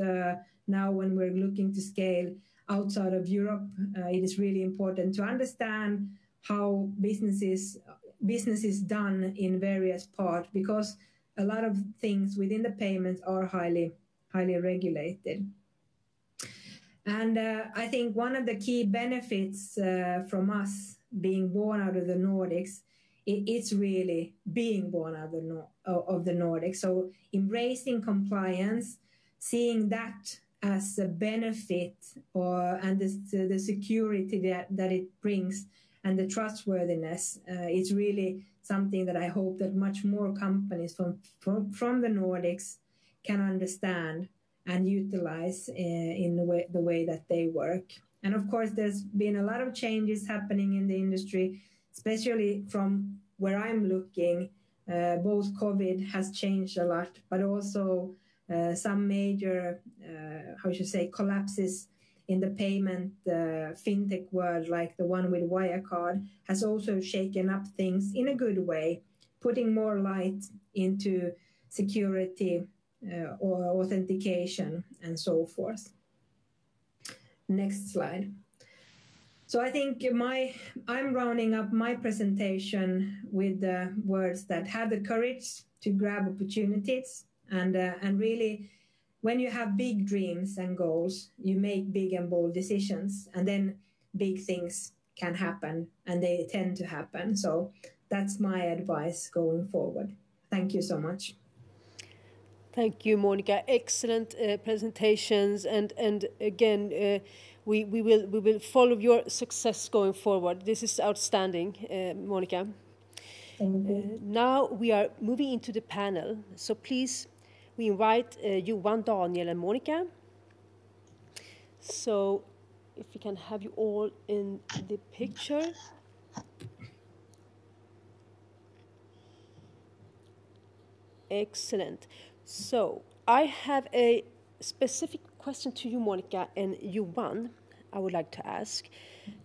Speaker 11: now when we're looking to scale outside of Europe. It is really important to understand how business is done in various parts, because a lot of things within the payments are highly regulated. And I think one of the key benefits from us being born out of the Nordics, it's really being born out of the Nordics. So embracing compliance, seeing that as a benefit, and the security that it brings, and the trustworthiness, it's really something that I hope that much more companies from the Nordics can understand and utilize in the way that they work. And of course, there's been a lot of changes happening in the industry, especially from where I'm looking. Both COVID has changed a lot, but also some major, collapses in the payment fintech world, like the one with Wirecard, has also shaken up things in a good way, putting more light into security or authentication and so forth. Next slide. So I think I'm rounding up my presentation with the words that have the courage to grab opportunities, and really, when you have big dreams and goals, you make big and bold decisions, and then big things can happen, and they tend to happen. So that's my advice going forward. Thank you so much.
Speaker 2: Thank you, Monica. Excellent presentations, and again, we will follow your success going forward. This is outstanding, Monica.
Speaker 11: Thank you.
Speaker 2: Now we are moving into the panel. So please, we invite Johan, Daniel, and Monica. So if we can have you all in the picture. Excellent. So I have a specific question to you, Monica, and Johan, I would like to ask.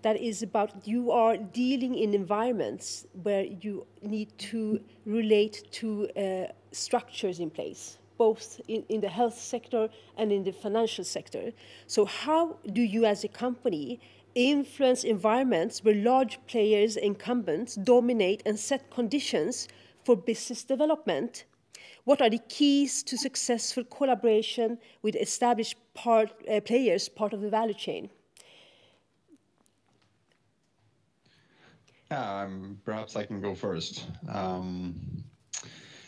Speaker 2: That is about, you are dealing in environments where you need to relate to structures in place, both in the health sector and in the financial sector. So how do you as a company influence environments where large players, incumbents, dominate and set conditions for business development? What are the keys to successful collaboration with established players, part of the value chain?
Speaker 9: Perhaps I can go first.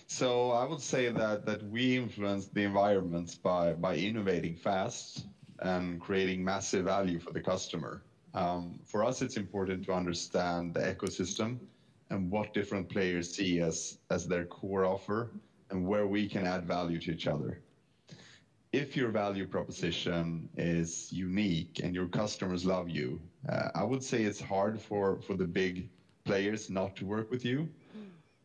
Speaker 9: So I would say that we influence the environments by innovating fast and creating massive value for the customer. For us, it's important to understand the ecosystem and what different players see as their core offer, and where we can add value to each other. If your value proposition is unique and your customers love you, I would say it's hard for the big players not to work with you.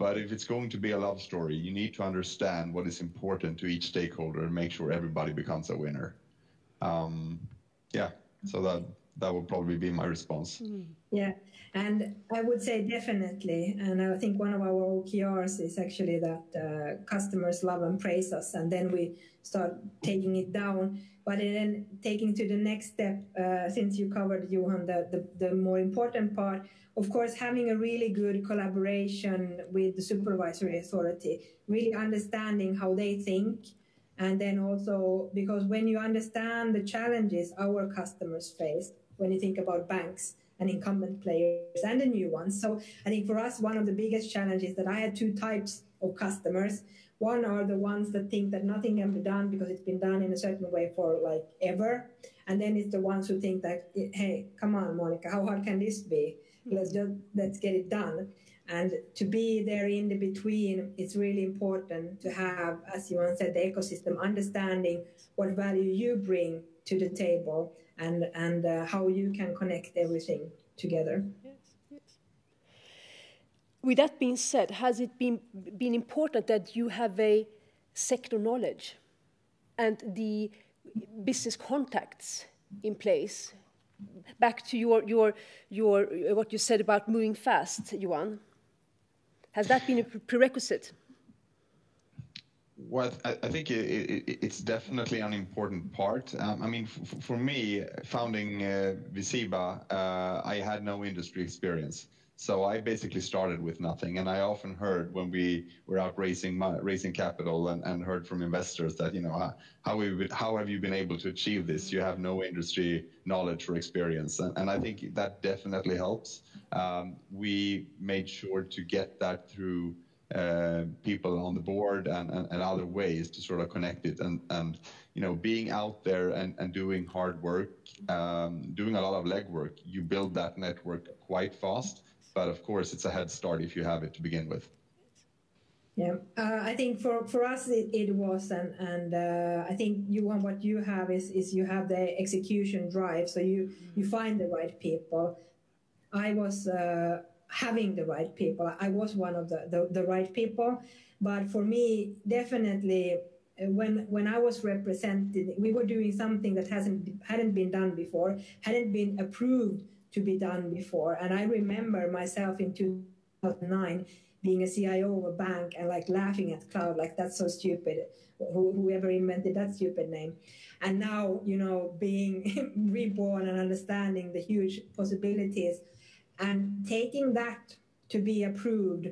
Speaker 12: But if it's going to be a love story, you need to understand what is important to each stakeholder and make sure everybody becomes a winner. Yeah, so that would probably be my response.
Speaker 11: Yeah, and I would say definitely, and I think one of our OKRs is actually that customers love and praise us, and then we start taking it down. But then taking to the next step, since you covered, Johan, the more important part, of course, having a really good collaboration with the supervisory authority, really understanding how they think. And then also, because when you understand the challenges our customers face, when you think about banks and incumbent players and the new ones. So I think for us, one of the biggest challenges that I had two types of customers. One are the ones that think that nothing can be done because it's been done in a certain way for like ever. And then it's the ones who think that, hey, come on, Monica, how hard can this be? Let's get it done. And to be there in the between, it's really important to have, as Johan said, the ecosystem, understanding what value you bring to the table and how you can connect everything together.
Speaker 2: Yes, yes. With that being said, has it been important that you have a sector knowledge and the business contacts in place? Back to your what you said about moving fast, Johan. Has that been a prerequisite?
Speaker 12: Well, I think it's definitely an important part. I mean, for me, founding Visiba, I had no industry experience. So I basically started with nothing. And I often heard when we were out raising capital and heard from investors that, you know, how have you been able to achieve this? You have no industry knowledge or experience. And I think that definitely helps. We made sure to get that through people on the board and other ways to sort of connect it and you know, being out there and doing hard work, doing a lot of legwork, you build that network quite fast. But of course, it's a head start if you have it to begin with.
Speaker 11: Yeah, I think for us it was, and I think Johan, what you have is you have the execution drive, so you find the right people. I was having the right people. I was one of the right people, but for me, definitely when I was represented, we were doing something that hadn't been done before, hadn't been approved to be done before. And I remember myself in 2009 being a CIO of a bank and like laughing at cloud, like that's so stupid. Whoever invented that stupid name. And now, you know, being reborn and understanding the huge possibilities and taking that to be approved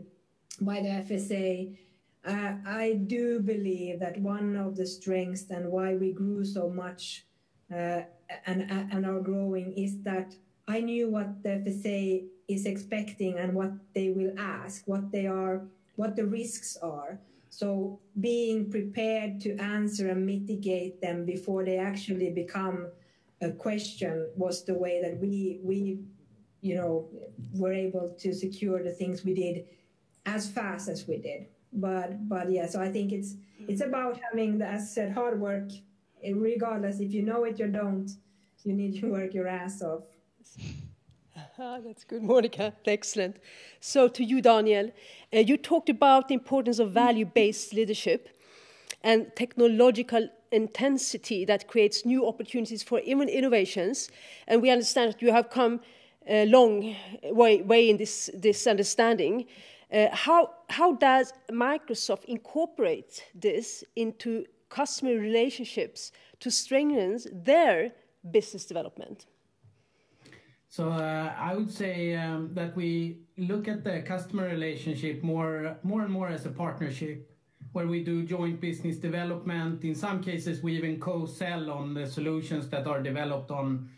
Speaker 11: by the FSA, I do believe that one of the strengths and why we grew so much and are growing is that I knew what the FSA is expecting and what they will ask, what the risks are. So being prepared to answer and mitigate them before they actually become a question was the way that we you know, were able to secure the things we did as fast as we did. But yeah, so I think it's about having, as I said, hard work, regardless if you know it or don't, you need to work your ass off.
Speaker 2: That's good, Monica. Excellent. So to you, Daniel, you talked about the importance of value-based leadership and technological intensity that creates new opportunities for even innovations. And we understand that you have come a long way in this understanding. How does Microsoft incorporate this into customer relationships to strengthen their business development?
Speaker 10: So I would say that we look at the customer relationship more and more as a partnership, where we do joint business development. In some cases, we even co-sell on the solutions that are developed on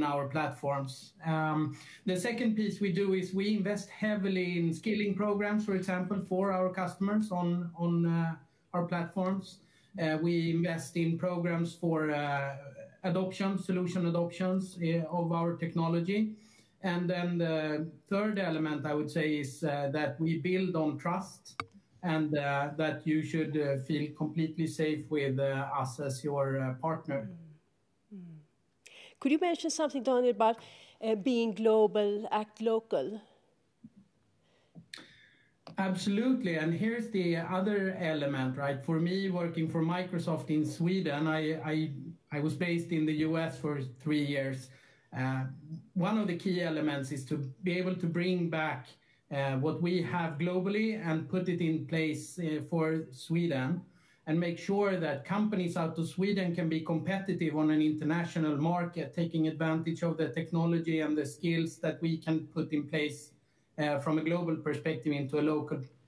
Speaker 10: our platforms. The second piece we do is we invest heavily in skilling programs, for example, for our customers on our platforms. We invest in programs for solution adoptions of our technology. And then the third element, I would say, is that we build on trust and that you should feel completely safe with us as your partner.
Speaker 2: Could you mention something, Daniel, about being global, act local?
Speaker 10: Absolutely, and here's the other element, right? For me, working for Microsoft in Sweden, I was based in the US for 3 years. One of the key elements is to be able to bring back what we have globally and put it in place for Sweden, and make sure that companies out of Sweden can be competitive on an international market, taking advantage of the technology and the skills that we can put in place from a global perspective into a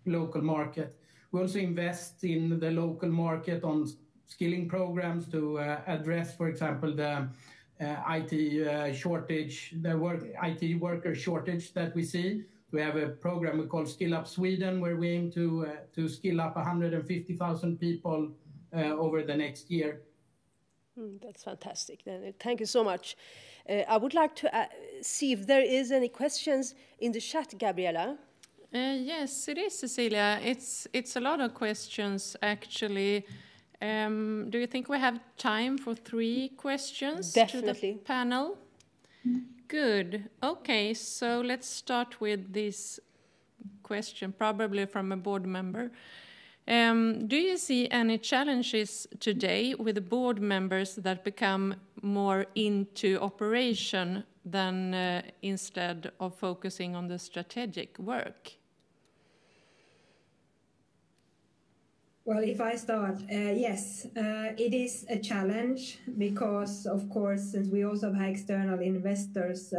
Speaker 10: local market. We also invest in the local market on skilling programs to address, for example, the IT shortage, IT worker shortage that we see. We have a program we call Skill Up Sweden, where we aim to skill up 150,000 people over the next year.
Speaker 2: That's fantastic. Thank you so much. I would like to see if there is any questions in the chat, Gabriella.
Speaker 3: Yes, it is, Cecilia. It's a lot of questions, actually. Do you think we have time for 3 questions?
Speaker 2: Definitely.
Speaker 3: To the panel? Good. Okay, so let's start with this question, probably from a board member. Do you see any challenges today with the board members that become more into operation than instead of focusing on the strategic work?
Speaker 11: Well, if I start, yes, it is a challenge because, of course, since we also have external investors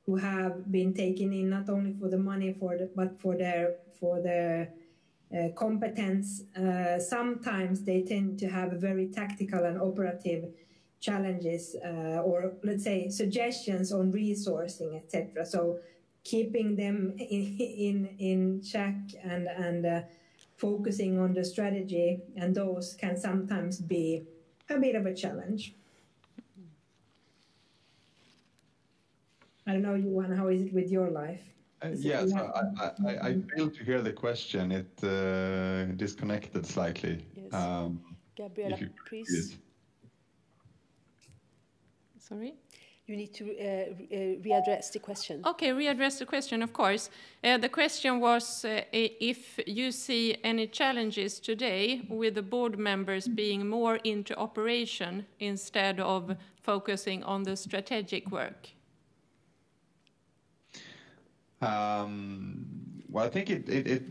Speaker 11: who have been taken in not only for the money but for their competence, sometimes they tend to have very tactical and operative challenges, or let's say suggestions on resourcing, etc. So keeping them in check and focusing on the strategy, and those can sometimes be a bit of a challenge. I don't know, Johan, how is it with your life?
Speaker 12: Yes, I failed to hear the question. It disconnected slightly.
Speaker 2: Yes. Gabriella, please.
Speaker 3: Sorry?
Speaker 2: You need to readdress the question.
Speaker 3: Okay, readdress the question, of course. The question was if you see any challenges today with the board members being more into operation instead of focusing on the strategic work.
Speaker 12: Well, I think it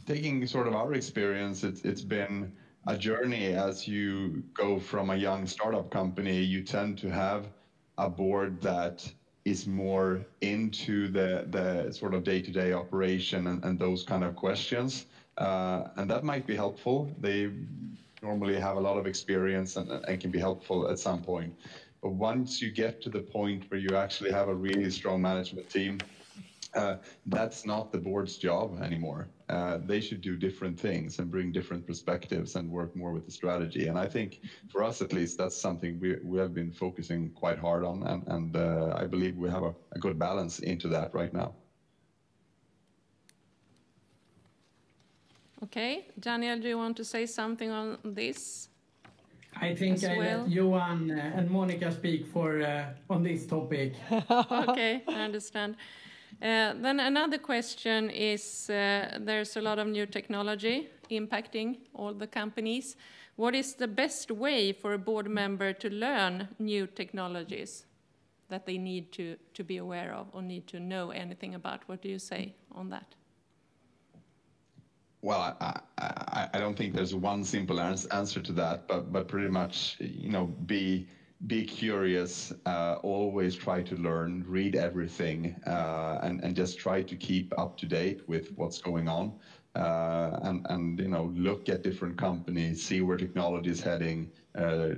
Speaker 12: taking sort of our experience, it's been a journey. As you go from a young startup company, you tend to have a board that is more into the sort of day-to-day operation and those kind of questions. And that might be helpful. They normally have a lot of experience and can be helpful at some point. But once you get to the point where you actually have a really strong management team, that's not the board's job anymore. They should do different things and bring different perspectives and work more with the strategy. And I think for us, at least, that's something we have been focusing quite hard on. And I believe we have a good balance into that right now.
Speaker 3: Okay. Daniel, do you want to say something on this?
Speaker 10: I think I let Johan and Monica speak on this topic.
Speaker 3: Okay, I understand. Then another question is, there's a lot of new technology impacting all the companies. What is the best way for a board member to learn new technologies that they need to be aware of or need to know anything about? What do you say on that?
Speaker 12: Well, I don't think there's one simple answer to that, but pretty much, be curious, always try to learn, read everything, and just try to keep up to date with what's going on, and look at different companies, see where technology is heading,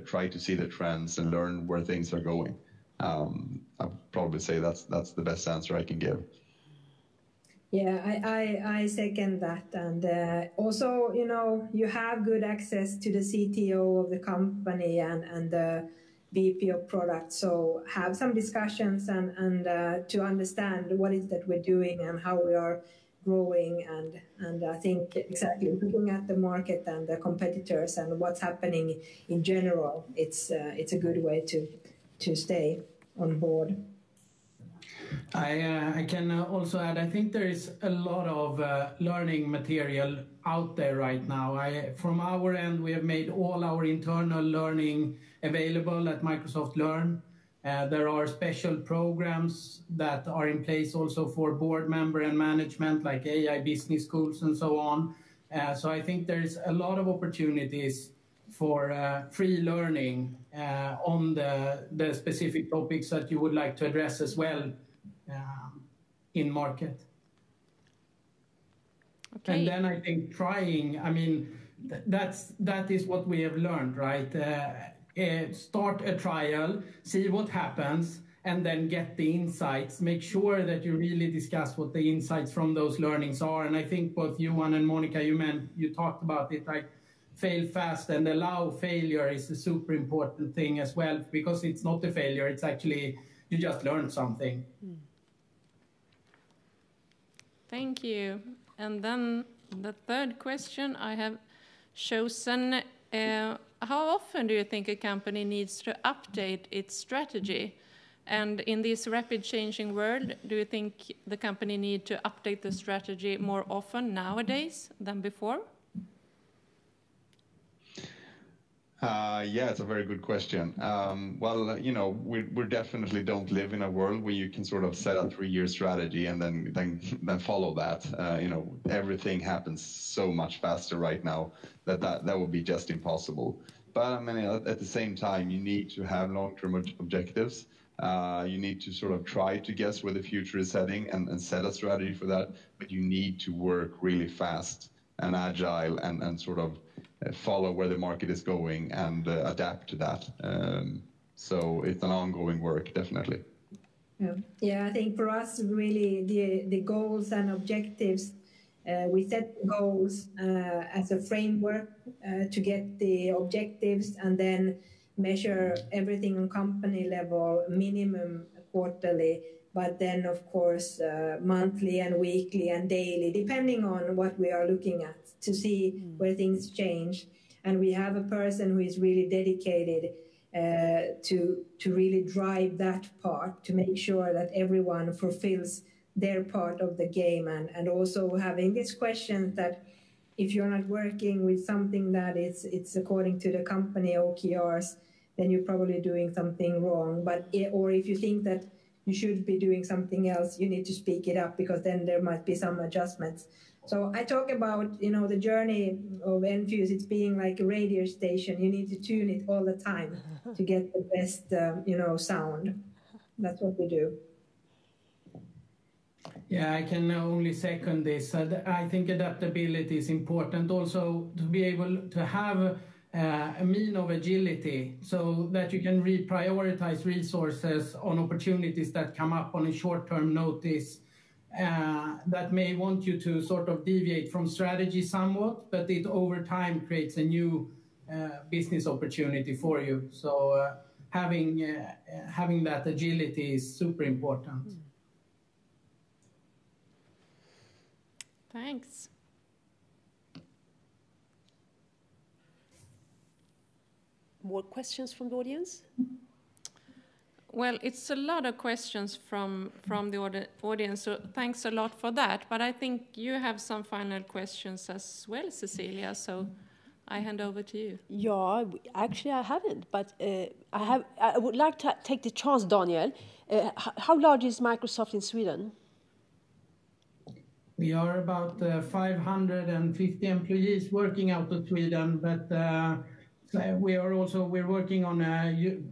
Speaker 12: try to see the trends and learn where things are going. I'd probably say that's the best answer I can give.
Speaker 11: Yeah, I second that. And also, you have good access to the CTO of the company and the VP of product. So have some discussions and to understand what is that we're doing and how we are growing. And I think exactly looking at the market and the competitors and what's happening in general, it's a good way to stay on board.
Speaker 10: I can also add, I think there is a lot of learning material out there right now. From our end, we have made all our internal learning available at Microsoft Learn. There are special programs that are in place also for board member and management, like AI business schools and so on. So I think there's a lot of opportunities for free learning on the specific topics that you would like to address as well in market. Okay. And then I think trying, I mean, that is what we have learned, right? Start a trial, see what happens, and then get the insights. Make sure that you really discuss what the insights from those learnings are. And I think both Johan and Monica, you talked about it, like fail fast and allow failure is a super important thing as well, because it's not a failure, it's actually, you just learned something.
Speaker 3: Thank you. And then the third question I have chosen, how often do you think a company needs to update its strategy? And in this rapid changing world, do you think the company need to update the strategy more often nowadays than before?
Speaker 12: Yeah, it's a very good question. Well, you know, we definitely don't live in a world where you can sort of set a 3-year strategy and then follow that. You know, everything happens so much faster right now that would be just impossible. But I mean, at the same time, you need to have long-term objectives. You need to sort of try to guess where the future is heading and set a strategy for that. But you need to work really fast and agile and sort of follow where the market is going and adapt to that. So it's an ongoing work, definitely.
Speaker 11: Yeah, I think for us, really, the goals and objectives, we set goals as a framework to get the objectives and then measure everything on company level, minimum quarterly, but then, of course, monthly and weekly and daily, depending on what we are looking at, to see where things change. And we have a person who is really dedicated to really drive that part, to make sure that everyone fulfills their part of the game. And also having this question that if you're not working with something that it's according to the company OKRs, then you're probably doing something wrong. Or if you think that you should be doing something else, you need to speak it up, because then there might be some adjustments. So I talk about, you know, the journey of Enfuse, it's being like a radio station. You need to tune it all the time to get the best, you know, sound. That's what we do.
Speaker 10: Yeah, I can only second this. I think adaptability is important also, to be able to have a mean of agility so that you can reprioritize resources on opportunities that come up on a short-term notice that may want you to sort of deviate from strategy somewhat, but it over time creates a new business opportunity for you. So having that agility is super important.
Speaker 3: Thanks.
Speaker 2: More questions from the audience?
Speaker 3: Well, it's a lot of questions from the audience, so thanks a lot for that. But I think you have some final questions as well, Cecilia, so I hand over to you.
Speaker 2: Yeah, actually I haven't, but I would like to take the chance, Daniel. How large is Microsoft in Sweden?
Speaker 10: We are about 550 employees working out of Sweden, but we're working on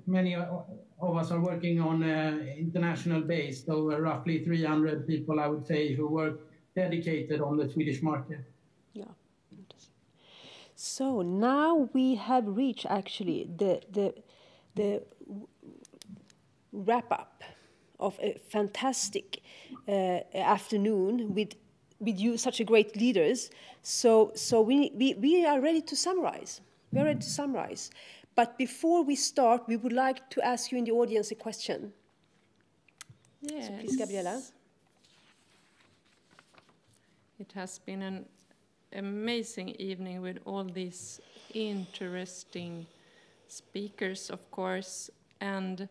Speaker 10: many of us are working on international base, so roughly 300 people, I would say, who work dedicated on the Swedish market.
Speaker 2: Yeah. So now we have reached actually the wrap up of a fantastic afternoon with you, such a great leaders. So we are ready to summarize. We are ready to summarize. But before we start, we would like to ask you in the audience a question.
Speaker 3: Yes.
Speaker 2: So please, Gabriella.
Speaker 3: It has been an amazing evening with all these interesting speakers, of course. And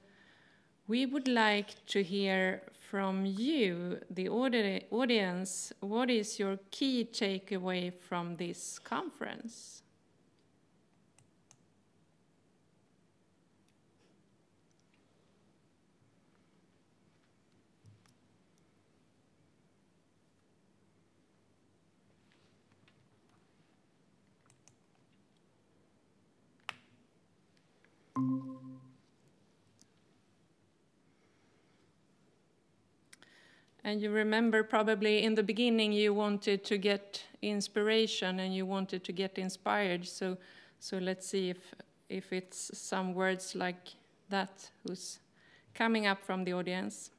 Speaker 3: we would like to hear from you, the audience, what is your key takeaway from this conference? And you remember probably in the beginning you wanted to get inspiration and you wanted to get inspired. So let's see if it's some words like that who's coming up from the audience.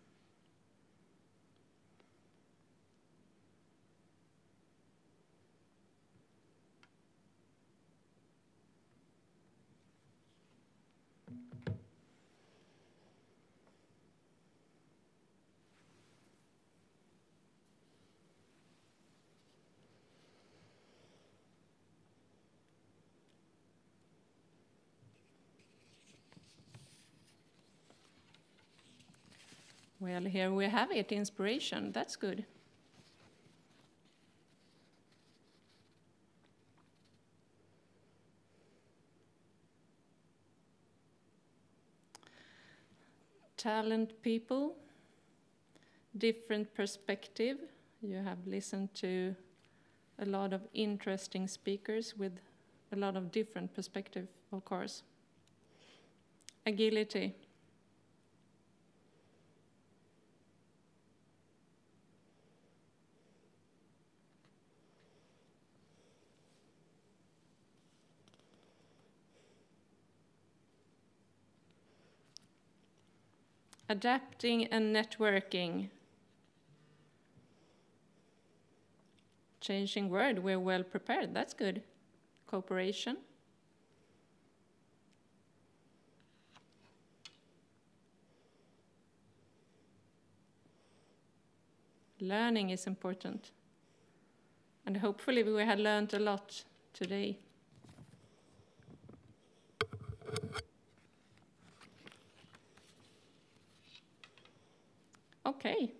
Speaker 3: Well, here we have it, inspiration. That's good. Talent people, different perspective. You have listened to a lot of interesting speakers with a lot of different perspective, of course. Agility. Adapting and networking. Changing word, we're well prepared, that's good. Cooperation. Learning is important. And hopefully we have learned a lot today. Okay.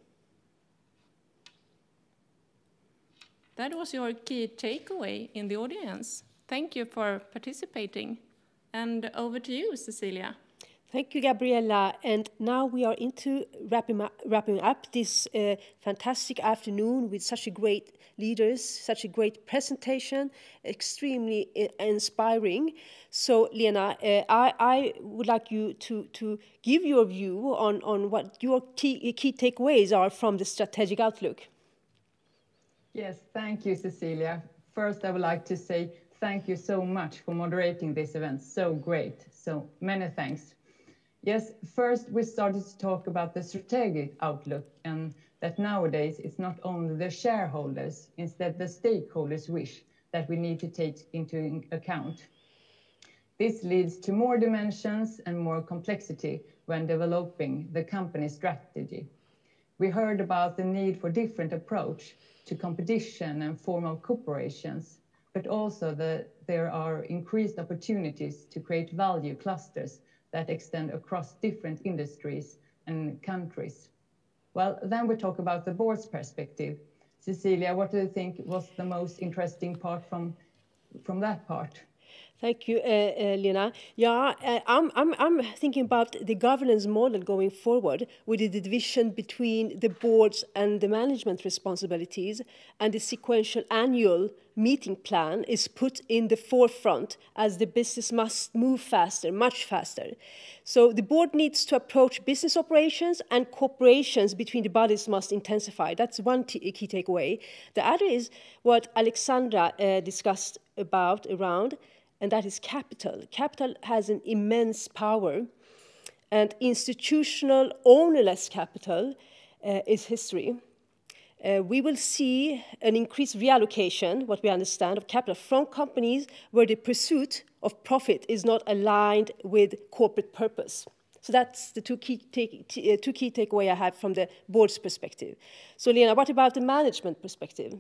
Speaker 3: That was your key takeaway in the audience. Thank you for participating. And over to you, Cecilia.
Speaker 2: Thank you, Gabriella. And now we are into wrapping up this fantastic afternoon with such a great leaders, such a great presentation, extremely inspiring. So, Lena, I would like you to give your view on what your key takeaways are from the strategic outlook.
Speaker 1: Yes, thank you, Cecilia. First, I would like to say thank you so much for moderating this event. So great. So many thanks. Yes, first we started to talk about the strategic outlook and that nowadays it's not only the shareholders, instead the stakeholders' wish that we need to take into account. This leads to more dimensions and more complexity when developing the company strategy. We heard about the need for different approach to competition and formal cooperations, but also that there are increased opportunities to create value clusters that extend across different industries and countries. Well, then we talk about the board's perspective. Cecilia, what do you think was the most interesting part from that part?
Speaker 2: Thank you, Lena. Yeah, I'm thinking about the governance model going forward with the division between the boards and the management responsibilities, and the sequential annual meeting plan is put in the forefront as the business must move faster, much faster. So the board needs to approach business operations, and cooperations between the bodies must intensify. That's one key takeaway. The other is what Alexandra discussed around, and that is capital. Capital has an immense power, and institutional ownerless capital is history. We will see an increased reallocation, what we understand, of capital from companies where the pursuit of profit is not aligned with corporate purpose. So that's the two key takeaways I have from the board's perspective. So Lena, what about the management perspective?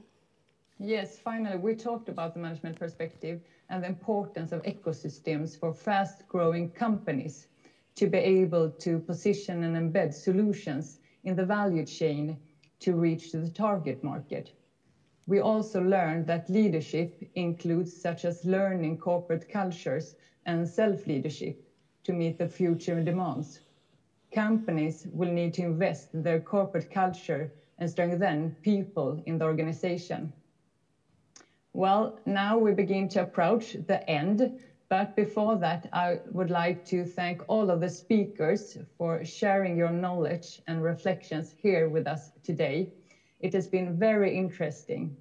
Speaker 1: Yes, finally, we talked about the management perspective and the importance of ecosystems for fast-growing companies to be able to position and embed solutions in the value chain to reach the target market. We also learned that leadership includes such as learning corporate cultures and self-leadership to meet the future demands. Companies will need to invest in their corporate culture and strengthen people in the organization. Well, now we begin to approach the end, but before that, I would like to thank all of the speakers for sharing your knowledge and reflections here with us today. It has been very interesting.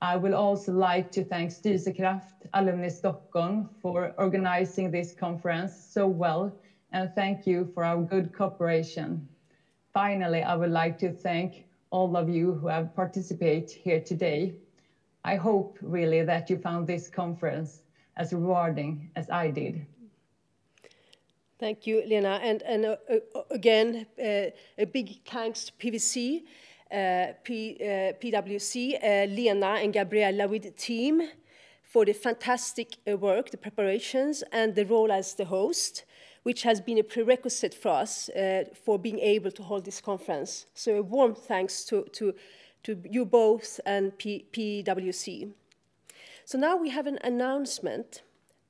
Speaker 1: I would also like to thank Styrelsekraft Alumni Stockholm for organizing this conference so well, and thank you for our good cooperation. Finally, I would like to thank all of you who have participated here today. I hope really that you found this conference as rewarding as I did.
Speaker 2: Thank you, Lena. And again, a big thanks to PwC, PwC, Lena and Gabriella with the team for the fantastic work, the preparations, and the role as the host, which has been a prerequisite for us for being able to hold this conference. So a warm thanks to you both and PwC. So now we have an announcement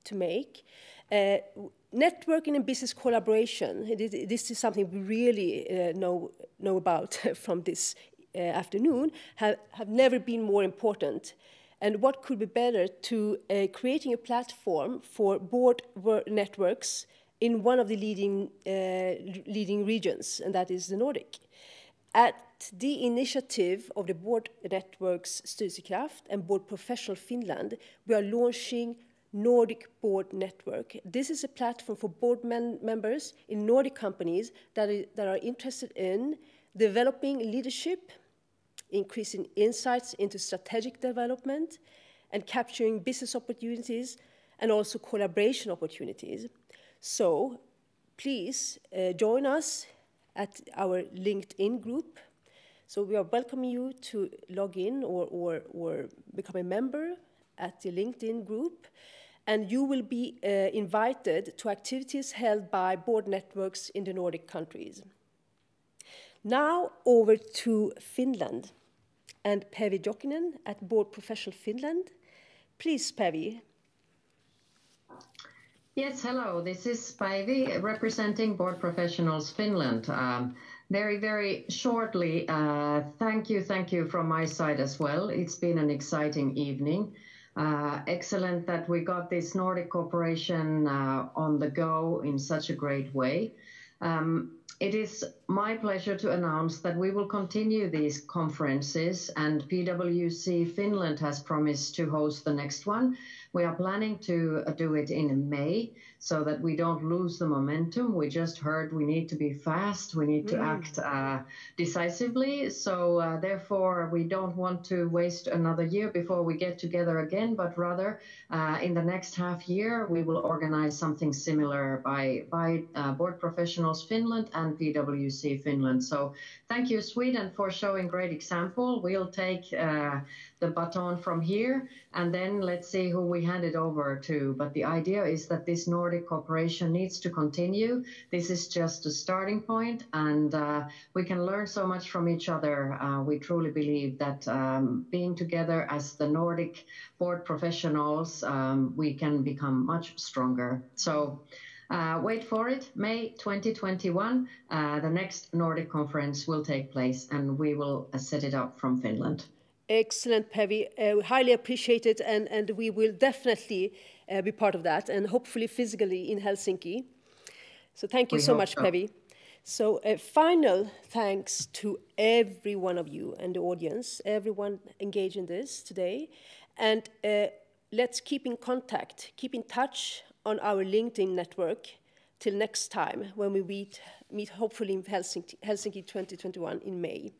Speaker 2: to make. Networking and business collaboration, this is something we really know about from this afternoon, have never been more important. And what could be better to creating a platform for board networks in one of the leading regions, and that is the Nordic. At the initiative of the Board Networks Styrelsekraft and Board Professional Finland, we are launching Nordic Board Network. This is a platform for board members in Nordic companies that are interested in developing leadership, increasing insights into strategic development, and capturing business opportunities and also collaboration opportunities. So please join us at our LinkedIn group. So we are welcoming you to log in or become a member at the LinkedIn group. And you will be invited to activities held by board networks in the Nordic countries. Now over to Finland and Päivi Jokinen at Board Professional Finland. Please, Päivi.
Speaker 13: Yes, hello. This is Päivi representing Board Professionals Finland. Very, very shortly, thank you from my side as well. It's been an exciting evening. Excellent that we got this Nordic cooperation on the go in such a great way. It is my pleasure to announce that we will continue these conferences, and PwC Finland has promised to host the next one. We are planning to do it in May so that we don't lose the momentum. We just heard we need to be fast, we need to act decisively. So therefore, we don't want to waste another year before we get together again, but rather in the next half year, we will organize something similar by Board Professionals Finland and PwC Finland. So thank you, Sweden, for showing great example. We'll take the baton from here, and then let's see who we hand it over to. But the idea is that this Nordic cooperation needs to continue. This is just a starting point, and we can learn so much from each other. We truly believe that being together as the Nordic board professionals, we can become much stronger. So wait for it, May 2021, the next Nordic conference will take place, and we will set it up from Finland.
Speaker 2: Excellent, Päivi. We highly appreciate it, and we will definitely be part of that, and hopefully physically in Helsinki. So thank you so much, Päivi. So a final thanks to every one of you and the audience, everyone engaged in this today. And let's keep in contact, keep in touch on our LinkedIn network till next time when we meet hopefully in Helsinki 2021 in May.